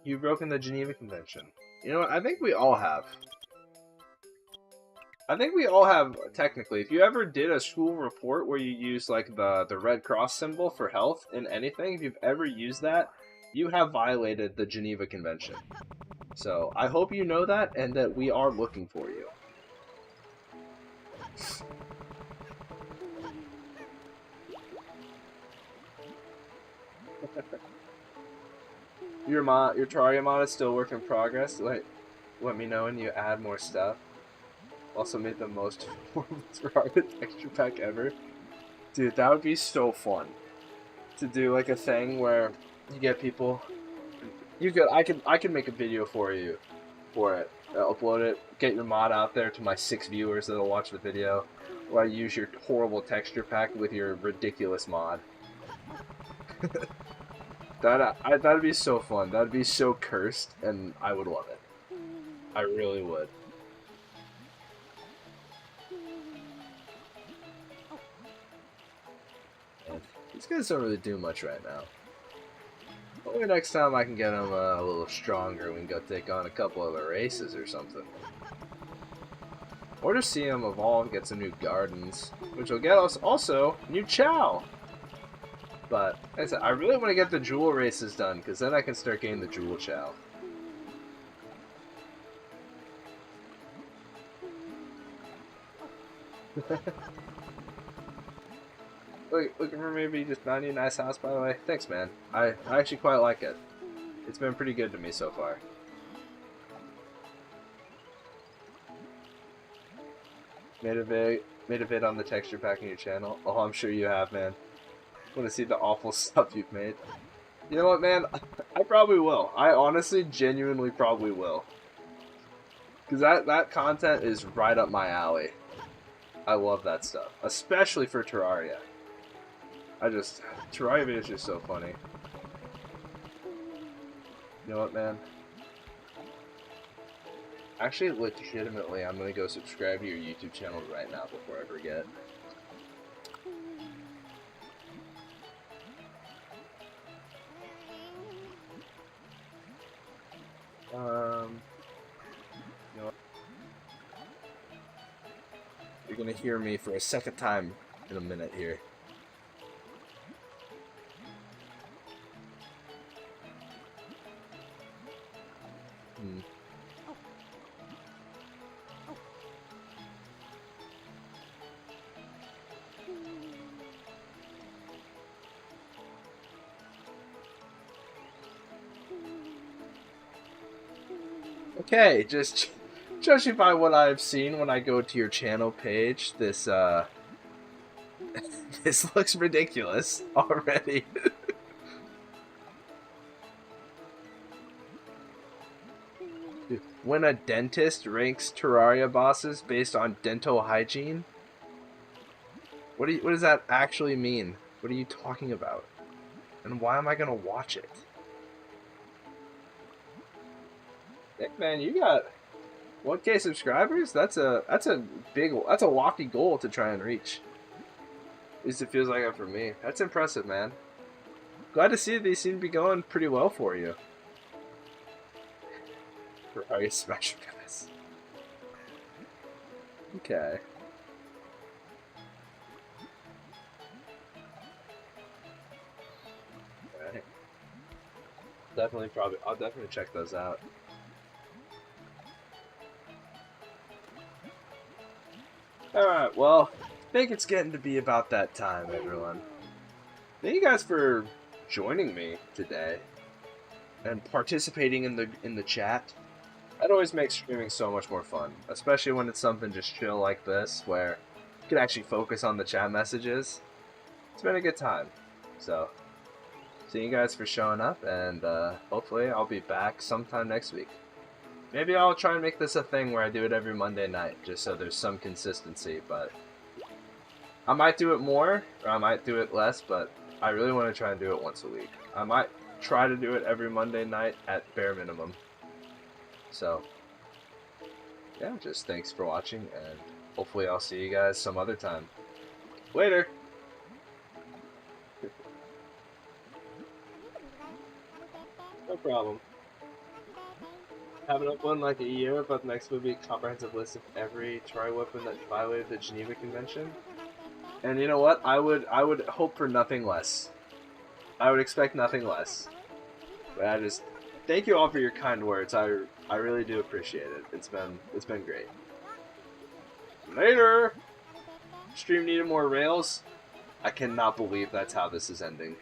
You've broken the Geneva Convention. You know what? I think we all have. I think we all have, technically. If you ever did a school report where you use like the Red Cross symbol for health in anything, if you've ever used that, you have violated the Geneva Convention. So I hope you know that and that we are looking for you. Your Terraria mod is still a work in progress. Let me know when you add more stuff. Also made the most Terraria texture pack ever. Dude, that would be so fun. To do like a thing where you get people, You could, I can make a video for you, for it. Upload it, get your mod out there to my 6 viewers that'll watch the video, or I use your horrible texture pack with your ridiculous mod. That'd be so fun. That'd be so cursed, and I would love it. I really would. And these guys don't really do much right now. Hopefully next time I can get them a little stronger. We can go take on a couple other races or something. Or just see them evolve, get some new gardens, which will get us also new Chao. But like I said, I really want to get the jewel races done, because then I can start getting the jewel Chao. Looking for maybe just finding a nice house, by the way. Thanks, man. I actually quite like it. It's been pretty good to me so far. Made a vid on the texture pack in your channel. Oh, I'm sure you have, man. Want to see the awful stuff you've made. You know what, man? I probably will. I honestly, genuinely probably will. Because that content is right up my alley. I love that stuff. Especially for Terraria. Terraria videos are so funny. You know what, man? Actually, legitimately, I'm gonna go subscribe to your YouTube channel right now before I forget. You know what? You're gonna hear me for a second time in a minute here. Okay, just judging by what I've seen when I go to your channel page, this this looks ridiculous already. When a dentist ranks Terraria bosses based on dental hygiene? What does that actually mean? What are you talking about? And why am I gonna watch it? Heck, man, you got 1K subscribers? That's a lofty goal to try and reach. At least it feels like it for me. That's impressive, man. Glad to see that they seem to be going pretty well for you. Terraria special guys. Okay. Alright. I'll definitely check those out. Alright, well, I think it's getting to be about that time, everyone. Thank you guys for joining me today and participating in the chat. That always makes streaming so much more fun, especially when it's something just chill like this, where you can actually focus on the chat messages. It's been a good time. So, thank you guys for showing up, and hopefully I'll be back sometime next week. Maybe I'll try and make this a thing where I do it every Monday night, just so there's some consistency, but I might do it more, or I might do it less, but I really want to try and do it once a week. I might try to do it every Monday night at bare minimum. So, yeah, just thanks for watching, and hopefully I'll see you guys some other time. Later! No problem. Haven't uploaded in like a year, but next will be a comprehensive list of every Terraria weapon that violated the Geneva Convention. And you know what? I would hope for nothing less. I would expect nothing less. But I just thank you all for your kind words. I really do appreciate it. It's been great. Later. Stream needed more rails. I cannot believe that's how this is ending.